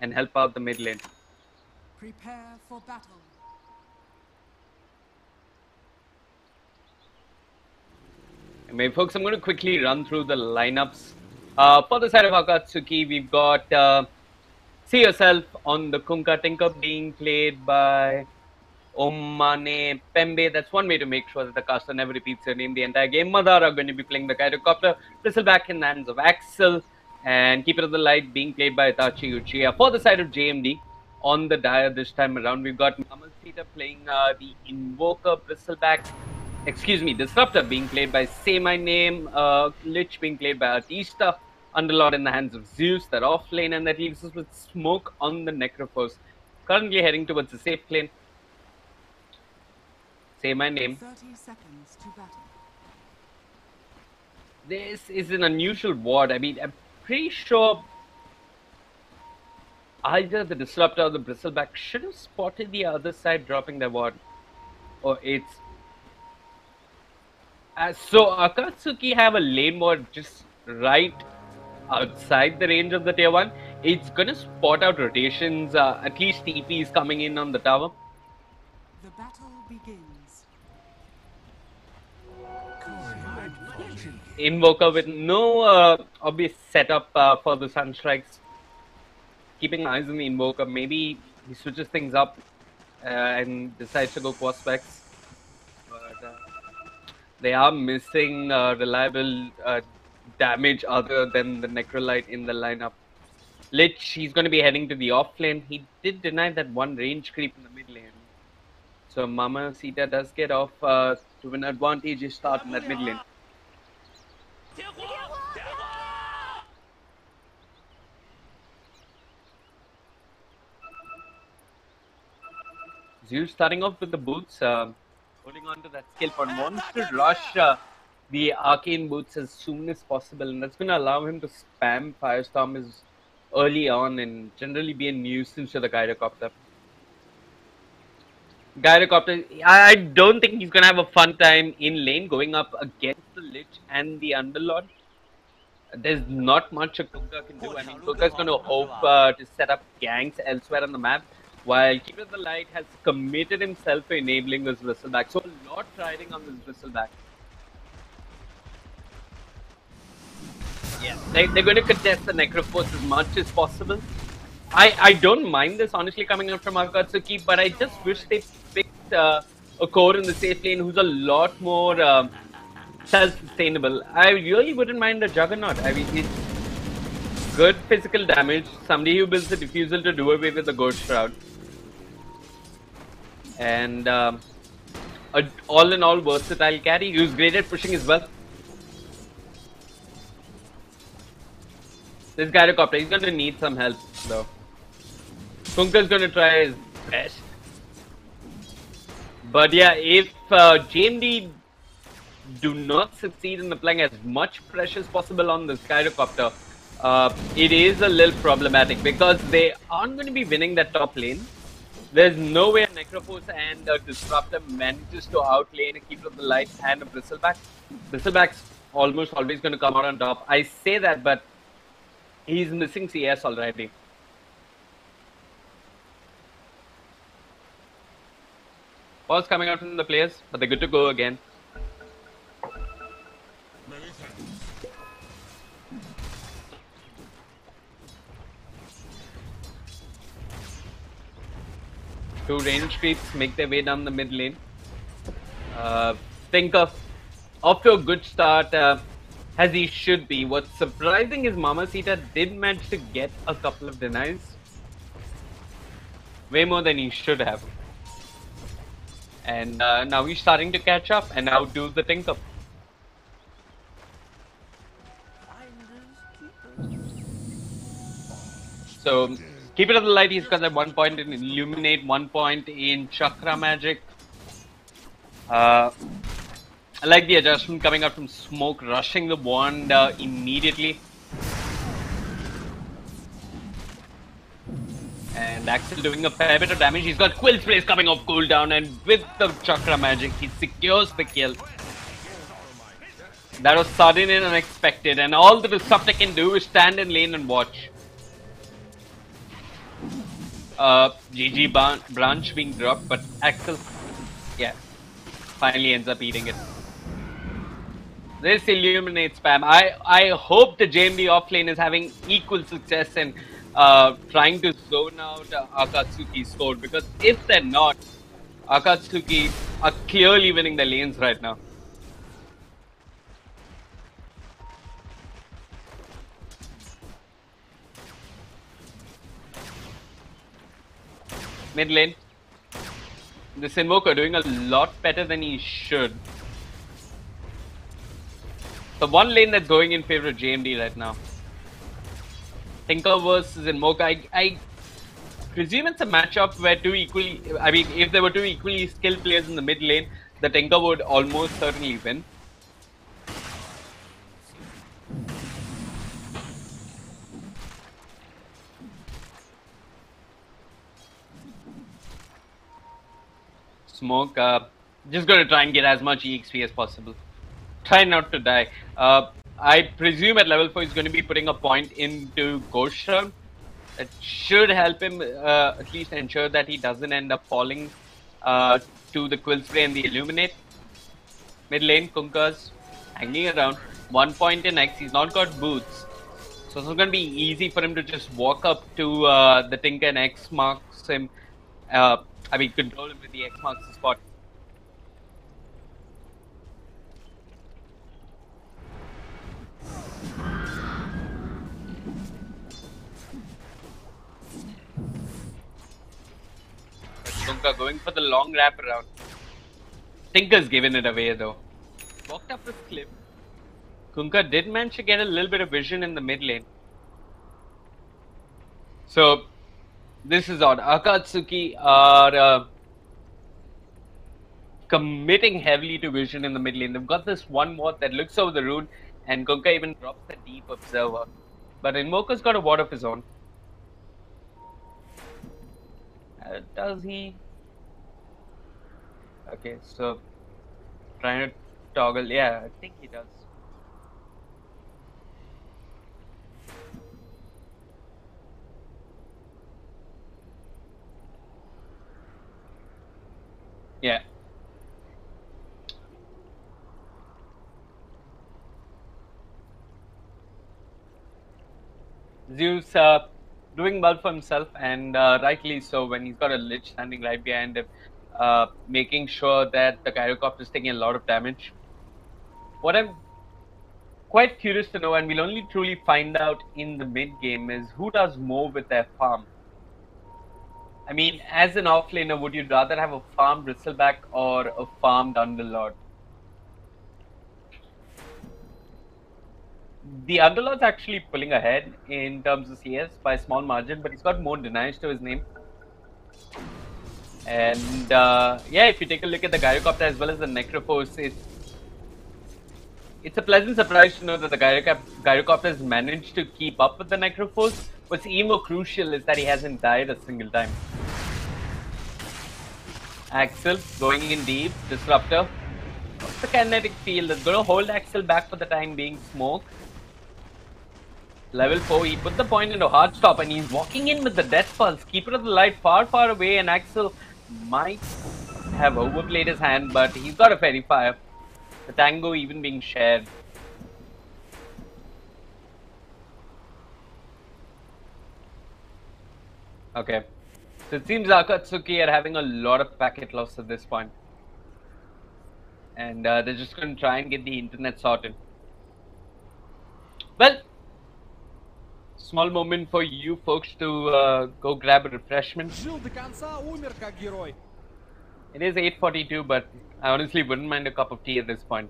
and help out the mid lane?
Prepare for battle.
Anyway, folks, I'm going to quickly run through the lineups. For the side of Akatsuki, we've got See Yourself on the Kunkka Tinker being played by Omane Pembe. That's one way to make sure that the caster never repeats her name the entire game. Madara are going to be playing the Gyrocopter. Bristleback in the hands of Axel. And Keeper of the Light being played by Itachi Uchiha. For the side of JMD, on the Dire this time around, we've got Mamacita playing the Invoker, Bristleback. Excuse me, Disruptor being played by Say My Name. Lich being played by Artista. Underlord in the hands of Zeus, that off lane, and that leaves us with Smoke on the Necrophos. Currently heading towards the safe lane. Say My Name.
30 seconds to battle.
This is an unusual ward. I mean, I'm pretty sure either the Disruptor or the Bristleback should have spotted the other side dropping their ward. Or it's... so Akatsuki have a lane ward just right outside the range of the tier 1. It's gonna spot out rotations, at least TPs coming in on the tower.
The battle begins.
Invoker with no obvious setup for the Sunstrikes. Keeping eyes on the Invoker. Maybe he switches things up and decides to go Quaspecs. But they are missing reliable damage other than the Necrolite in the lineup. Lich, he's going to be heading to the off lane. He did deny that one range creep in the mid lane. So Mamacita does get off to an advantageous start in that mid lane. Zeus starting off with the boots, holding on to that skill point. Wants to rush the arcane boots as soon as possible, and that's going to allow him to spam Firestorm early on and generally be a nuisance to the Gyrocopter. Gyrocopter, I don't think he's going to have a fun time in lane going up against the Lich and the Underlord. There's not much a Kuka can do. I mean, Kuka's going to hope to set up ganks elsewhere on the map, while Keeper of the Light has committed himself to enabling this Bristleback. So a lot riding on this Bristleback. Yeah, they're going to contest the Necroforce as much as possible. I don't mind this, honestly, coming out from Akatsuki, but I just wish they picked a core in the safe lane who's a lot more self-sustainable. I really wouldn't mind a Juggernaut. I mean, it's good physical damage, somebody who builds the Diffusal to do away with the Ghost Shroud. And all-in-all versatile carry, who's great at pushing as well. This Gyrocopter, he's going to need some help though. Kunka's going to try his best. But yeah, if JMD do not succeed in applying as much pressure as possible on this Gyrocopter, it is a little problematic because they aren't going to be winning that top lane. There's no way a Necroforce and a Disruptor manages to outlane a Keeper of the Light and a Bristleback. Bristleback's almost always going to come out on top. I say that, but he's missing CS already. Balls coming out from the players, but they're good to go again. Two range creeps make their way down the mid lane. Think of off to a good start as he should be. What's surprising is Mamacita did manage to get a couple of denies. Way more than he should have. And now he's starting to catch up and outdo the Tinker. So, Keeper of the Light, he's got at 1 point in Illuminate, 1 point in Chakra Magic. I like the adjustment coming out from Smoke, rushing the wand immediately. And Axel doing a fair bit of damage. He's got Quill Sprays coming off cooldown, and with the Chakra Magic, he secures the kill. That was sudden and unexpected, and all the Disruptor can do is stand in lane and watch. GG branch being dropped, but Axel, yeah, finally ends up eating it. This Illuminate spam. I hope the JMD offlane is having equal success in trying to zone out Akatsuki's score, because if they're not, Akatsuki are clearly winning the lanes right now. Mid lane. This Invoker doing a lot better than he should. The one lane that's going in favor of JMD right now. Tinker versus Invoker. I presume it's a matchup where if there were two equally skilled players in the mid lane, the Tinker would almost certainly win. Smoke, just going to try and get as much EXP as possible. Try not to die. I presume at level 4 he's going to be putting a point into Ghost Shroud. It should help him at least ensure that he doesn't end up falling to the Quill Spray and the Illuminate. Mid lane, Kunka's hanging around. 1 point in X, he's not got boots. So it's not going to be easy for him to just walk up to the Tinker, and X marks him. Control him with the X marks the spot. Kunka going for the long wrap around. Tinker's given it away though. Walked up this cliff. Kunka did manage to get a little bit of vision in the mid lane. So this is odd. Akatsuki are committing heavily to vision in the mid lane. They've got this one ward that looks over the rune, and Kunka even drops a deep observer. But Invoker's got a ward of his own. Does he? Okay, so trying to toggle. Yeah, I think he does. Yeah. Zeus doing well for himself, and rightly so, when he's got a Lich standing right behind him, making sure that the gyrocopter is taking a lot of damage. What I'm quite curious to know, and we'll only truly find out in the mid game, is who does more with their farm. I mean, as an offlaner, would you rather have a farmed Bristleback or a farmed Underlord? The Underlord's actually pulling ahead in terms of CS by a small margin, but he's got more denies to his name. And yeah, if you take a look at the Gyrocopter as well as the Necrophos, it's a pleasant surprise to know that the Gyrocopter has managed to keep up with the Necrophos. What's even more crucial is that he hasn't died a single time. Axel going in deep, Disruptor. What's the kinetic field? That's going to hold Axel back for the time being. Smoke. Level 4, he put the point into hard stop and he's walking in with the Death Pulse. Keeper of the Light far, far away, and Axel might have overplayed his hand, but he's got a Fairy Fire. The Tango even being shared. Okay. So it seems Akatsuki are having a lot of packet loss at this point. And they're just going to try and get the internet sorted. Well, small moment for you folks to go grab a refreshment. It is 8:42, but I honestly wouldn't mind a cup of tea at this point.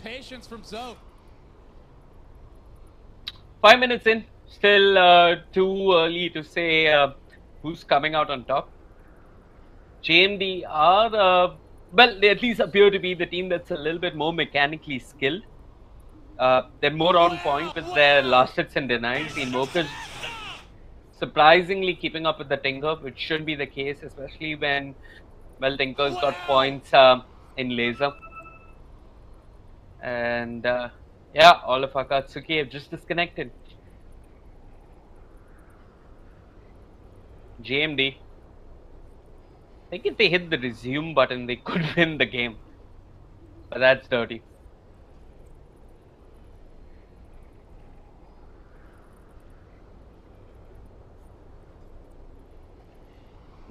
Patience from Zoe.
5 minutes in, still too early to say who's coming out on top. JMD are, well, they at least appear to be the team that's a little bit more mechanically skilled. They're more on point with their last hits and denies. The Invokers surprisingly keeping up with the Tinker, which should be the case, especially when, well, Tinker's got points in laser. And yeah, all of Akatsuki have just disconnected. JMD. I think if they hit the resume button, they could win the game. But that's dirty.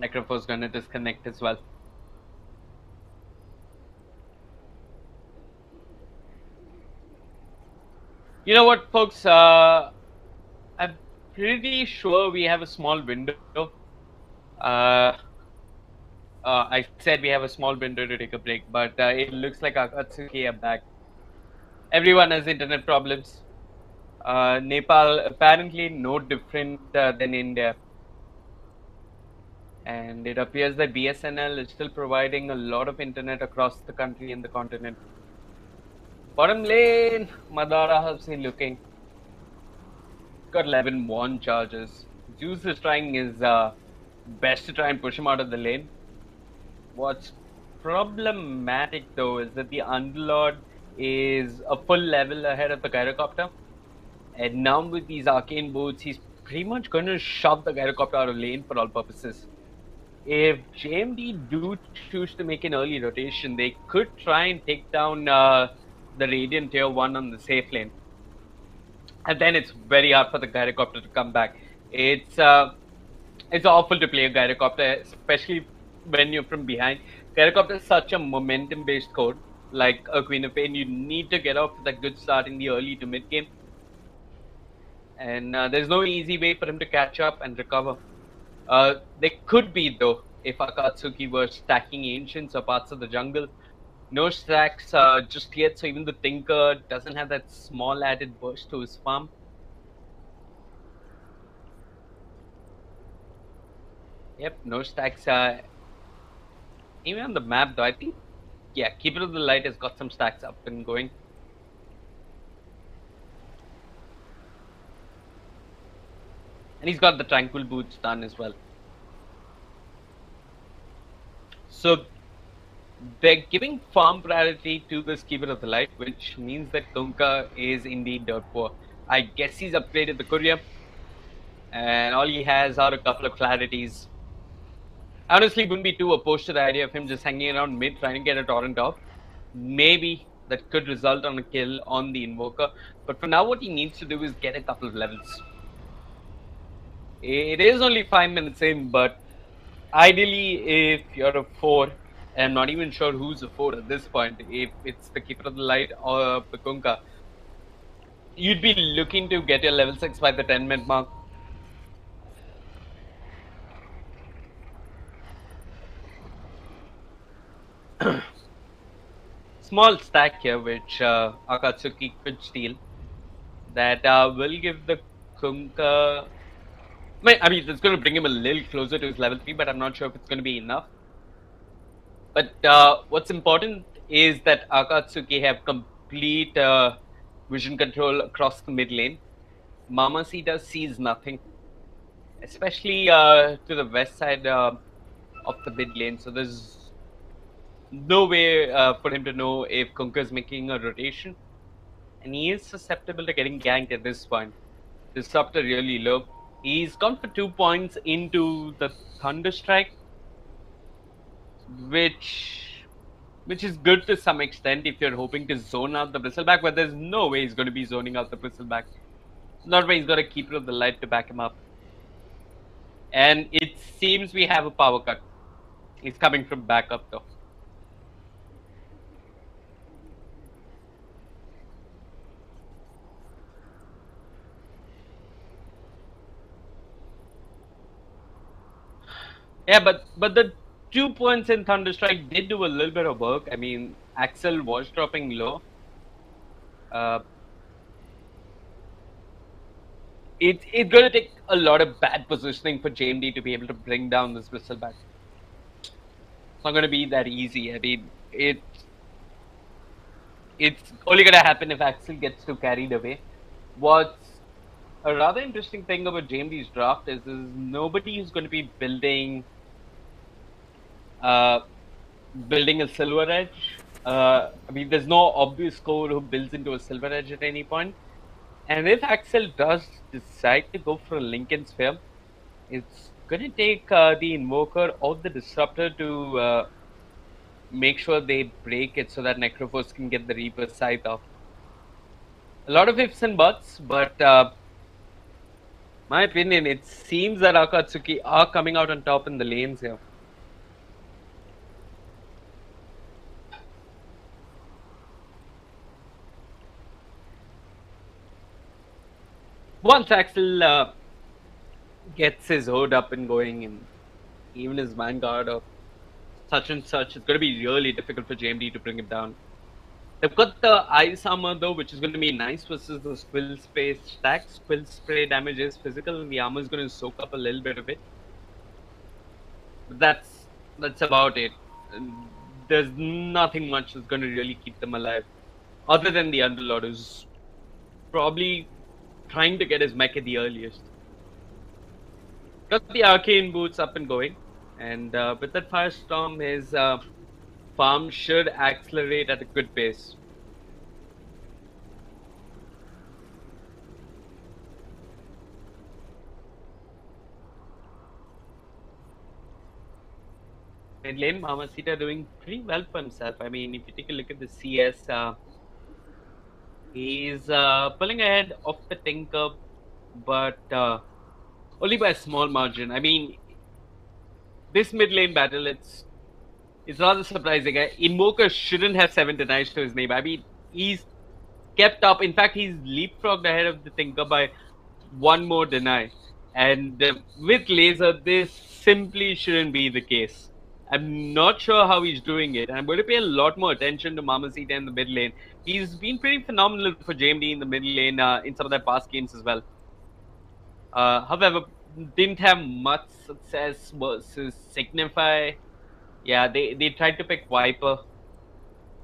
Necropho's gonna disconnect as well. You know what, folks? I'm pretty sure we have a small window. I said we have a small window to take a break, but it looks like Akatsuki are back. Everyone has internet problems. Nepal apparently no different than India. And it appears that BSNL is still providing a lot of internet across the country and the continent. Bottom lane, Madara, how's he looking? Got 11 wand charges. Zeus is trying his best to try and push him out of the lane. What's problematic though is that the Underlord is a full level ahead of the Gyrocopter. And now with these arcane boots, he's pretty much going to shove the Gyrocopter out of lane for all purposes. If JMD do choose to make an early rotation, they could try and take down the Radiant Tier 1 on the safe lane. And then it's very hard for the Gyrocopter to come back. It's awful to play a Gyrocopter, especially when you're from behind. Gyrocopter is such a momentum-based code, like a Queen of Pain. You need to get off to that good start in the early to mid game. And there's no easy way for him to catch up and recover. There could be, though, if Akatsuki were stacking Ancients or parts of the jungle. No stacks just yet, so even the Tinker doesn't have that small added burst to his farm. Yep, no stacks. Even on the map, though, I think, yeah, Keeper of the Light has got some stacks up and going. And he's got the Tranquil Boots done as well. So, they're giving farm priority to this Keeper of the Light, which means that Kunkka is indeed dirt poor. I guess he's upgraded the courier, and all he has are a couple of clarities. Honestly, wouldn't be too opposed to the idea of him just hanging around mid, trying to get a torrent off. Maybe that could result on a kill on the Invoker, but for now, what he needs to do is get a couple of levels. It is only 5 minutes in, but ideally, if you're a 4, I'm not even sure who's a 4 at this point, if it's the Keeper of the Light or the Kunkka, you'd be looking to get your level 6 by the 10-minute mark. Small stack here, which Akatsuki could steal, that will give the Kunkka... I mean, it's going to bring him a little closer to his level 3, but I'm not sure if it's going to be enough. But what's important is that Akatsuki have complete vision control across the mid lane. Mamacita sees nothing, especially to the west side of the mid lane. So there's no way for him to know if Kunkka is making a rotation. And he is susceptible to getting ganked at this point. Disruptor really low. He's gone for 2 points into the Thunderstrike, which is good to some extent if you're hoping to zone out the Bristleback, but there's no way he's going to be zoning out the Bristleback. Not way he's got a Keeper of the Light to back him up. And it seems we have a power cut. He's coming from backup though. Yeah, but the 2 points in Thunderstrike did do a little bit of work. I mean, Axel was dropping low. It's going to take a lot of bad positioning for JMD to be able to bring down this Bristleback. It's not going to be that easy. I mean, it's only going to happen if Axel gets too carried away. What's a rather interesting thing about JMD's draft is nobody is going to be building a Silver Edge. I mean, there's no obvious core who builds into a Silver Edge at any point. And if Axel does decide to go for a Lincoln Sphere, it's going to take the Invoker or the Disruptor to make sure they break it so that Necrophos can get the Reaper Scythe off. A lot of ifs and buts, but my opinion, it seems that Akatsuki are coming out on top in the lanes here. Once Axel gets his Horde up and going, and even his Vanguard of such and such, it's going to be really difficult for JMD to bring him down. They've got the Ice Armor though, which is going to be nice versus the Quill Spray stacks. Quill Spray damage is physical, and the armor is going to soak up a little bit of it. But that's about it. There's nothing much that's going to really keep them alive, other than the Underlord, who's probably trying to get his mech at the earliest. Got the Arcane Boots up and going, and with that Firestorm, his farm should accelerate at a good pace. Mid lane, Mamacita doing pretty well for himself. I mean, if you take a look at the CS, he's pulling ahead of the Tinker, but only by a small margin. I mean, this mid lane battle, it's rather surprising. Invoker shouldn't have 7 denies to his name. I mean, he's kept up. In fact, he's leapfrogged ahead of the Tinker by 1 more deny. And with Laser, this simply shouldn't be the case. I'm not sure how he's doing it. I'm going to pay a lot more attention to Mamacita in the mid lane. He's been pretty phenomenal for JMD in the mid lane in some of their past games as well. However, didn't have much success versus Signify. Yeah, they tried to pick Viper.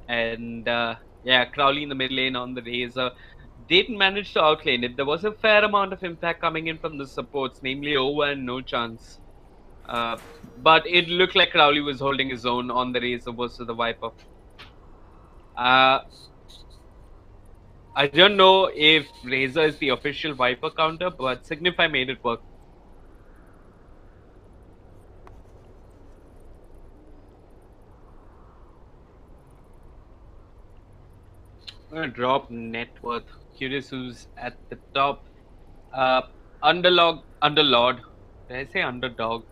And yeah, Crowley in the mid lane on the Razor. Didn't manage to outlane it. There was a fair amount of impact coming in from the supports, namely Over and No Chance. But it looked like Crowley was holding his own on the Razor versus the Viper. I don't know if Razor is the official Viper counter, but Signify made it work. I'm gonna drop net worth. Curious who's at the top. Underlord. Did I say underdog?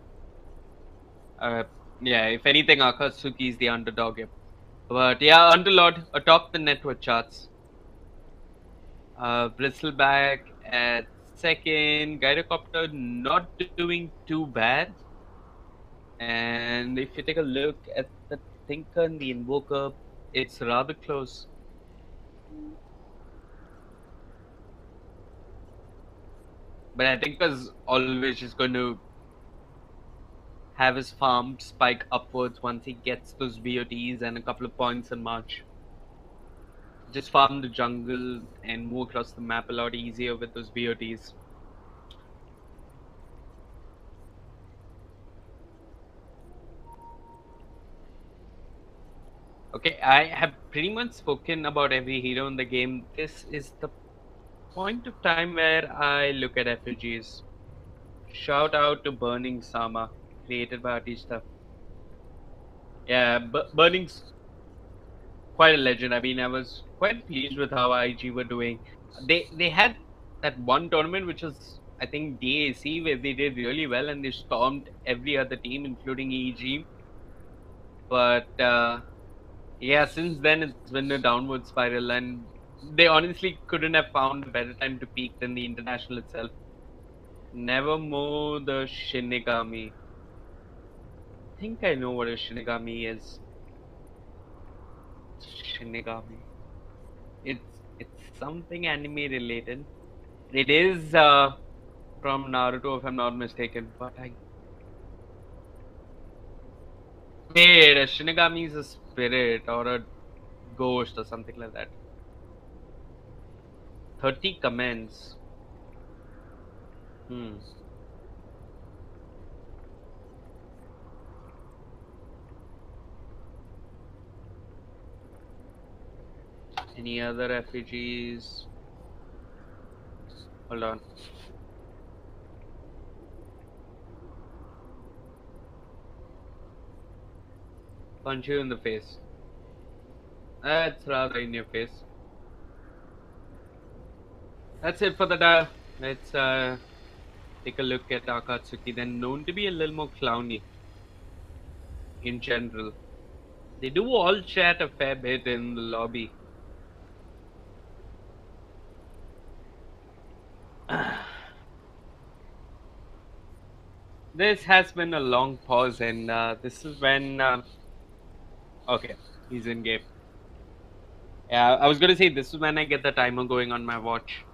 Yeah, if anything, Akatsuki is the underdog here. But yeah, Underlord atop the network charts. Bristleback at second. Gyrocopter not doing too bad. And if you take a look at the Thinker and the Invoker, it's rather close. But I think Thinker's always just going to have his farm spike upwards once he gets those BOTs and a couple of points in March. Just farm the jungle and move across the map a lot easier with those BOTs. Okay, I have pretty much spoken about every hero in the game. This is the point of time where I look at effigies. Shout out to Burning Sama, created by Artista. Yeah, Burning's quite a legend. I mean, I was quite pleased with how IG were doing. They had that one tournament which was, I think, DAC, where they did really well and they stormed every other team, including EG. But yeah, since then it's been a downward spiral, and they honestly couldn't have found a better time to peak than the international itself. Nevermore the Shinigami. I think I know what a Shinigami is. Shinigami. It's something anime related. It is from Naruto, if I'm not mistaken. But wait, a Shinigami is a spirit or a ghost or something like that. 30 comments. Any other effigies? Hold on. Punch you in the face. That's rather in your face. That's it for the day. Let's take a look at Akatsuki. They're known to be a little more clowny in general. They do all chat a fair bit in the lobby. This has been a long pause, and this is when okay, he's in game. Yeah, I was gonna say this is when I get the timer going on my watch,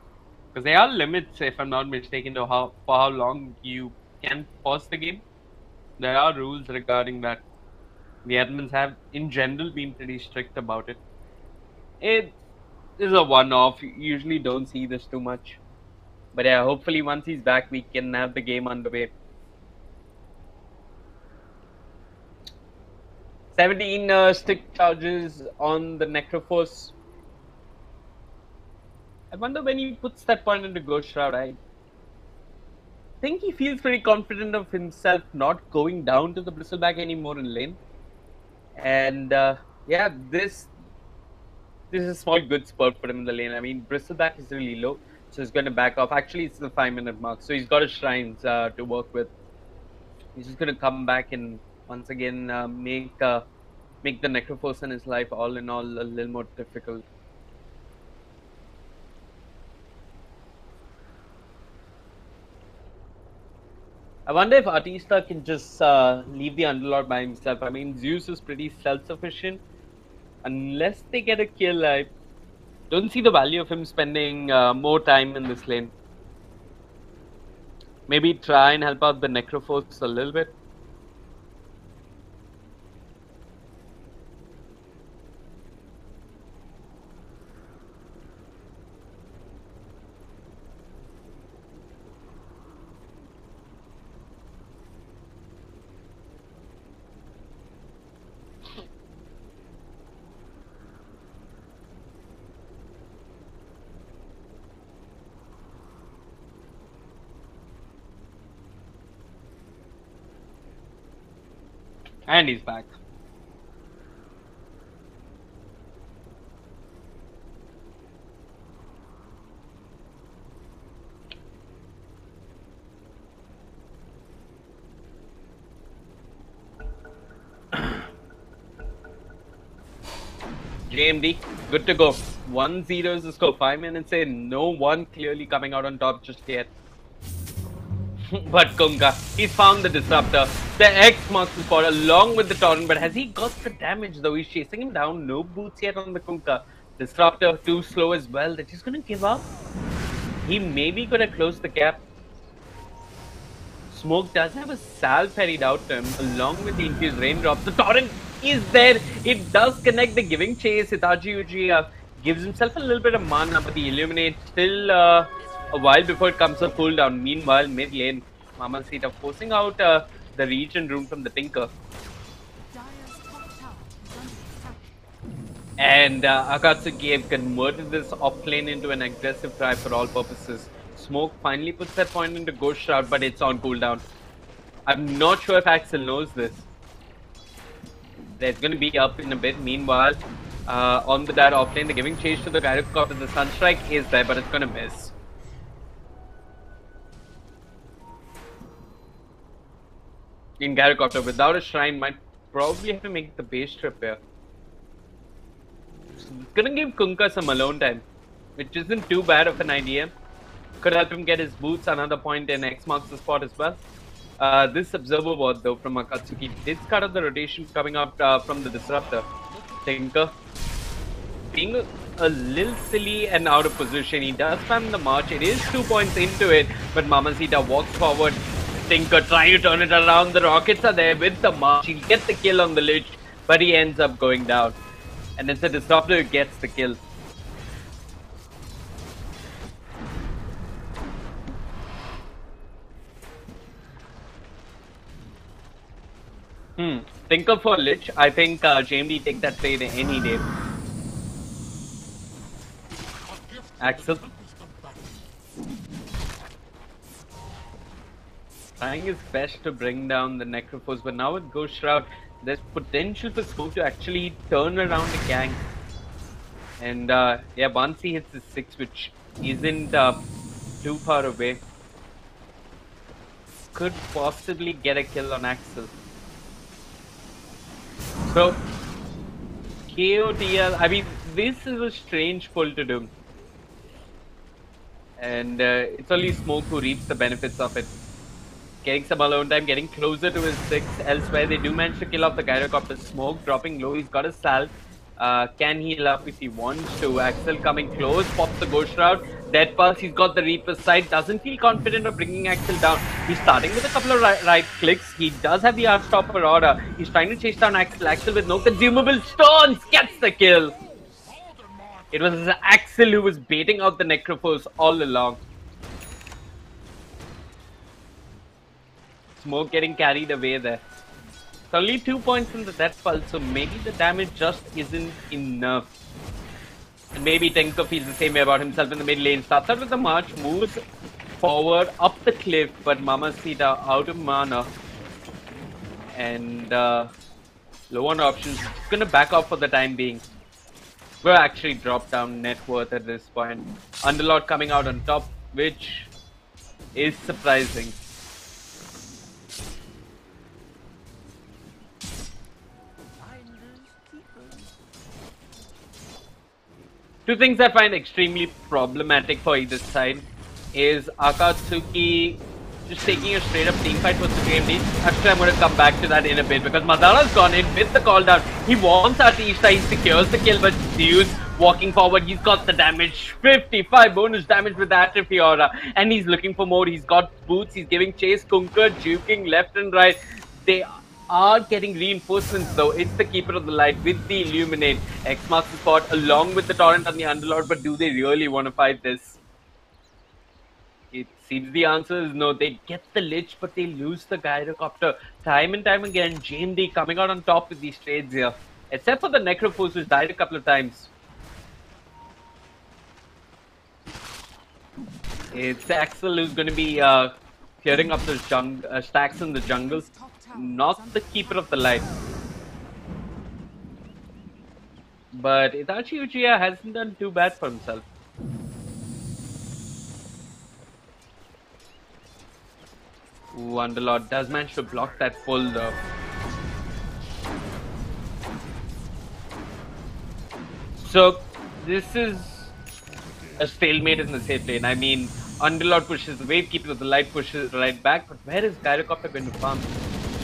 because there are limits, if I'm not mistaken, to for how long you can pause the game. There are rules regarding that. The admins have, in general, been pretty strict about it. It is a one-off. You usually don't see this too much, but yeah, hopefully once he's back, we can have the game underway. 17 stick charges on the Necrophos. I wonder when he puts that point into Ghost Shroud. I think he feels pretty confident of himself not going down to the Bristleback anymore in lane. And yeah, this is a small good spot for him in the lane. I mean, Bristleback is really low, so he's going to back off. Actually, it's the 5-minute mark, so he's got his shrines to work with. He's just going to come back and once again make the Necrophos in his life all in all a little more difficult. I wonder if Artista can just leave the Underlord by himself. I mean, Zeus is pretty self-sufficient. Unless they get a kill, I don't see the value of him spending more time in this lane. Maybe try and help out the Necrophos a little bit. And he's back. JMD, good to go. 1-0 is the score. 5 minutes in. No one clearly coming out on top just yet. But Kunkka, he's found the disruptor. The X marks the spot along with the torrent, but has he got the damage though? He's chasing him down. No boots yet on the Kunkka. Disruptor too slow as well. That he's gonna give up. He maybe could have closed the gap. Smoke does have a salve parried out to him along with the infused raindrops. The torrent is there. It does connect the giving chase. Hitachi Uchi gives himself a little bit of mana, but the illuminate still a while before it comes to cooldown. Meanwhile, mid lane, Mamacita forcing out the regen rune from the Tinker. And Akatsuki have converted this off lane into an aggressive try for all purposes. Smoke finally puts that point into Ghost Shroud, but it's on cooldown. I'm not sure if Axel knows this. They're going to be up in a bit. Meanwhile, on the that off lane, the giving chase to the Gyrocopter. The Sunstrike is there, but it's going to miss. In Gyrocopter, without a shrine, might probably have to make the base trip here. So it's going to give Kunkka some alone time, which isn't too bad of an idea. Could help him get his boots. Another point, and X marks the spot as well. This observer ward though from Akatsuki did cut off the rotation coming up from the disruptor. Tinker being a little silly and out of position. He does spam the march. It is 2 points into it, but Mamacita walks forward. Tinker trying to turn it around. The rockets are there with the march. He'll get the kill on the Lich, but he ends up going down. And it's the disruptor who gets the kill. Tinker for Lich. I think JMD take that trade any day. Axel trying his best to bring down the Necrophos, but now with Ghost Shroud, there's potential for Smoke to actually turn around the gang. And yeah, once he hits his 6, which isn't too far away, could possibly get a kill on Axel. So, KOTL, I mean, this is a strange pull to do. And it's only Smoke who reaps the benefits of it. Getting some alone time, getting closer to his 6. Elsewhere, they do manage to kill off the Gyrocopter. Smoke dropping low, he's got a salve. Can heal up if he wants to. Axel coming close, pops the Ghost Shroud. Dead Pulse, he's got the Reaper's Sight. Doesn't feel confident of bringing Axel down. He's starting with a couple of right clicks. He does have the Archstopper order. He's trying to chase down Axel. Axel with no consumable stones gets the kill. It was Axel who was baiting out the Necrophos all along. Smoke getting carried away there. It's only 2 points from the Death Pulse, so maybe the damage just isn't enough. And maybe Tinker feels the same way about himself in the mid lane. Starts out with the march, moves forward up the cliff, but Mamacita out of mana. And low on options. Just gonna back off for the time being. We'll actually drop down net worth at this point. Underlord coming out on top, which is surprising. Two things I find extremely problematic for either side is Akatsuki just taking a straight up team fight versus JMD. Actually, I'm going to come back to that in a bit because Madara's gone in with the call down. He wants Artista, he secures the kill, but Zeus walking forward, he's got the damage. 55 bonus damage with the Atrophy Aura, and he's looking for more. He's got boots, he's giving chase, Kunkka, juking left and right. They are getting reinforcements though. It's the Keeper of the Light with the Illuminate. X marks the spot along with the Torrent and the Underlord, but do they really want to fight this? It seems the answer is no. They get the Lich, but they lose the Gyrocopter. Time and time again, JMD coming out on top with these trades here. Except for the Necrophos, which died a couple of times. It's Axel who's going to be clearing up those stacks in the jungle. not the Keeper of the Light. But Itachi Uchiha hasn't done too bad for himself. Ooh, Underlord does manage to block that full though. So this is a stalemate in the safe lane. I mean, Underlord pushes the wave, Keeper of the Light pushes right back, but where is Gyrocopter going to farm?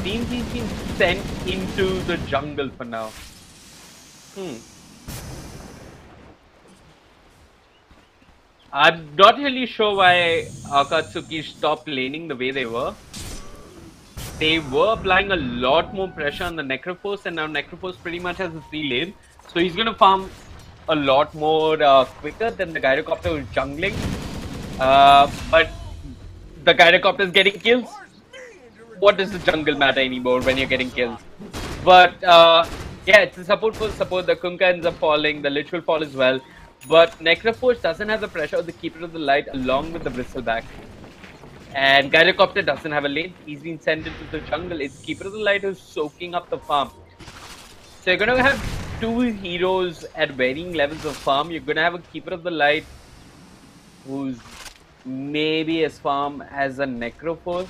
Seems he's been sent into the jungle for now. I'm not really sure why Akatsuki stopped laning the way they were. They were applying a lot more pressure on the Necrophos, and now Necrophos pretty much has a free lane. So he's going to farm a lot more quicker than the Gyrocopter who's jungling. But the Gyrocopter is getting kills. What does the jungle matter anymore when you're getting kills? But yeah, it's a support for support. The Kunkka ends up falling, the Lich will fall as well. But Necrophos doesn't have the pressure of the Keeper of the Light along with the Bristleback. And Gyrocopter doesn't have a lane. He's been sent into the jungle. It's Keeper of the Light who's soaking up the farm. So you're going to have two heroes at varying levels of farm. You're going to have a Keeper of the Light who's maybe as farm as a Necrophos.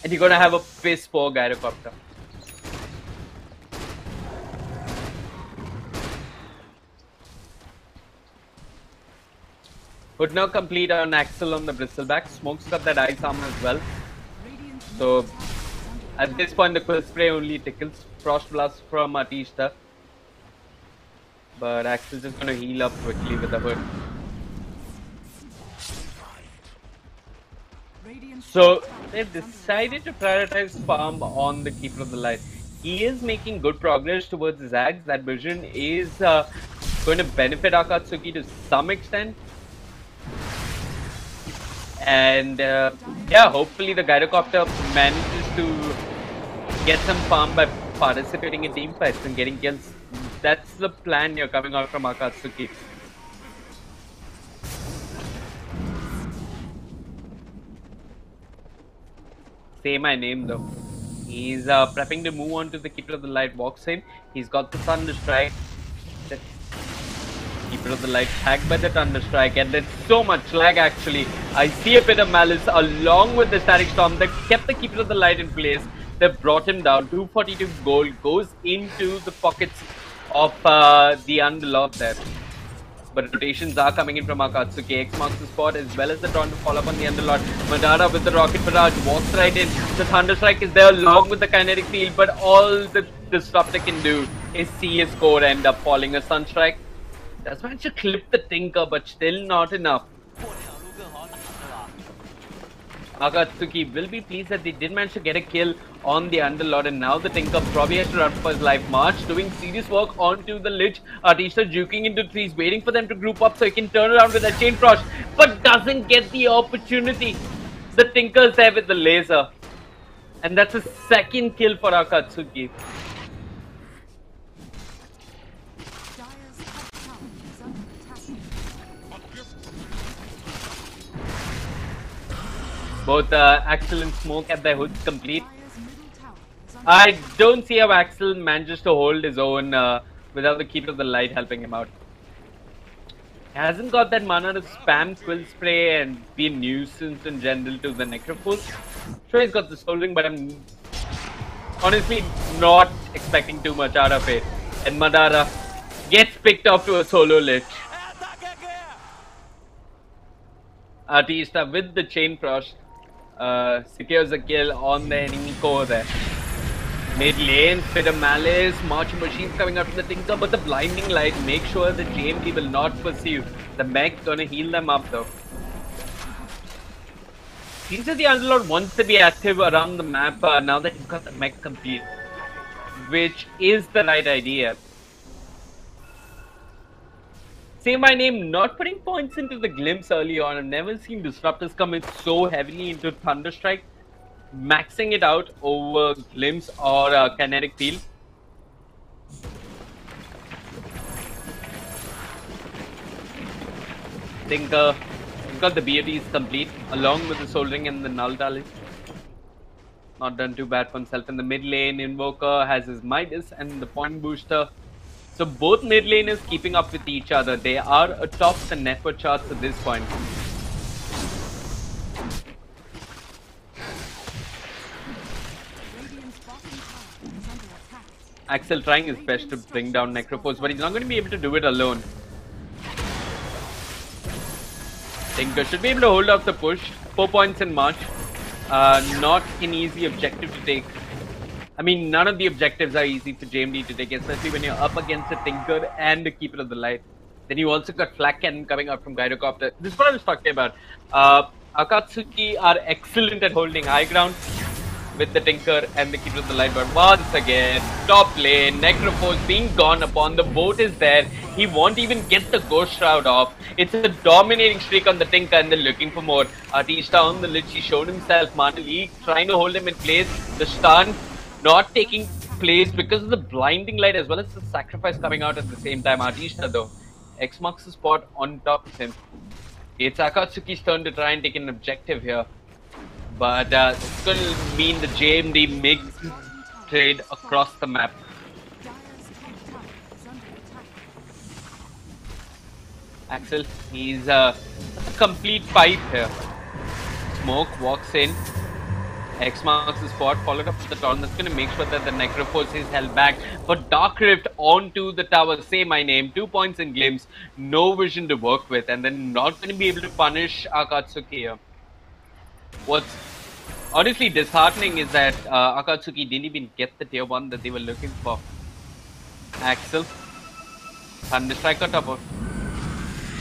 And you're going to have a piss poor Gyrocopter. Would now complete on Axel on the Bristleback. Smoke's got that ice armor as well. So at this point the Quill Spray only tickles. Frost Blast from Atishta. But Axel's just going to heal up quickly with the hood. So they've decided to prioritize farm on the Keeper of the Light. He is making good progress towards his Zags. That vision is going to benefit Akatsuki to some extent. And yeah, hopefully the Gyrocopter manages to get some farm by participating in team fights and getting kills. That's the plan you're coming out from Akatsuki. Say my name though. He's prepping to move on to the Keeper of the Light. Walks in. He's got the Thunder Strike. The Keeper of the Light tagged by the Thunder Strike, and there's so much lag actually. I see a bit of malice along with the Static Storm that kept the Keeper of the Light in place. They brought him down. 242 gold goes into the pockets of the Underlord there. But rotations are coming in from Akatsuki. X marks the spot as well as the Taunt to follow up on the Underlord. Madara with the Rocket Barrage walks right in. The Thunder Strike is there along with the Kinetic Field, but all the Disruptor can do is see his core end up falling. A Sunstrike does manage to clip the Tinker, but still not enough. Akatsuki will be pleased that they did manage to get a kill on the Underlord, and now the Tinker probably has to run for his life. March doing serious work onto the Lich. Artisha juking into threes, waiting for them to group up so he can turn around with a Chain Frost, but doesn't get the opportunity. The Tinker's there with the laser, and that's a second kill for Akatsuki. Both Axel and Smoke have their hoods complete. I don't see how Axel manages to hold his own without the Keeper of the Light helping him out. He hasn't got that mana to spam Quill Spray and be a nuisance in general to the Necrophos. Sure, he's got the Soul Ring, but I'm honestly not expecting too much out of it. And Madara gets picked off to a solo Lich. Artista with the Chain Frost secures a kill on the enemy core there. Mid lane, Fit of Malice, Marching Machines coming out from the Tinker, but the Blinding Light makes sure the JMD will not pursue. The mech gonna heal them up though. Seems that the Underlord wants to be active around the map now that he's got the mech complete, which is the right idea. Say my name, not putting points into the Glimpse early on. I've never seen Disruptors come in so heavily into Thunderstrike, maxing it out over Glimpse or Kinetic Field. Think he's got the BOTs complete along with the Soul Ring and the Null Talent. not done too bad for himself in the mid lane. Invoker has his Midas and the point booster. So both mid laners keeping up with each other. They are atop the network charts at this point. Axel trying his best to bring down Necrophos, but he's not going to be able to do it alone. Tinker should be able to hold off the push. 4 points in March. Not an easy objective to take. I mean, none of the objectives are easy for JMD to take, especially when you're up against a Tinker and a Keeper of the Light. Then you also got Flak Cannon coming out from Gyrocopter. This is what I was talking about. Akatsuki are excellent at holding high ground with the Tinker and the Keeper of the Light, but once again, top lane, Necrophos being gone upon, the boat is there, he won't even get the Ghost Shroud off. It's a dominating streak on the Tinker and they're looking for more. Artista on the lich, he showed himself, Mana League trying to hold him in place, the stun not taking place because of the blinding light as well as the sacrifice coming out at the same time. Artista though, X marks the spot on top of him. It's Akatsuki's turn to try and take an objective here. But it's going to mean the JMD makes trade across the map. Axel, he's a complete fight here. Smoke walks in. X marks the spot, followed up with the torn. That's going to make sure that the Necrophos is held back. But Dark Rift onto the tower, say my name, 2 points in glimpse, no vision to work with, and then not going to be able to punish Akatsuki here. What's honestly disheartening is that Akatsuki didn't even get the tier 1 that they were looking for. Axel, Thunderstrike on top of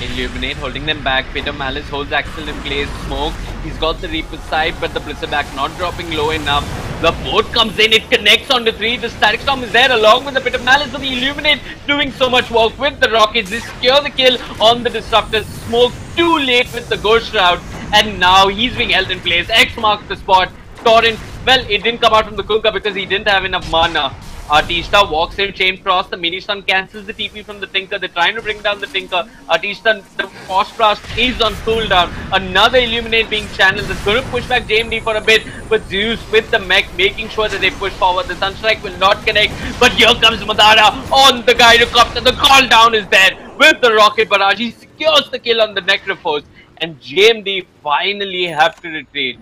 Illuminate, holding them back. Pit of Malice holds Axel in place. Smoke, he's got the Reaper's side, but the Blizzardback not dropping low enough. The boat comes in, it connects onto 3. The Static Storm is there along with the Pit of Malice, but the Illuminate doing so much work with the rockets. They secure the kill on the Disruptor. Smoke too late with the Ghost Shroud, and now he's being held in place. X marks the spot. Torrent, well, it didn't come out from the Kunkka because he didn't have enough mana. Artista walks in, chain cross, the mini stun cancels the TP from the Tinker. They're trying to bring down the Tinker. Artista, the Frost Blast is on cooldown. Another Illuminate being channeled. That's going to push back JMD for a bit, but Zeus with the mech making sure that they push forward. The Sunstrike will not connect, but here comes Madara on the Gyrocopter. The call down is there with the rocket barrage. He secures the kill on the Necrophos, and JMD finally have to retreat.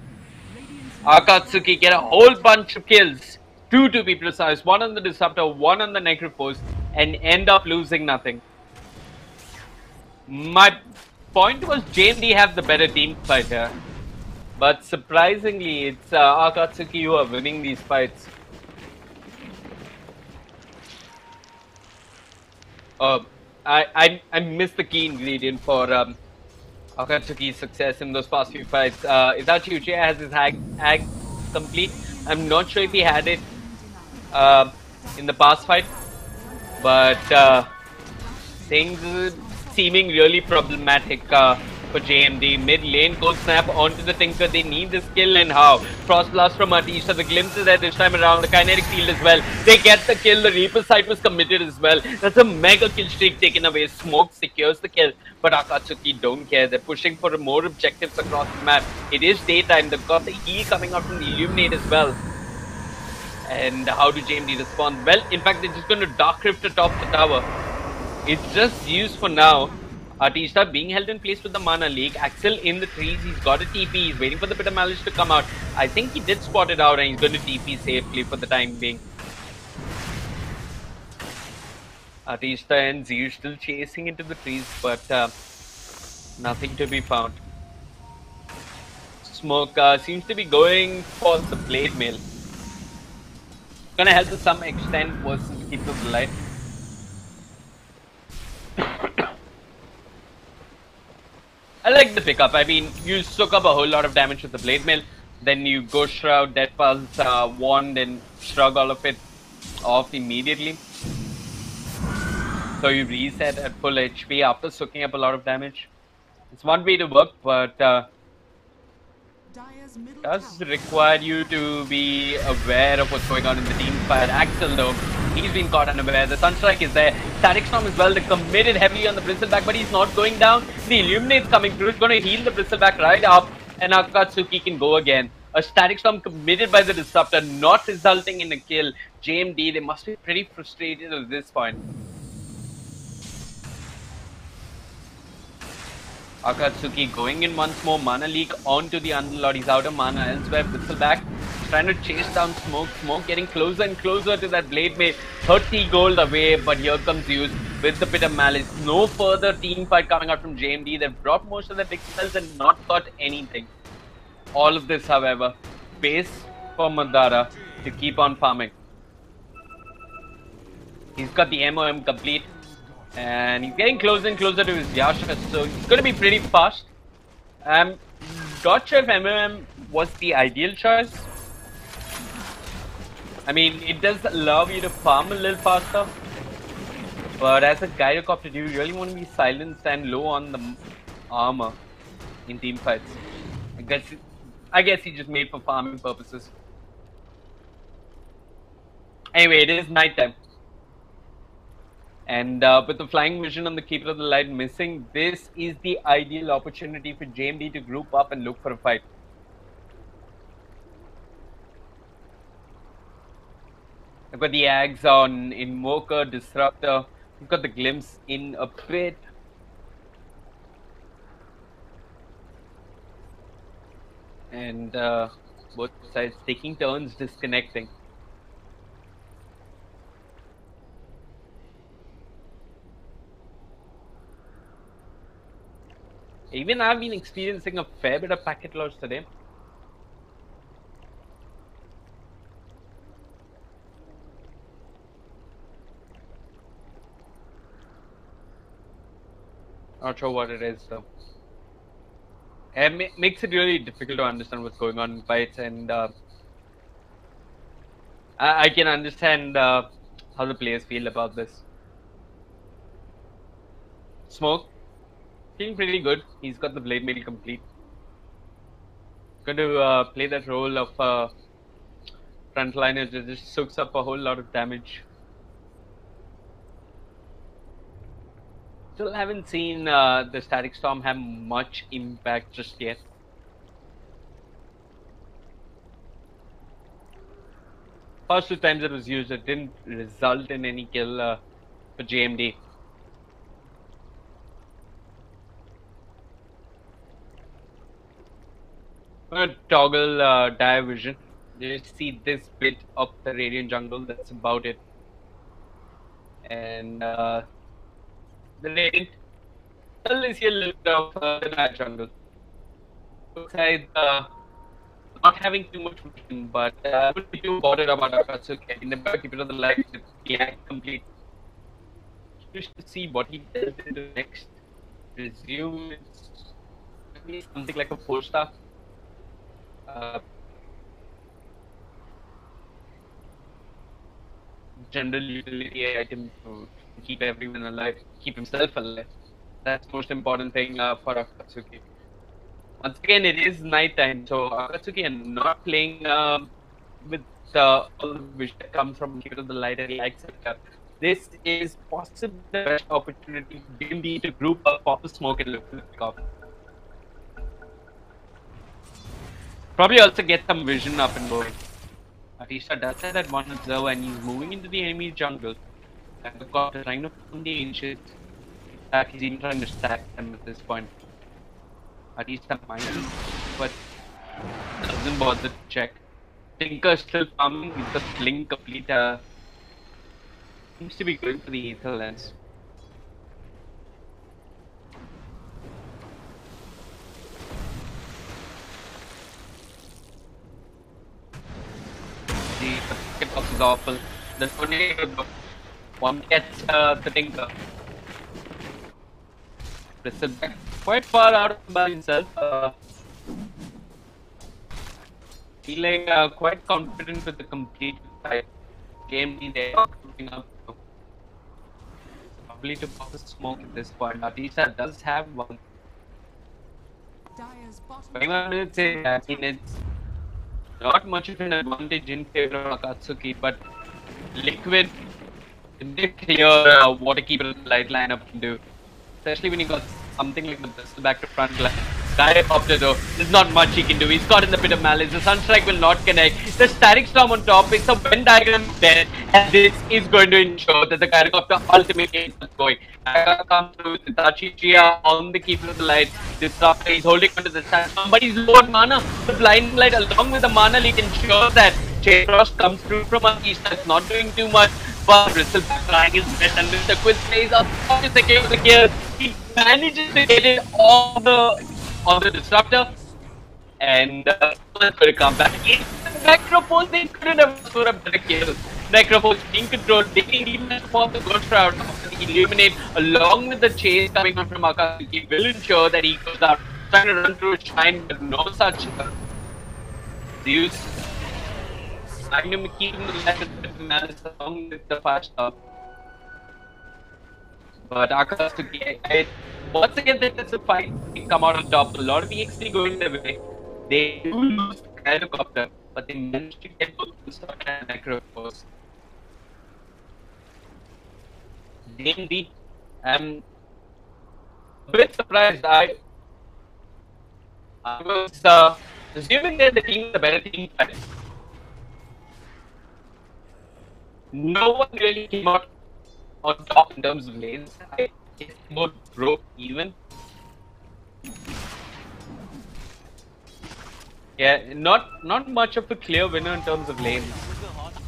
Akatsuki get a whole bunch of kills. 2 to be precise, 1 on the Disruptor, 1 on the Necrophos, and end up losing nothing. My point was JMD have the better team fight here, but surprisingly it's Akatsuki who are winning these fights. I missed the key ingredient for Akatsuki's success in those past few fights. Itachi Uchiha has his hag complete. I'm not sure if he had it in the past fight, but things seeming really problematic for JMD. Mid lane, Cold Snap onto the Tinker. They need the skill, and how? Frost Blast from Artista. The glimpse is there this time around. The Kinetic Field as well. They get the kill. The Reaper side was committed as well. That's a mega kill streak taken away. Smoke secures the kill, but Akatsuki don't care. They're pushing for more objectives across the map. It is daytime. They've got the heal coming out from the Illuminate as well. And how do JMD respond? Well, in fact, they're just going to Dark Rift atop the tower. It's just used for now. Artista being held in place with the Mana Leak. Axel in the trees. He's got a TP. He's waiting for the Pit of Malice to come out. I think he did spot it out, and he's going to TP safely for the time being. Artista and Zeus still chasing into the trees, but nothing to be found. Smoke seems to be going for the Blade Mail. Gonna help to some extent versus Keeper of the Light. I like the pickup. I mean, you soak up a whole lot of damage with the Blade Mail, then you go Shroud, Death Pulse, Wand, and shrug all of it off immediately. So you reset at full HP after soaking up a lot of damage. It's one way to work, but does require you to be aware of what's going on in the team fight. Axel though, he's been caught unaware. The Sunstrike is there. Static Storm as well. They're committed heavily on the Bristleback, but he's not going down. The Illuminate's coming through. It's going to heal the Bristleback right up, and Akatsuki can go again. A static storm committed by the disruptor, not resulting in a kill. JMD, they must be pretty frustrated at this point. Akatsuki going in once more. Mana leak onto the Underlord. He's out of mana elsewhere. Bristleback trying to chase down Smoke. Smoke getting closer and closer to that Blade Maid. 30 gold away, but here comes Zeus with the bit of malice. No further team fight coming out from JMD. They've brought most of their big spells and not got anything. All of this, however, space for Madara to keep on farming. He's got the MOM complete. And he's getting closer and closer to his Yasha, so he's going to be pretty fast. Not sure if MOM was the ideal choice. I mean, it does allow you to farm a little faster. But as a Gyrocopter, do you really want to be silenced and low on the armor in team fights? I guess he just made for farming purposes. Anyway, it is nighttime. And with the flying vision on the Keeper of the Light missing, this is the ideal opportunity for JMD to group up and look for a fight. I've got the Ags on Invoker, Disruptor. We've got the Glimpse in a bit. And both sides taking turns disconnecting. Even I've been experiencing a fair bit of packet loss today. Not sure what it is though. It makes it really difficult to understand what's going on in fights, and I can understand how the players feel about this. Smoke. Feeling pretty good. He's got the Blade Mail complete. Going to play that role of frontliner that just soaks up a whole lot of damage. Still haven't seen the Static Storm have much impact just yet. First 2 times it was used, it didn't result in any kill for JMD. I'm gonna toggle Dire Vision. Just see this bit of the Radiant Jungle, that's about it. And the Radiant is here a little bit of the Dire Jungle. Besides not having too much vision, but I would be too bothered about Akatsuki. In the back, keep it on the light, the act complete. Just to see what he does in the next. Resume it's maybe something like a 4-star. General utility item to keep everyone alive, keep himself alive. That's the most important thing for Akatsuki. Once again, it is night time, so Akatsuki are not playing with all the vision that comes from Keeper of the Light and the etc. This is possibly the best opportunity for DMD to group up, pop a smoke, and look for the pick-off. Probably also get some vision up and going. Atisha does have that one observer and he's moving into the enemy jungle. I've got trying to find the ancients. He's even trying to stack them at this point. Atisha might, but doesn't bother to check. Tinker still farming, he's got Sling complete. Seems to be going for the Aether Lens. The packet box is awful. The tornado, one gets the Tinker. Bristleback quite far out by himself. Feeling quite confident with the complete fight. Game there coming up. Probably to pop a smoke at this point. Atisha does have one. 21 minutes in, I mean it's not much of an advantage in favor of Akatsuki, but Liquid did clear what a Keeper of the Light lineup can do. Especially when you got something like the Bristleback to front line. Gyrocopter though, there's not much he can do. He's caught in the pit of malice. The Sunstrike will not connect. The Static Storm on top is a Venn diagram there, and this is going to ensure that the Gyrocopter ultimately is going. Come through with Itachi Chia on the Keeper of the Light. Disruptor is holding onto the Static Storm, but he's low on mana. The Blinding Light along with the mana lead ensures that Chain Frost comes through from our east. That's not doing too much, but Bristol trying his best, and with the quick plays up to secure the kill. He manages to get it on the Disruptor, and that's going to come back. It's the Necropole, they couldn't have scored up the kill. Necropole being controlled, taking even for the Ghost Shroud after the Illuminate, along with the chase coming on from Akatsuki, will ensure that he goes out, trying to run through a Shine, but no such Zeus. I'm going to keep him the left of the malice along with the fast stop. But Akatsuki, once again, there's a fight. They come out on top. A lot of EXP going their way. They do lose the Gyrocopter, but they managed to get both the Star and Necro first. DMD, I'm a bit surprised. I was assuming that the team is a better team fight. No one really came out on top in terms of lanes. It's more broke even. Yeah, not much of a clear winner in terms of lanes.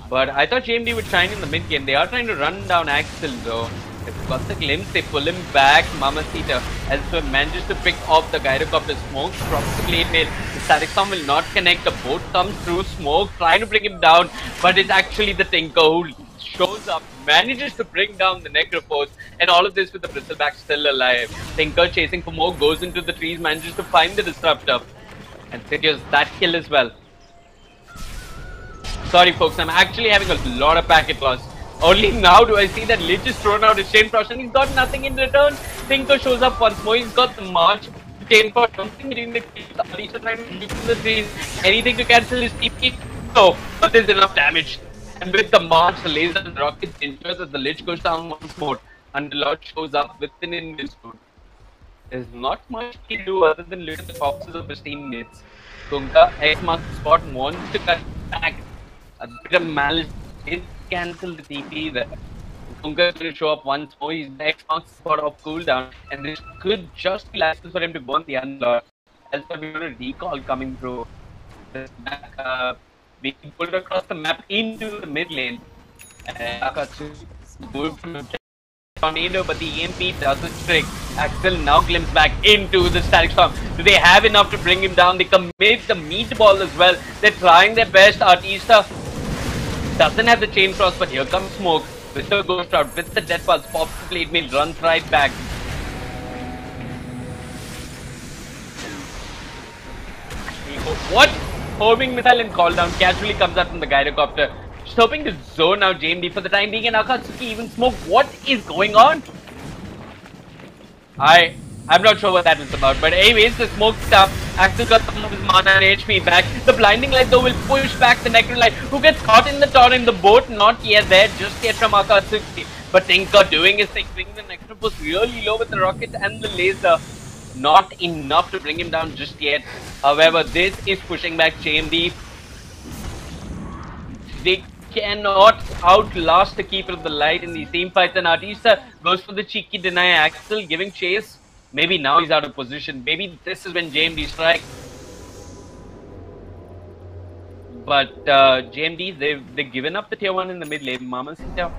But I thought JMD would shine in the mid game. They are trying to run down Axel though. They've got the glimpse, they pull him back. Mamacita elsewhere manages to pick off the Gyrocopter. Smoke drops the blade mail. The Static Storm will not connect. The boat comes through. Smoke trying to bring him down, but it's actually the Tinker who shows up, manages to bring down the Necropose, and all of this with the Bristleback still alive. Tinker chasing for more, goes into the trees, manages to find the Disruptor, and secures that kill as well. Sorry folks, I'm actually having a lot of packet loss. Only now do I see that Lich is thrown out his Chain Frost and he's got nothing in return. Tinker shows up once more, he's got the March, Chain Frost, something between the trees, Alicia trying to loop in the trees, anything to cancel his TP. No, but there's enough damage. And with the March, the laser and rockets ensure that the Lich goes down once more, and the Lord shows up with an invisible. There's not much he can do other than look at the corpses of his teammates. Kunka, X marks the spot, wants to cut back. A bit of malice did cancel the TP there. Kunka is going to show up once more. He's the X marks the spot off cooldown, and this could just be license for him to go on the Unlord. Else we're going to recall coming through. This back, being pulled across the map into the mid lane. Akatsuki moved from the tornado, but the EMP does its trick. Axel now glimpses back into the Static Storm. Do they have enough to bring him down? They commit the meatball as well. They're trying their best. Artista doesn't have the Chain Frost, but here comes Smoke. Whistle goes out with the Death Pulse. Pops the Blade Mail, runs right back. What? Homing missile and call down casually comes out from the Gyrocopter. Just hoping to zone out JMD for the time being, and Akatsuki even Smoke. What is going on? I'm not sure what that was about, but anyways, the Smoke stuff. Axel got some of his mana and HP back. The Blinding Light though will push back the Necro Light, who gets caught in the torrent. The boat not yet there, just yet from Akatsuki. But Tinker doing his thing, bringing the Necropus really low with the rockets and the laser. Not enough to bring him down just yet. However, this is pushing back JMD. They cannot outlast the Keeper of the Light in these team fights, and Artista goes for the cheeky deny. Axel giving chase. Maybe now he's out of position. Maybe this is when JMD strikes. But JMD, they've given up the tier 1 in the mid lane. Mamacita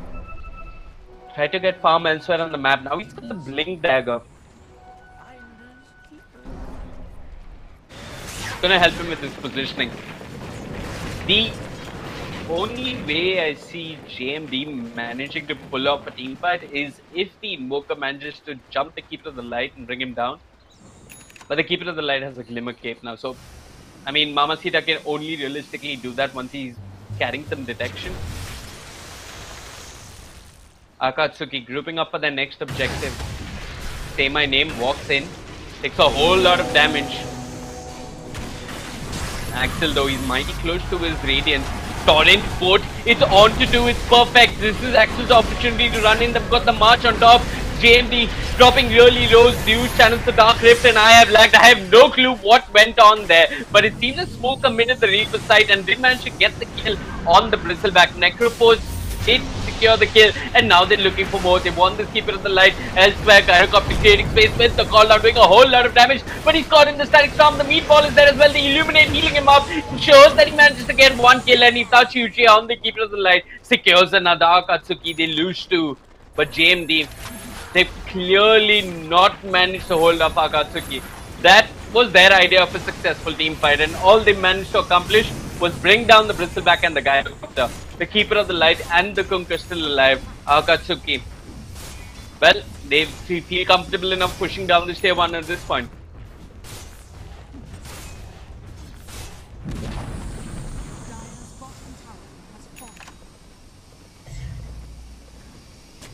try to get farm elsewhere on the map. Now he's got the Blink Dagger. Gonna help him with his positioning. The only way I see JMD managing to pull off a team fight is if the Invoker manages to jump the Keeper of the Light and bring him down. But the Keeper of the Light has a Glimmer Cape now, so I mean Mamacita can only realistically do that once he's carrying some detection. Akatsuki grouping up for their next objective. Say my name, walks in, takes a whole lot of damage. Axel though, he's mighty close to his Radiance. Torrent Fort, it's on to do, it's perfect. This is Axel's opportunity to run in. They've got the March on top. JMD dropping really low. Zeus channels the Dark Rift and I have lagged. I have no clue what went on there. But it seems that Smoke committed the Reaper site and did manage to get the kill on the Bristleback. Necropose did secure the kill and now they're looking for more. They want this Keeper of the Light elsewhere. Gyrocopter creating space with the call down, doing a whole lot of damage, but he's caught in the static storm. The meatball is there as well. The Illuminate healing him up shows that he manages to get one kill and he touches Uchi on the Keeper of the Light. Secures another Akatsuki. They lose two, but JMD, they've clearly not managed to hold up Akatsuki. That was their idea of a successful team fight, and all they managed to accomplish was bring down the Bristleback and the Gyrocopter. The Keeper of the Light and the Kunk are still alive. Akatsuki, well, they feel comfortable enough pushing down this tier 1 at this point.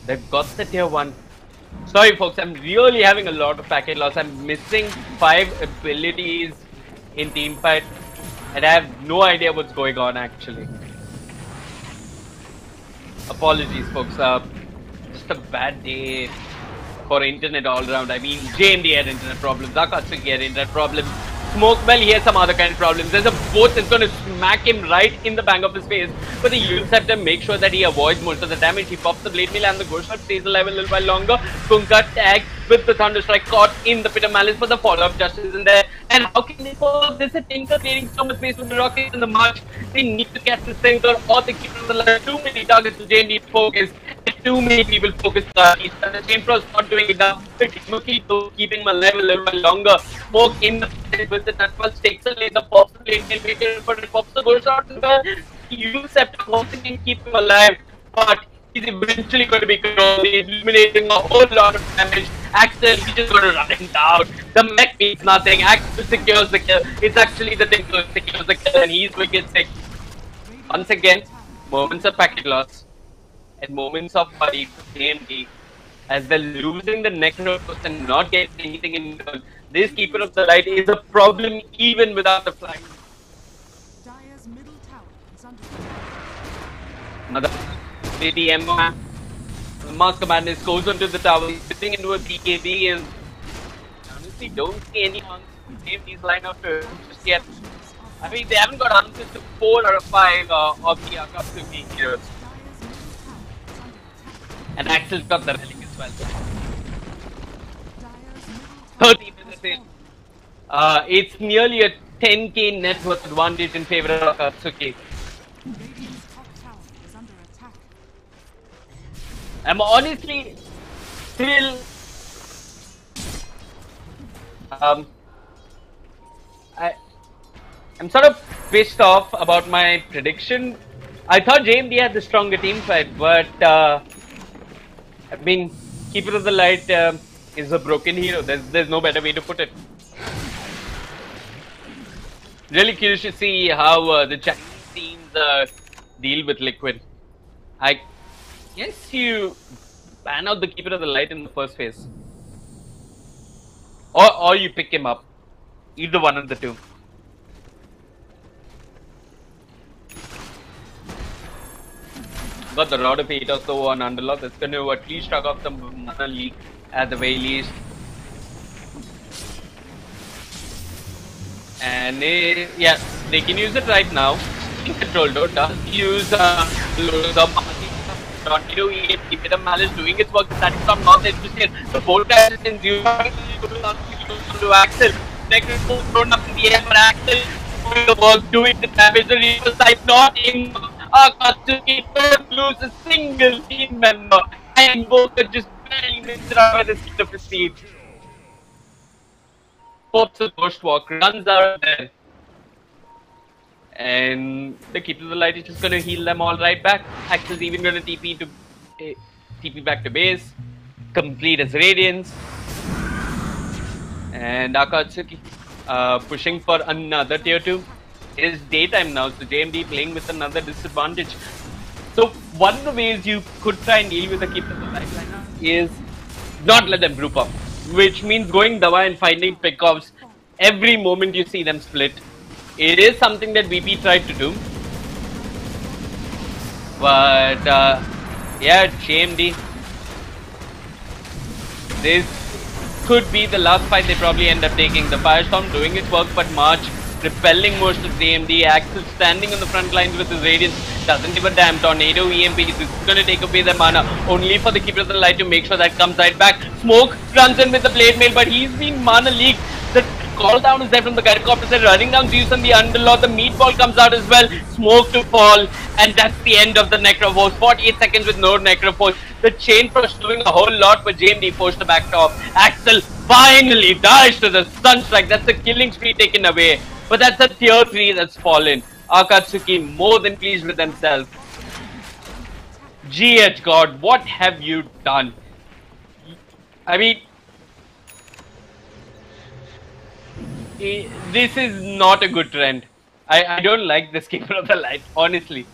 They've got the tier 1. Sorry folks, I'm really having a lot of packet loss. I'm missing 5 abilities in teamfight and I have no idea what's going on actually. Apologies folks, just a bad day for internet all around. I mean, JMD had internet problems, Akatsuki had internet problems, Smoke, well, he has some other kind of problems. There's a boat that's going to smack him right in the bang of his face, but the Yules have to make sure that he avoids most of the damage. He pops the Blade Mail and the Ghost Shot stays alive a little while longer. Kunka tagged with the Thunder Strike, caught in the Pit of Malice, but the follow-up just isn't there. And how can they follow this? A Tinker creating so much space with the Rockets in the march. They need to catch the Tinker or they keep the line. Too many targets to JMD focus. Too many people focus on each other. Chain Frost not doing enough. Mookie though keeping him alive a little while longer. Smoke in the with the Nutfalls takes a laser, pops the Blade Mail, but it pops the Ghost Shot as well. You have to constantly keep him alive, but he's eventually going to be controlled. He's eliminating a whole lot of damage. Axel, he's just going to run him down. The mech means nothing. Axel secures the kill. It's actually the thing that secures the kill, and he's wicked sick. Once again, moments of packet loss and moments of worry for JMD as they're losing the Necropus and not getting anything in return. This Keeper of the Light is a problem even without the flag.
Dire's middle tower is under
Another BTM. The Mask of Madness goes onto the tower. He's sitting into a BKB and honestly don't see any answers to save these lineup just yet. I mean, they haven't got answers to 4 out of 5 of the Akatsuki heroes. And Axel's got the relic as well. 30 minutes in. It's nearly a 10k net worth advantage in favor of Akatsuki. I'm honestly still I'm sort of pissed off about my prediction. I thought JMD had the stronger team fight, but I mean, Keeper of the Light is a broken hero. There's no better way to put it. Really curious to see how the Chinese teams deal with Liquid. I guess you ban out the Keeper of the Light in the first phase, or you pick him up. Either one of the two. Got the Rod of 8 or so on Underlock. That's going to at least struggle off the mana leak at the very least. And yeah, they can use it right now. In control Dota use loads of Tornado, keep it a Malice doing its work. That is not interested. The bolt resistance you to Axel. Necropus thrown up in the air for Axel. Doing the work, doing the damage. The Reaper side not in. Akatsuki don't lose a single team member. And Invoker just barely makes it out of the seat of his seat. Pops a Ghost Walk, runs out there. And the Keeper of the Light is just going to heal them all right back. Axel's even going to TP back to base. Complete his Radiance. And Akatsuki pushing for another tier 2. It is daytime now, so JMD playing with another disadvantage. So one of the ways you could try and deal with the Keeper of the Light lineup is not let them group up. Which means going Dawa and finding pickoffs every moment you see them split. It is something that VP tried to do. But yeah, JMD This could be the last fight they probably end up taking. The Firestorm doing its work, but March repelling most of JMD. Axel standing on the front lines with his Radiance. Doesn't give a damn. Tornado EMP. This is going to take away the mana. Only for the Keeper of the Light to make sure that comes right back. Smoke runs in with the Blade Mail, but he's been mana leaked. The call down is there from the Gyrocopter. They're running down Zeus on the Underlord. The Meatball comes out as well. Smoke to fall. And that's the end of the Necroforce. 48 seconds with no Necroforce. The Chain Push doing a whole lot, but JMD forced the back top. Axel finally dies to the Sunstrike. That's a killing spree taken away. But that's a tier 3 that's fallen. Akatsuki more than pleased with themselves. GH God, what have you done? I mean, this is not a good trend. I don't like this Keeper of the Light, honestly.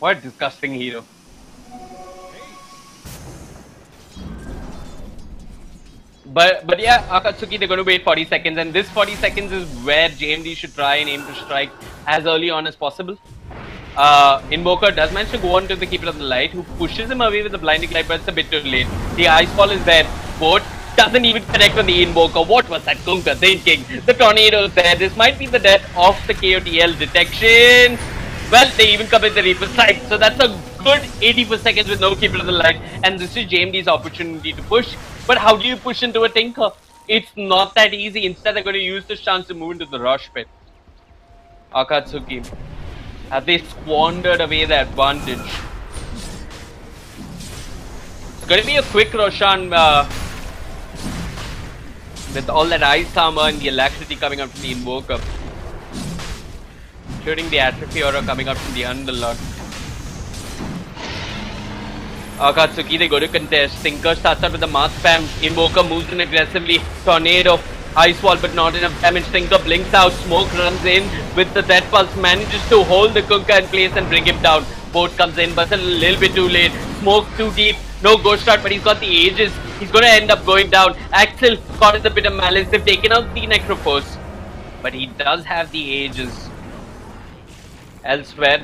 What a disgusting hero. But yeah, Akatsuki, they're going to wait 40 seconds, and this 40 seconds is where JMD should try and aim to strike as early on as possible. Invoker does manage to go on to the Keeper of the Light, who pushes him away with the Blinding Light, but it's a bit too late. The Icefall is there. Boat doesn't even connect on the Invoker. What was that Kunkka thinking? The Tornado is there. This might be the death of the KOTL detection. Well, they even commit the Reaper Strike, so that's a good 84 seconds with no Keeper of the Light, and this is JMD's opportunity to push. But how do you push into a Tinker? It's not that easy. Instead, they're going to use this chance to move into the Rush Pit. Akatsuki, have they squandered away the advantage? It's going to be a quick Roshan with all that Ice Armor and the Alacrity coming out from the Invoker. Including the Atrophy Aura coming out from the Underlord. Akatsuki, they go to contest. Tinker starts out with the Mask Spam. Invoker moves in aggressively. Tornado, Ice Wall, but not enough damage. Tinker blinks out. Smoke runs in with the Death Pulse. Manages to hold the Kunkka in place and bring him down. Boat comes in, but a little bit too late. Smoke too deep. No Ghost Shot, but he's got the Aegis. He's going to end up going down. Axel caught in a bit of malice. They've taken out the Necroforce, but he does have the Aegis. Elsewhere,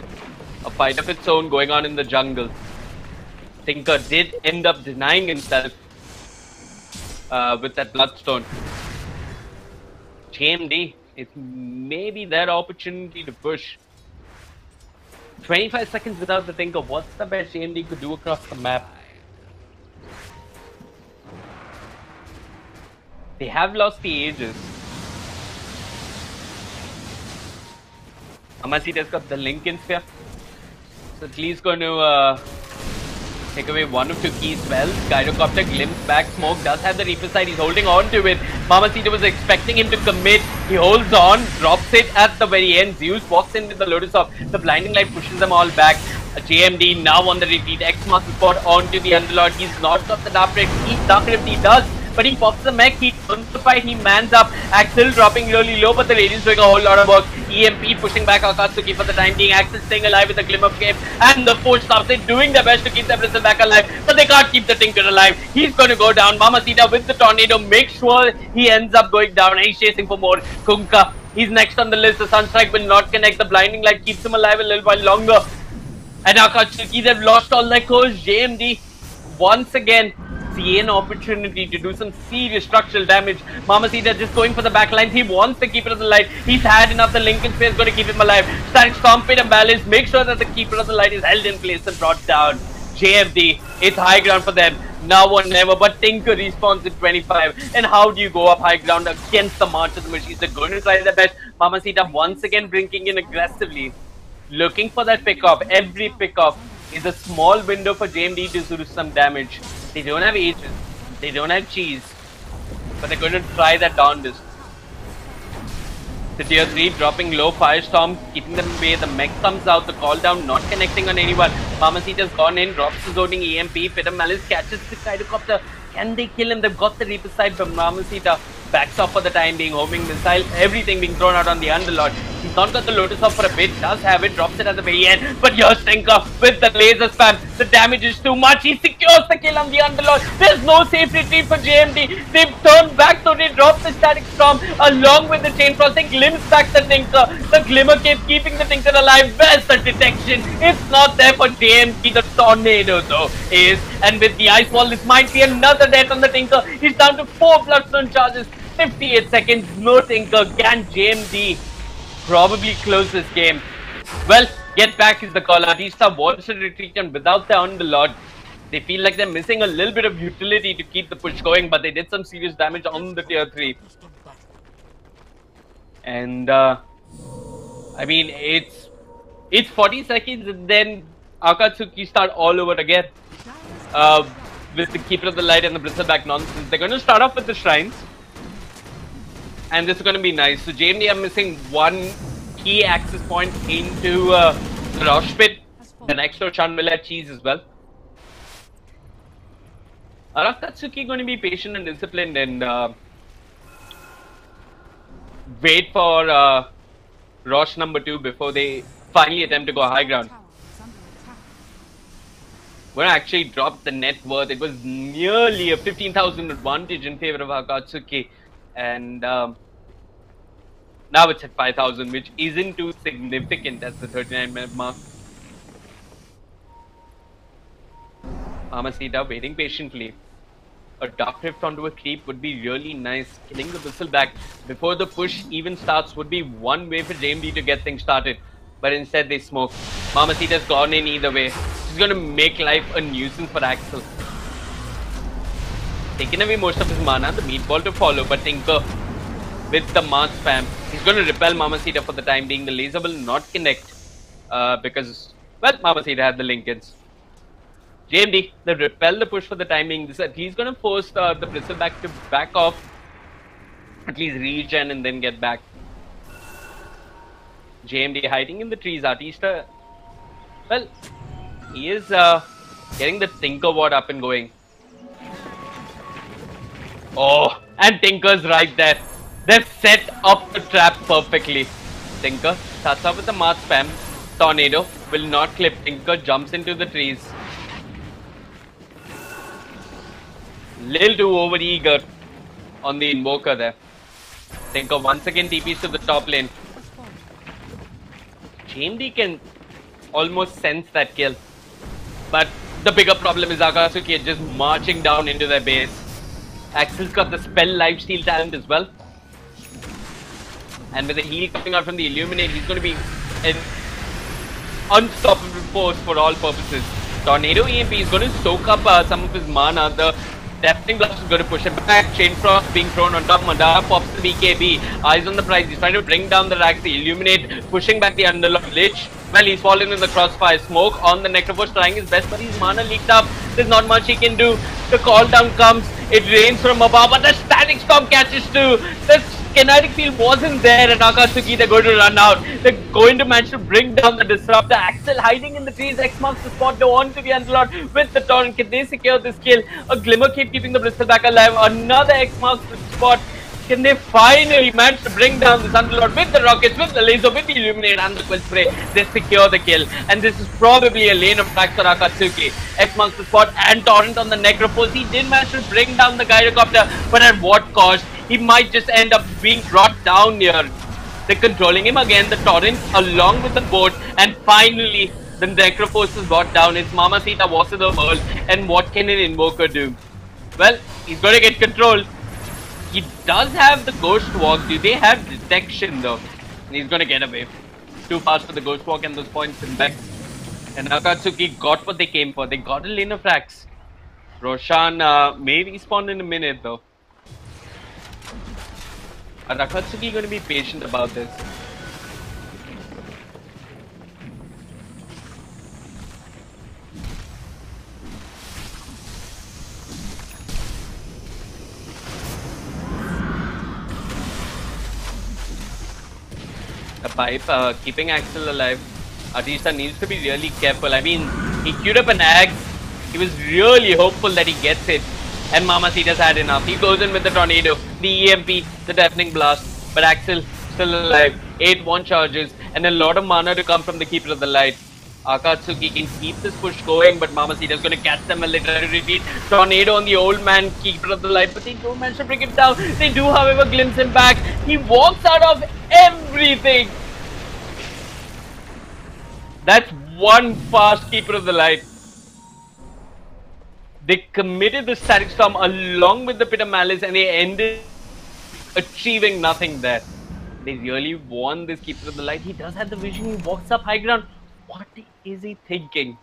a fight of its own going on in the jungle. Tinker did end up denying himself with that Bloodstone. JMD, it's maybe their opportunity to push. 25 seconds without the Tinker. What's the best JMD could do across the map? They have lost the Aegis. Amasita's got the Lincoln Sphere. So at least going to take away one of two key spells. Gyrocopter glimpse back. Smoke does have the Reaper Sight. He's holding on to it. Mamacita was expecting him to commit. He holds on, drops it at the very end. Zeus walks in with the Lotus Orb. The Blinding Light pushes them all back. JMD now on the retreat. X-Master spot onto the Underlord. He's not got the Dark Rift. He does. But he pops the mech, he turns the fight, he mans up. Axel dropping really low, but the Radiance doing a whole lot of work. EMP pushing back Akatsuki for the time being. Axel staying alive with the Glimmer of Cape. And the Forge stops it, doing their best to keep their Bristle back alive. But they can't keep the Tinker alive. He's going to go down. Mamacita with the Tornado, make sure he ends up going down. And he's chasing for more. Kunkka, he's next on the list. The Sunstrike will not connect. The Blinding Light keeps him alive a little while longer. And Akatsuki, they've lost all their cores. JMD, once again, see an opportunity to do some serious structural damage. Mamacita just going for the backlines. He wants the Keeper of the Light. He's had enough. The Lincoln Sphere is going to keep him alive. Start Stomp it and balance. Make sure that the Keeper of the Light is held in place and brought down. JFD, it's high ground for them. Now or never. But Tinker respawns at 25. And how do you go up high ground against the March of the Machines? They're going to try their best. Mamacita once again brinking in aggressively. Looking for that pickoff. Every pickoff is a small window for JMD to do some damage. They don't have Aegis, they don't have Cheese, but they're going to try that darndest. The tier 3 dropping low, Firestorm keeping them away. The mech comes out, the call down not connecting on anyone. Mamacita's gone in, drops the zoning EMP. Pit of Malice catches the Gyrocopter. Can they kill him? They've got the Reaper Sight from Mamacita. Backs off for the time being, homing missile, everything being thrown out on the Underlord. He's not got the Lotus off for a bit, does have it, drops it at the very end. But here's Tinker with the laser spam. The damage is too much. He secures the kill on the Underlord. There's no safe retreat for JMD. They've turned back, so they drop the Static Storm along with the Chain Frost. They glimpse back the Tinker. The Glimmer Cape keeping the Tinker alive. Where's the detection? It's not there for JMD. The Tornado though is. And with the Ice Wall, this might be another death on the Tinker. He's down to 4 Bloodstone charges. 58 seconds. No Tinker. Can JMD probably close this game? Well, get back is the call. Artista wants to retreat, and without the Underlord, they feel like they're missing a little bit of utility to keep the push going, but they did some serious damage on the tier 3. And I mean, it's 40 seconds and then Akatsuki start all over again with the Keeper of the Light and the Bristleback nonsense. They're going to start off with the Shrines, and this is going to be nice. So JMD are missing one key access point into the Rosh Pit. The next door Chan will have cheese as well. Akatsuki going to be patient and disciplined and wait for Rosh number 2 before they finally attempt to go high ground. We're actually dropped the net worth. It was nearly a 15,000 advantage in favor of Akatsuki, and now it's at 5,000, which isn't too significant as the 39-minute mark. Mamacita waiting patiently. A Dark Rift onto a creep would be really nice. Killing the Bristleback before the push even starts would be one way for JMD to get things started. But instead they smoke. Mamacita's gone in either way. She's going to make life a nuisance for Axel. Taking away most of his mana, the meatball to follow, but Tinker with the Mars spam. He's going to repel Mamacita for the time being. The laser will not connect because, well, Mamacita had the Lincolns. JMD, they repel the push for the time being. This at least going to force the Bristleback to back off, at least regen and then get back. JMD hiding in the trees. Artista, well, he is getting the Tinker ward up and going. Oh, and Tinker's right there. They've set up the trap perfectly. Tinker starts off with the Mars spam. Tornado will not clip. Tinker jumps into the trees. Little too over-eager on the Invoker there. Tinker once again TPs to the top lane. JMD can almost sense that kill. But the bigger problem is Akatsuki just marching down into their base. Axel's got the spell lifesteal talent as well. And with the heal coming out from the Illuminate, he's going to be an unstoppable force for all purposes. Tornado EMP is going to soak up some of his mana. The Deafening Blast is going to push him back. Chain Frost being thrown on top. Mandara pops the BKB. Eyes on the prize. He's trying to bring down the racks. The Illuminate pushing back the Underlord Lich. Well, he's fallen in the crossfire. Smoke on the Necroforce, trying his best, but his mana leaked up. There's not much he can do. The call down comes. It rains from above, but the Static Storm catches too. The Kinetic Field wasn't there, and Akatsuki, they're going to run out. They're going to manage to bring down the Disruptor. Axel hiding in the trees. X marks the spot. Go on to the Underlord with the Torrent. Can they secure this kill? A Glimmer Cape keeping the Bristleback alive. Another X marks the spot. Can they finally manage to bring down this Underlord with the rockets, with the laser, with the Illuminate and the Quill Spray? They secure the kill. And this is probably a lane of tracks for Akatsuki. X marks the spot and Torrent on the Necroforce. He did manage to bring down the Gyrocopter, but at what cost? He might just end up being brought down here. They're controlling him again. The Torrent along with the boat. And finally, the Necroforce is brought down. It's Mamacita was the world. And what can an Invoker do? Well, he's going to get control. He does have the Ghost Walk. Do they have detection though? And he's gonna get away. Too fast for the Ghost Walk and those points in back. And Akatsuki got what they came for. They got a lane of racks. Roshan may respawn in a minute though. Are Akatsuki gonna be patient about this? The pipe, keeping Axel alive. Artista needs to be really careful. I mean, he queued up an Axe. He was really hopeful that he gets it. And Mamacita's had enough. He goes in with the Tornado, the EMP, the Deafening Blast. But Axel still alive. 8-1 charges and a lot of mana to come from the Keeper of the Light. Akatsuki can keep this push going, but Mamacita's going to catch them while they try to retreat. Tornado on the old man, Keeper of the Light, but they don't manage to bring him down. They do, however, glimpse him back. He walks out of everything. That's one fast Keeper of the Light. They committed the Static Storm along with the Pit of Malice and they ended achieving nothing there. They really won this Keeper of the Light. He does have the vision. He walks up high ground. What is he thinking?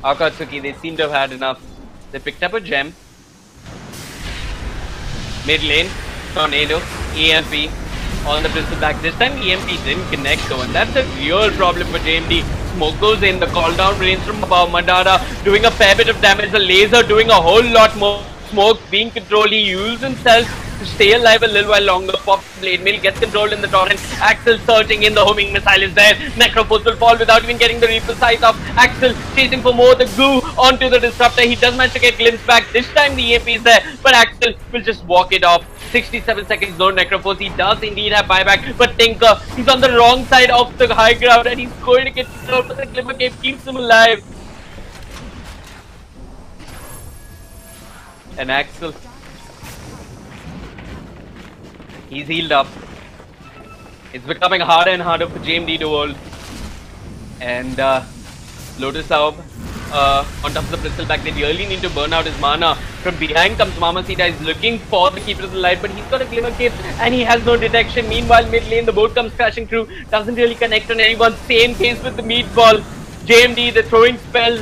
Akatsuki, they seem to have had enough. They picked up a gem. Mid lane, Tornado, EMP on the Bristol back. This time EMP didn't connect though, and that's a real problem for JMD. Smoke goes in, the call down rains from above. Madara doing a fair bit of damage. The laser doing a whole lot more. Smoke being controlled. He used himself to stay alive a little while longer. Pop blade mail gets controlled in the torrent. Axel surging in, the homing missile is there. Necropulse will fall without even getting the Reaper sight off. Axel chasing for more. The goo onto the disruptor. He does manage to get glimpse back. This time the EMP is there, but Axel will just walk it off. 67 seconds, no Necropulse. He does indeed have buyback, but Tinker, he's on the wrong side of the high ground and he's going to get controlled, but the Glimmer Cave keeps him alive. And Axel, he's healed up. It's becoming harder and harder for JMD to hold. And Lotus Orb on top of the Bristol back, they really need to burn out his mana. From behind comes Mamacita, he's looking for the Keeper of the Light, but he's got a Glimmer Cave and he has no detection. Meanwhile, mid lane, the boat comes crashing through, doesn't really connect on anyone. Same case with the meatball. JMD, they're throwing spells.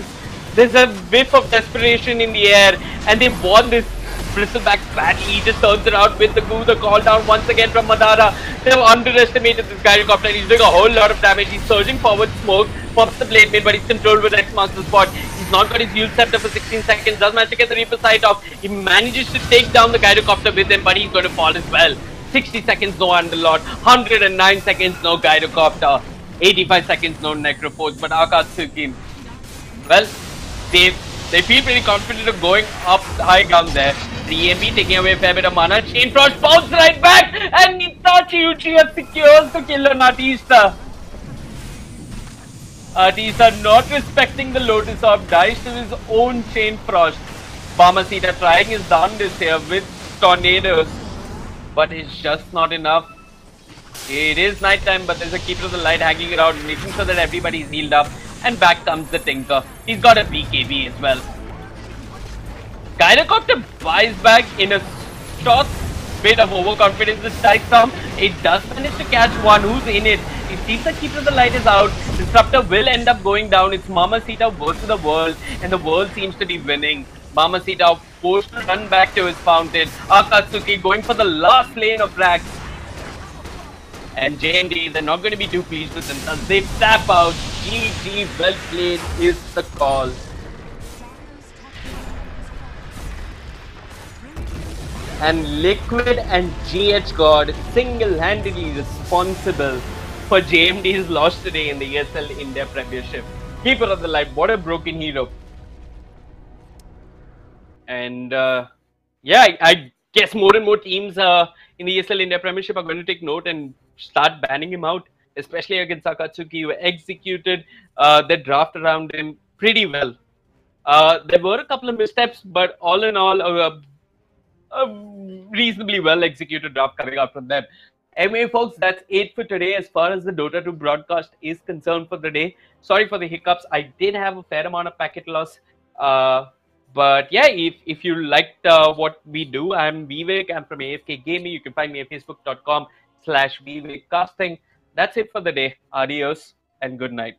There's a whiff of desperation in the air, and they've won this Bristol back badly. He just turns around with the goo, the call down once again from Madara. They've underestimated this Gyrocopter. He's doing a whole lot of damage. He's surging forward, Smoke, pops the blade mid, but he's controlled with X-Master Spot. He's not got his use scepter for 16 seconds, does manage to get the Reaper sight off. He manages to take down the Gyrocopter with him, but he's going to fall as well. 60 seconds, no Underlord. 109 seconds, no Gyrocopter. 85 seconds, no Necropulse. But Akatsuki, well, they feel pretty confident of going up the high ground there. The EMP taking away a fair bit of mana. Chain Frost bounce right back, and Itachi Uchiha secures the kill on Artista. Artista not respecting the Lotus Orb, dies to his own Chain Frost. Mamacita trying his darndest here with Tornadoes, but it's just not enough. It is night time, but there's a Keeper of the Light hanging around, making sure that everybody's healed up. And back comes the Tinker. He's got a BKB as well. Gyrocopter buys back in a short bit of overconfidence this time. It does manage to catch one who's in it. It seems that Keeper of the Light is out. Disruptor will end up going down. It's Mamacita versus the world, and the world seems to be winning. Mamacita forced to run back to his fountain. Akatsuki going for the last lane of Rax. And JMD, they're not going to be too pleased with themselves. They tap out. GG, well played is the call. And Liquid and GH God single-handedly responsible for JMD's loss today in the ESL India Premiership. Keeper of the Light, what a broken hero. And yeah, I guess more and more teams in the ESL India Premiership are going to take note and start banning him out, especially against Akatsuki, who executed their draft around him pretty well. There were a couple of missteps, but all in all, a reasonably well executed draft coming out from them. Anyway, folks, that's it for today as far as the Dota 2 broadcast is concerned for the day. Sorry for the hiccups. I did have a fair amount of packet loss. But yeah, if you liked what we do, I'm Vivek. I'm from AFK Gaming. You can find me at facebook.com/VivekCasting. That's it for the day. Adios and good night.